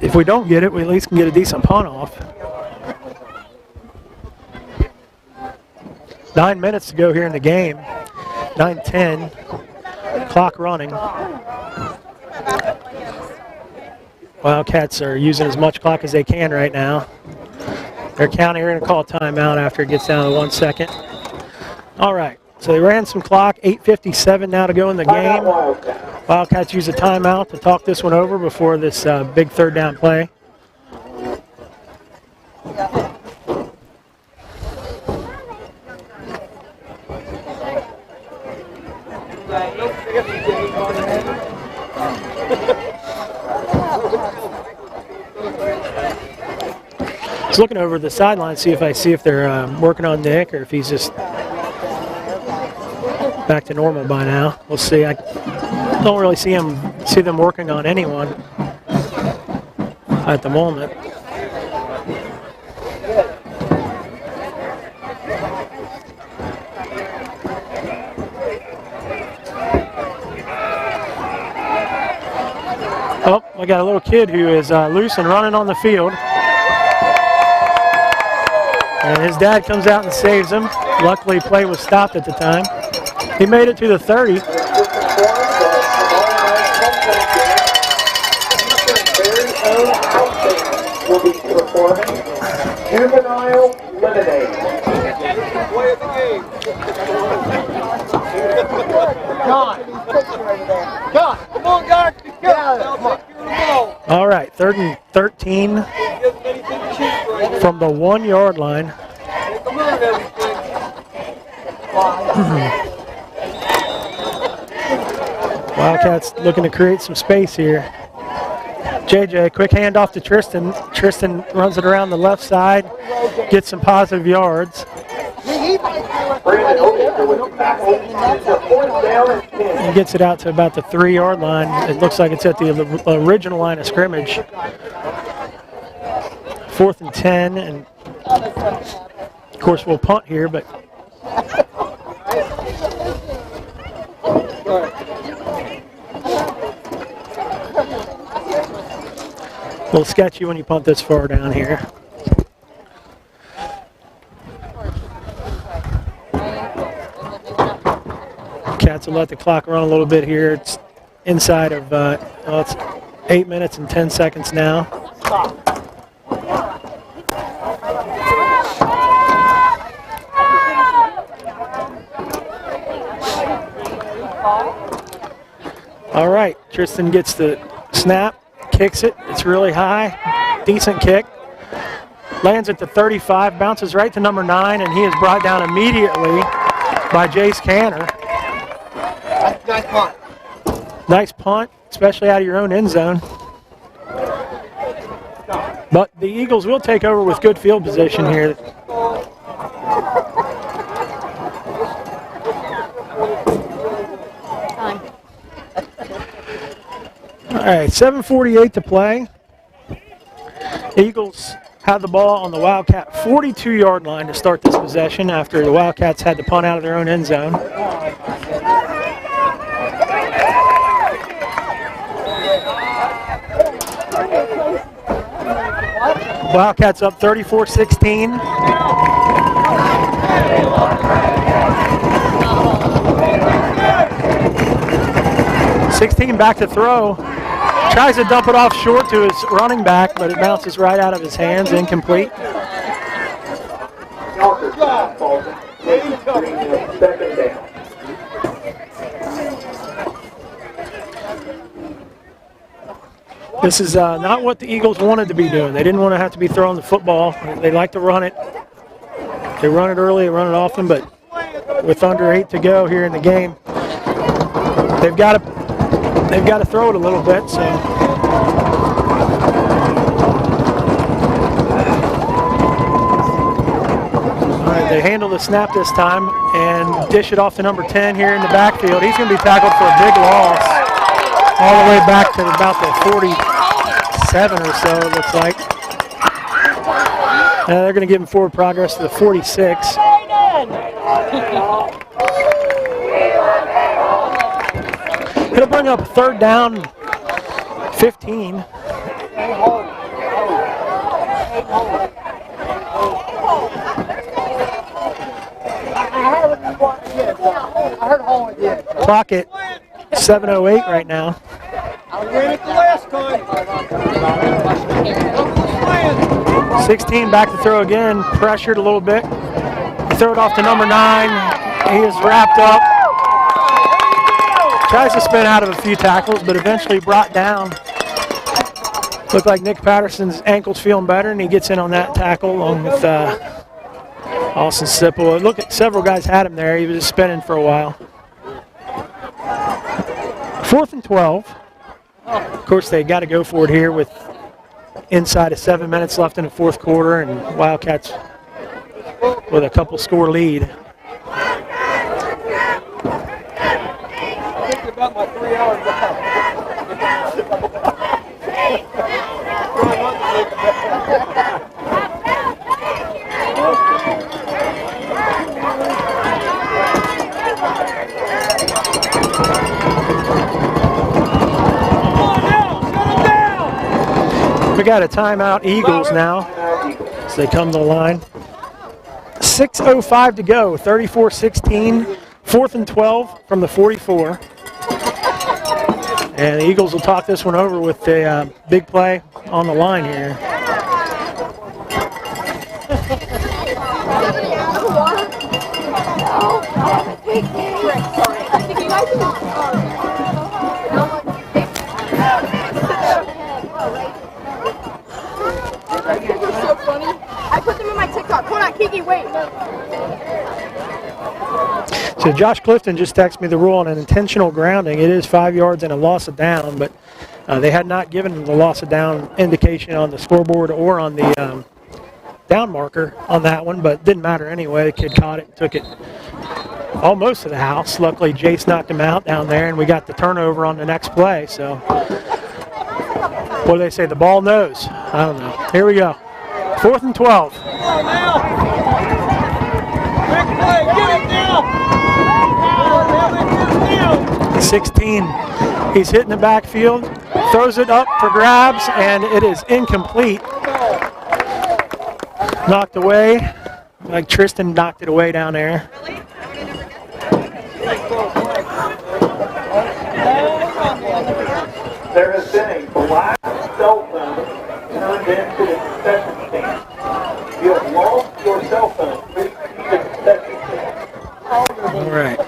if we don't get it, we at least can get a decent punt off. 9 minutes to go here in the game. 9:10. Clock running. Wildcats are using as much clock as they can right now. They're counting. They're going to call a timeout after it gets down to 1 second. All right. So they ran some clock, 8:57 now to go in the game. Wildcats use a timeout to talk this one over before this big third down play. I was looking over the sideline to see if they're working on Nick or if he's just back to normal by now. We'll see. I don't really see them working on anyone at the moment. Oh, we got a little kid who is loose and running on the field. And his dad comes out and saves him. Luckily, play was stopped at the time. He made it to the 30. Will be performing Juvenile Lemonade. Play of the game. John. John. Come on, guys. Be careful. Now take care of the ball. All right, 3rd and 13 Give them anything to shoot right here. from the 1 yard line. Take them on everything. Wildcats looking to create some space here. JJ, quick handoff to Tristan. Tristan runs it around the left side, gets some positive yards. Brandon Oaker with the tackle. It's a 4th down and 10. And gets it out to about the 3 yard line. It looks like it's at the original line of scrimmage. 4th and 10, and of course we'll punt here, but a little sketchy when you punt this far down here. Cats will let the clock run a little bit here. It's inside of, it's 8 minutes and 10 seconds now. All right, Tristan gets the snap, kicks it. It's really high, decent kick. Lands at the 35, bounces right to number 9, and he is brought down immediately by Jace Canner. Nice punt. Nice punt, especially out of your own end zone. But the Eagles will take over with good field position here. All right, 7:48 to play. Eagles have the ball on the Wildcat 42-yard line to start this possession after the Wildcats had to punt out of their own end zone. Wildcats up 34-16. Back to throw. Tries to dump it off short to his running back, but it bounces right out of his hands, incomplete. This is not what the Eagles wanted to be doing. They didn't want to have to be throwing the football. They like to run it. They run it early, they run it often, but with under 8 to go here in the game, they've got to throw it a little bit. So all right, they handle the snap this time and dish it off to number 10 here in the backfield. He's going to be tackled for a big loss all the way back to about the 47 or so, it looks like. They're going to give him forward progress to the 46. Going to bring up 3rd down, 15. Clock at 7:08 right now. I ran it the last time. 16 back to throw again, pressured a little bit. Throw it off to number 9. He is wrapped up. Tries to spin out of a few tackles, but eventually brought down. Looked like Nick Patterson's ankle's feeling better, and he gets in on that tackle along with Austin Sipple. Look at several guys had him there. He was just spinning for a while. 4th and 12. Of course, they got to go for it here with inside of 7 minutes left in the 4th quarter, and Wildcats with a couple score lead. Thinking about my 3 hours back. We got a timeout, Eagles now, as they come to the line. 6:05 to go, 34-16, 4th and 12 from the 44. And the Eagles will talk this one over with the big play on the line here. So funny. I put them in my TikTok. Hold on, Kiki, wait. So Josh Clifton just texted me the rule on an intentional grounding. It is 5 yards and a loss of down, but they had not given the loss of down indication on the scoreboard or on the down marker on that one, but it didn't matter anyway. The kid caught it and took it almost to the house. Luckily, Jace knocked him out down there, and we got the turnover on the next play. So what do they say? The ball knows. I don't know. Here we go. 4th and 12. Come on now. Big play. Get it now. 16. He's hitting the backfield, throws it up for grabs, and it is incomplete. Knocked away, like Tristan knocked it away down there. There has been a black cell phone turned into the concession stand. You have lost your cell phone. Please keep the concession stand. All right.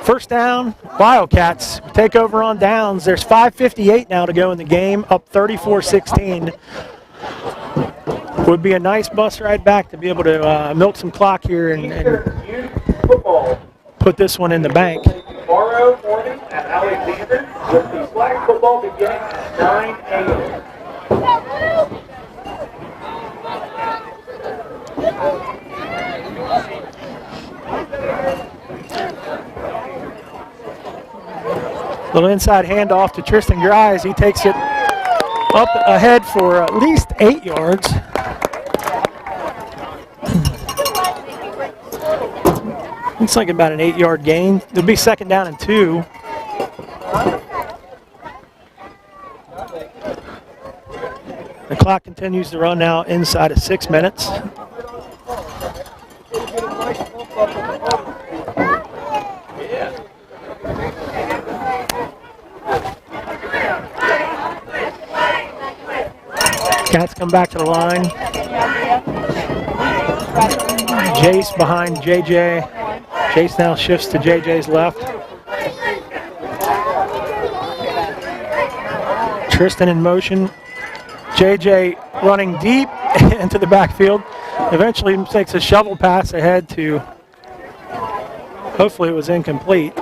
First down, Wildcats take over on downs. There's 5:58 now to go in the game, up 34-16. Would be a nice bus ride back to be able to milk some clock here and put this one in the bank. Tomorrow morning at Alexander with the flag football beginning at 9 a.m. Little inside handoff to Tristan Grimes. He takes it up ahead for at least 8 yards. Looks like about an 8-yard gain. It'll be 2nd down and 2. The clock continues to run now inside of 6 minutes. Cats come back to the line. Jace behind JJ. Jace now shifts to JJ's left. Tristan in motion. JJ running deep into the backfield. Eventually takes a shovel pass ahead to, hopefully it was incomplete.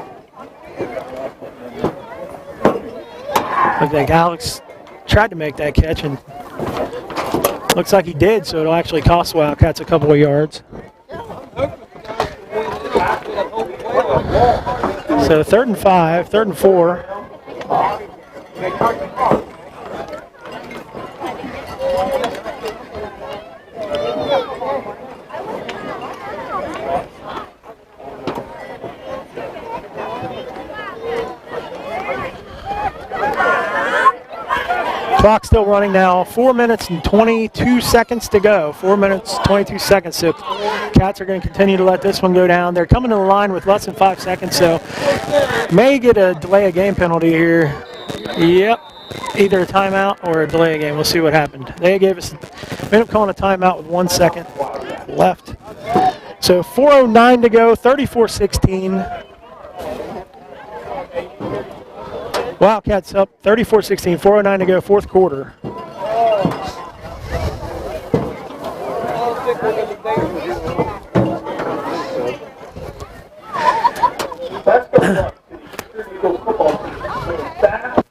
Looks like Alex tried to make that catch and looks like he did, so it'll actually cost Wildcats a couple of yards. So 3rd and 5, 3rd and 4. Clock still running now, 4 minutes and 22 seconds to go. 4 minutes, 22 seconds. So Cats are going to continue to let this one go down. They're coming to the line with less than 5 seconds, so may get a delay of game penalty here. Yep, either a timeout or a delay of game. We'll see what happened. They gave us, ended up calling a timeout with 1 second left. So 4:09 to go, 34-16. Wildcats up 34-16, 4:09 to go, fourth quarter. That's good luck to the Eastern Eagles football team. Staff.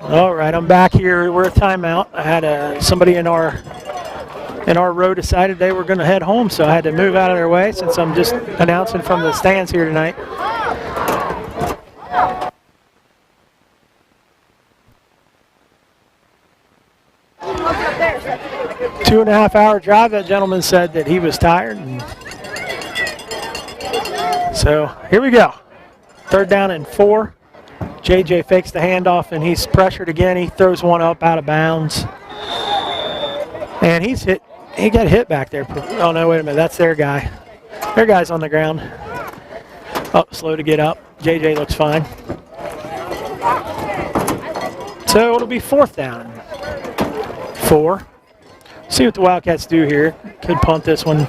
All right, I'm back here. We're at timeout. I had somebody in our row decided they were going to head home, so I had to move out of their way since I'm just announcing from the stands here tonight. Two and a half hour drive. That gentleman said that he was tired. So here we go. 3rd down and 4. JJ fakes the handoff and he's pressured again. He throws one up out of bounds. And he's hit. He got hit back there. Oh no, wait a minute. That's their guy. Their guy's on the ground. Oh, slow to get up. JJ looks fine. So it'll be 4th down. 4. See what the Wildcats do here. Could punt this one.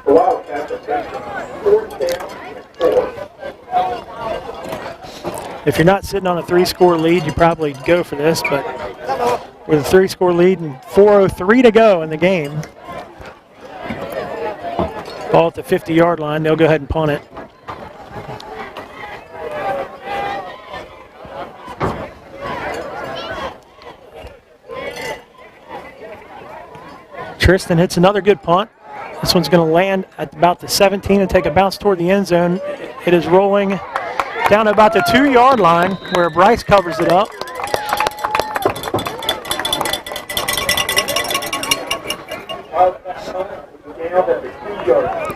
The Wildcats are taking 4th down and 4. If you're not sitting on a 3-score lead, you probably go for this, but with a 3-score lead and 4:03 to go in the game, ball at the 50-yard line, they'll go ahead and punt it. Tristan hits another good punt. This one's going to land at about the 17 and take a bounce toward the end zone. It is rolling down to about the 2-yard line where Bryce covers it up.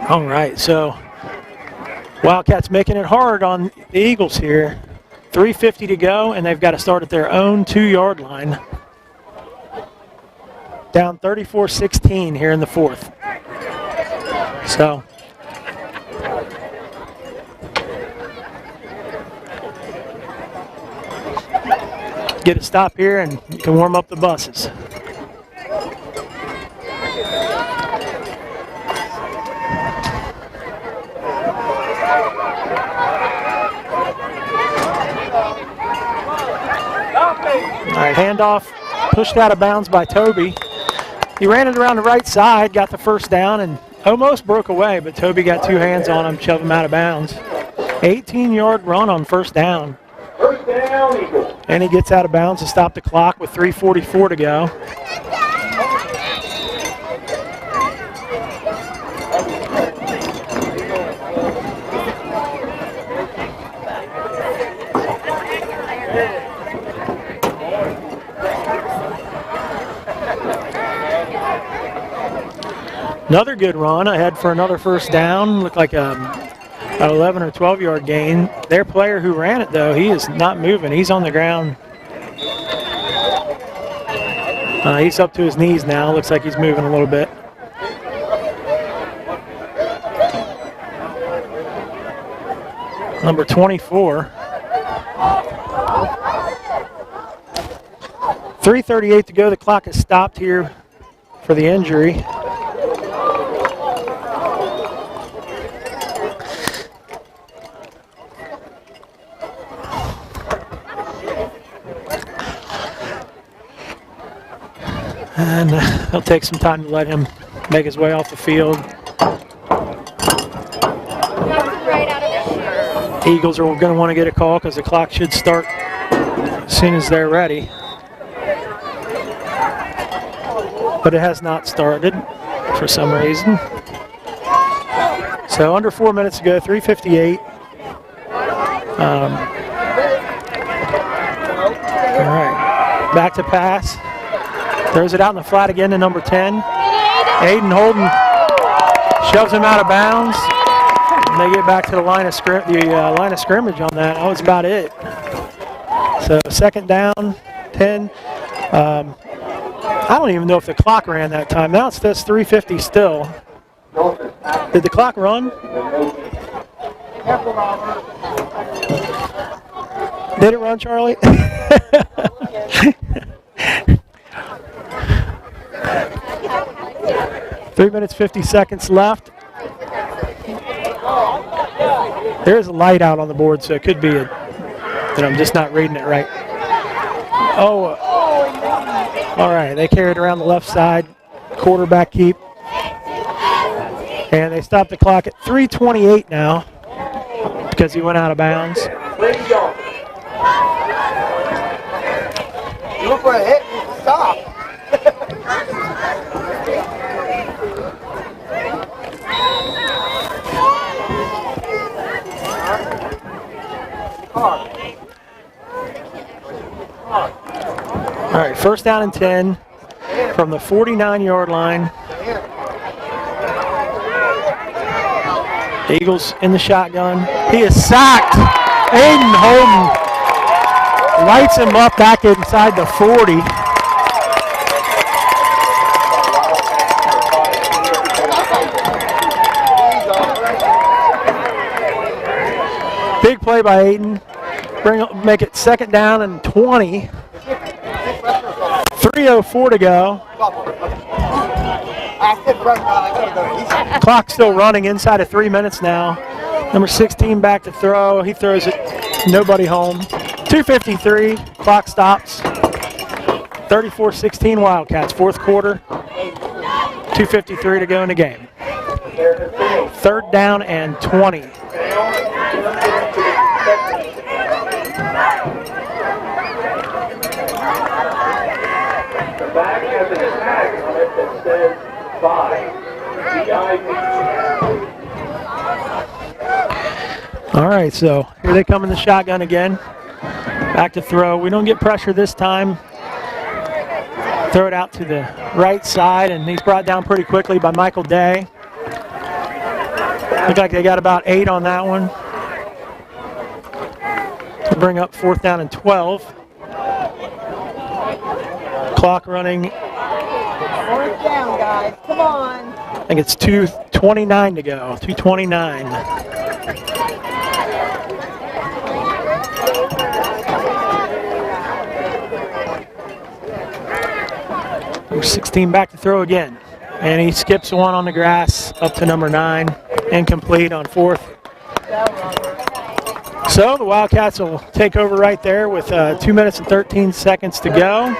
All right, so Wildcats making it hard on the Eagles here. 3:50 to go, and they've got to start at their own 2-yard line. Down 34-16 here in the 4th. So get a stop here and you can warm up the buses. All right, handoff pushed out of bounds by Toby. He ran it around the right side, got the 1st down, and almost broke away, but Toby got 2 hands on him, shoved him out of bounds. 18-yard run on 1st down. 1st down, Eagles. And he gets out of bounds to stop the clock with 3:44 to go. Another good run ahead for another 1st down. Looked like an 11 or 12-yard gain. Their player who ran it, though, he is not moving. He's on the ground. He's up to his knees now. Looks like he's moving a little bit. Number 24. 3:38 to go. The clock has stopped here for the injury. And it'll take some time to let him make his way off the field. Eagles are going to want to get a call because the clock should start as soon as they're ready. But it has not started for some reason. So under 4 minutes to go, 3:58. All right, back to pass. Throws it out in the flat again to number 10. Aiden Holden shoves him out of bounds. And they get back to the line of scrimmage on that. That was about it. So second down, 10. I don't even know if the clock ran that time. Now it says 3:50 still. Did the clock run? Did it run, Charlie? 3 minutes, 50 seconds left. There's a light out on the board, so it could be that I'm just not reading it right. Oh, all right. They carried around the left side, quarterback keep. And they stopped the clock at 3:28 now because he went out of bounds. You look for a hit, stop. All right, first down and 10 from the 49-yard line. Eagles in the shotgun. He is sacked. Aiden Holden lights him up back inside the 40. Big play by Aiden. Make it second down and 20. 3:04 to go. Clock still running inside of 3 minutes now. Number 16 back to throw. He throws it. Nobody home. 2:53. Clock stops. 34-16 Wildcats. Fourth quarter. 2:53 to go in the game. Third down and 20. The bag has a tag on it that says 5. All right, so here they come in the shotgun again. Back to throw. We don't get pressure this time. Throw it out to the right side, and he's brought down pretty quickly by Michael Day. Look like they got about 8 on that one. To bring up fourth down and 12. Clock running. Fourth down, guys. Come on. I think it's 2:29 to go. 2:29. Number 16 back to throw again. And he skips one on the grass up to number 9. Incomplete on fourth. So the Wildcats will take over right there with 2 minutes and 13 seconds to go.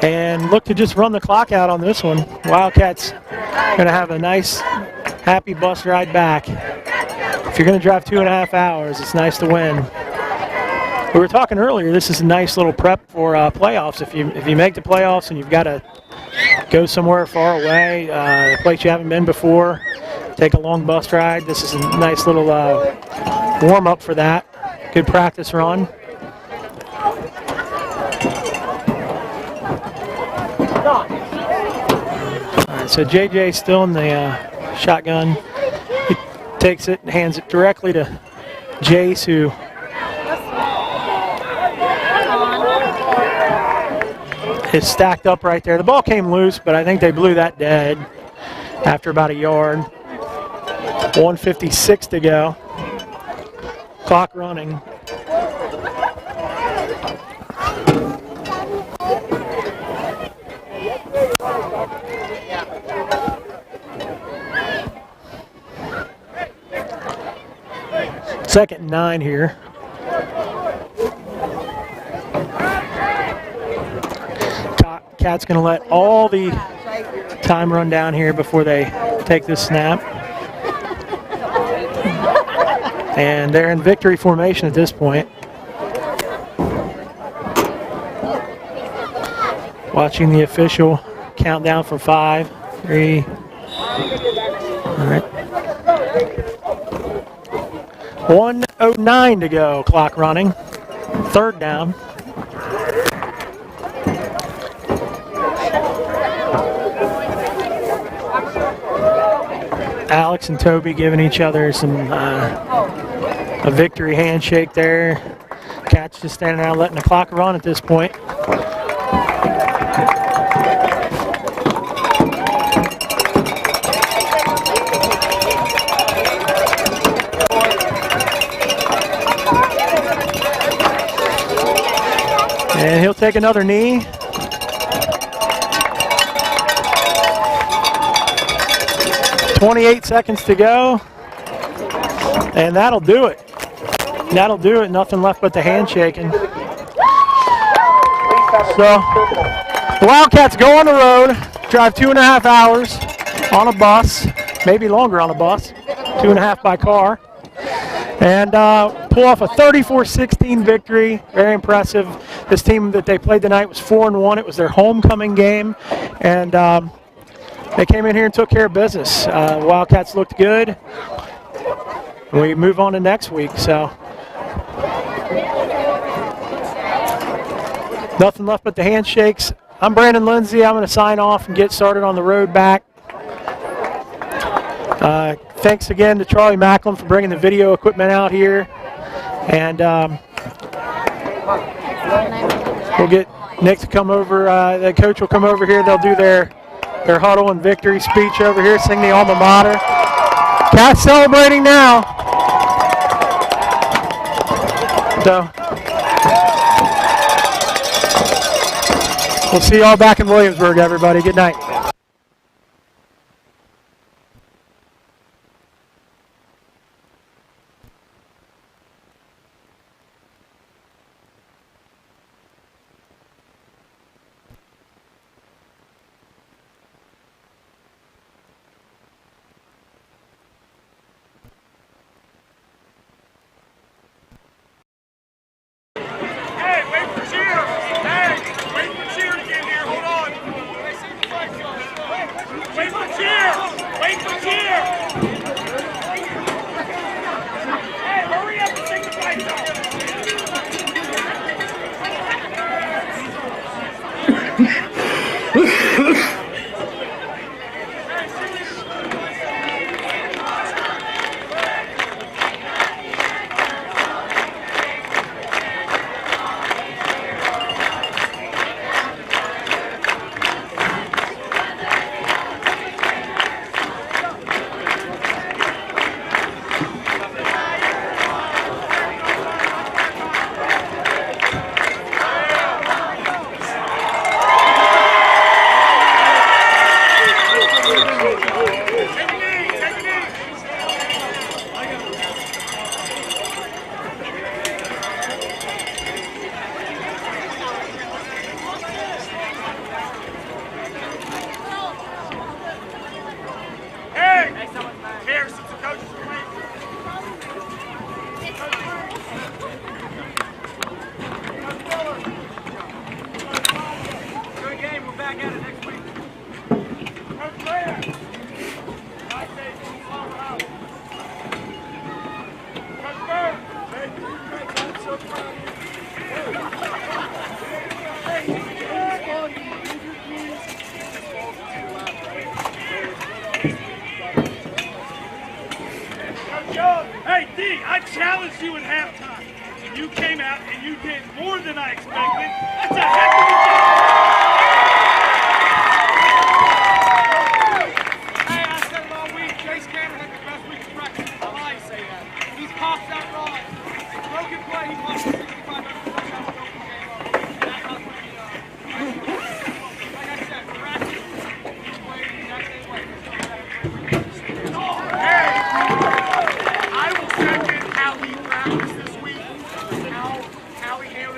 And look to just run the clock out on this one. Wildcats going to have a nice, happy bus ride back. If you're going to drive 2.5 hours, it's nice to win. We were talking earlier, this is a nice little prep for playoffs. If you make the playoffs and you've got to go somewhere far away, a place you haven't been before, take a long bus ride, this is a nice little warm-up for that. Good practice run. All right, so JJ still in the shotgun. He takes it and hands it directly to Jace, who is stacked up right there. The ball came loose, but I think they blew that dead after about a yard. 1:56 to go. Clock running. Second and 9 here. Cat's going to let all the time run down here before they take this snap. And they're in victory formation at this point. Watching the official countdown from 5, 3. All right. 1:09 to go, clock running. Third down. Alex and Toby giving each other some a victory handshake there. Cats just standing around letting the clock run at this point. And he'll take another knee. .28 seconds to go. And that'll do it. That'll do it. Nothing left but the handshaking. So, the Wildcats go on the road, drive 2.5 hours on a bus, maybe longer on a bus, 2.5 by car, and pull off a 34-16 victory. Very impressive. This team that they played tonight was 4-1. It was their homecoming game, and they came in here and took care of business. Wildcats looked good. We move on to next week, so nothing left but the handshakes. I'm Brandon Lindsay. I'm going to sign off and get started on the road back. Thanks again to Charlie Macklin for bringing the video equipment out here. And we'll get Nick to come over. The coach will come over here. They'll do their huddle and victory speech over here, sing the alma mater. Cats celebrating now. So we'll see you all back in Williamsburg, everybody. Good night. Hey, D, I challenged you at halftime. And you came out and you did more than I expected. That's a heck of a job. Hey, I said it all week. Chase Cameron had the best week of practice. I lie to say that. He's popped that rod. Broken play, he popped 65 yards. That's not what he does. Like I said, practice, he played the exact same way.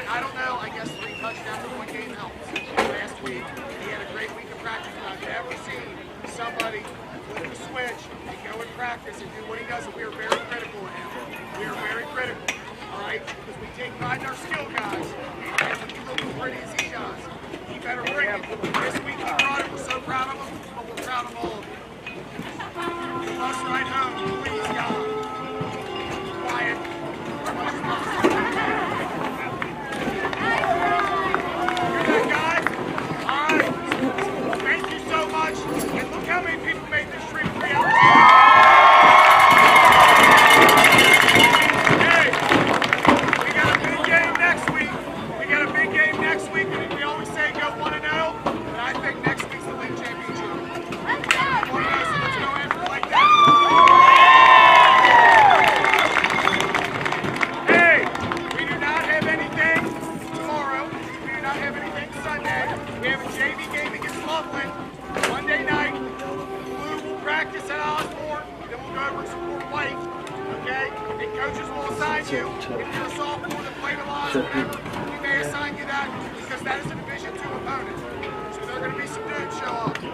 I don't know, I guess 3 touchdowns in 1 game helps. Last week, he had a great week of practice, and I've never seen somebody flip the switch and go in practice and do what he does, and we are very critical of him. We are very critical, all right? Because we take pride in our skill guys, and if he looks as pretty as he does, he better bring it. This week he brought it, we're so proud of him, but we're proud of all of you. Bus ride home, please, God. Quiet. Thank you so much. And look how many people made this trip 3 hours. Coaches will assign you, if you're a sophomore that played a lot or whatever, we may assign you that because that is a Division II opponent. So there are going to be some dudes show up. You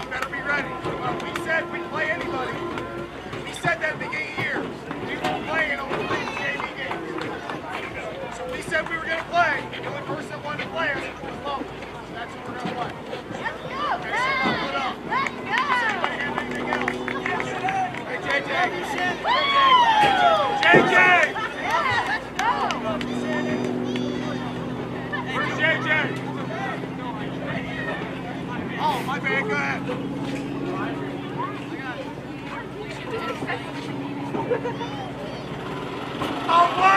better be ready. We said we'd play anybody. We said that at the beginning of the year. We weren't playing on the JV games. So we said we were going to play. The only person that wanted to play us was Lumber. So that's what we're going to play. Let's go! Okay, so buckle it up. Let's go! Does anybody have anything else? Hey, JJ! JJ! Where's JJ? Oh, my bad, go ahead. Oh, what?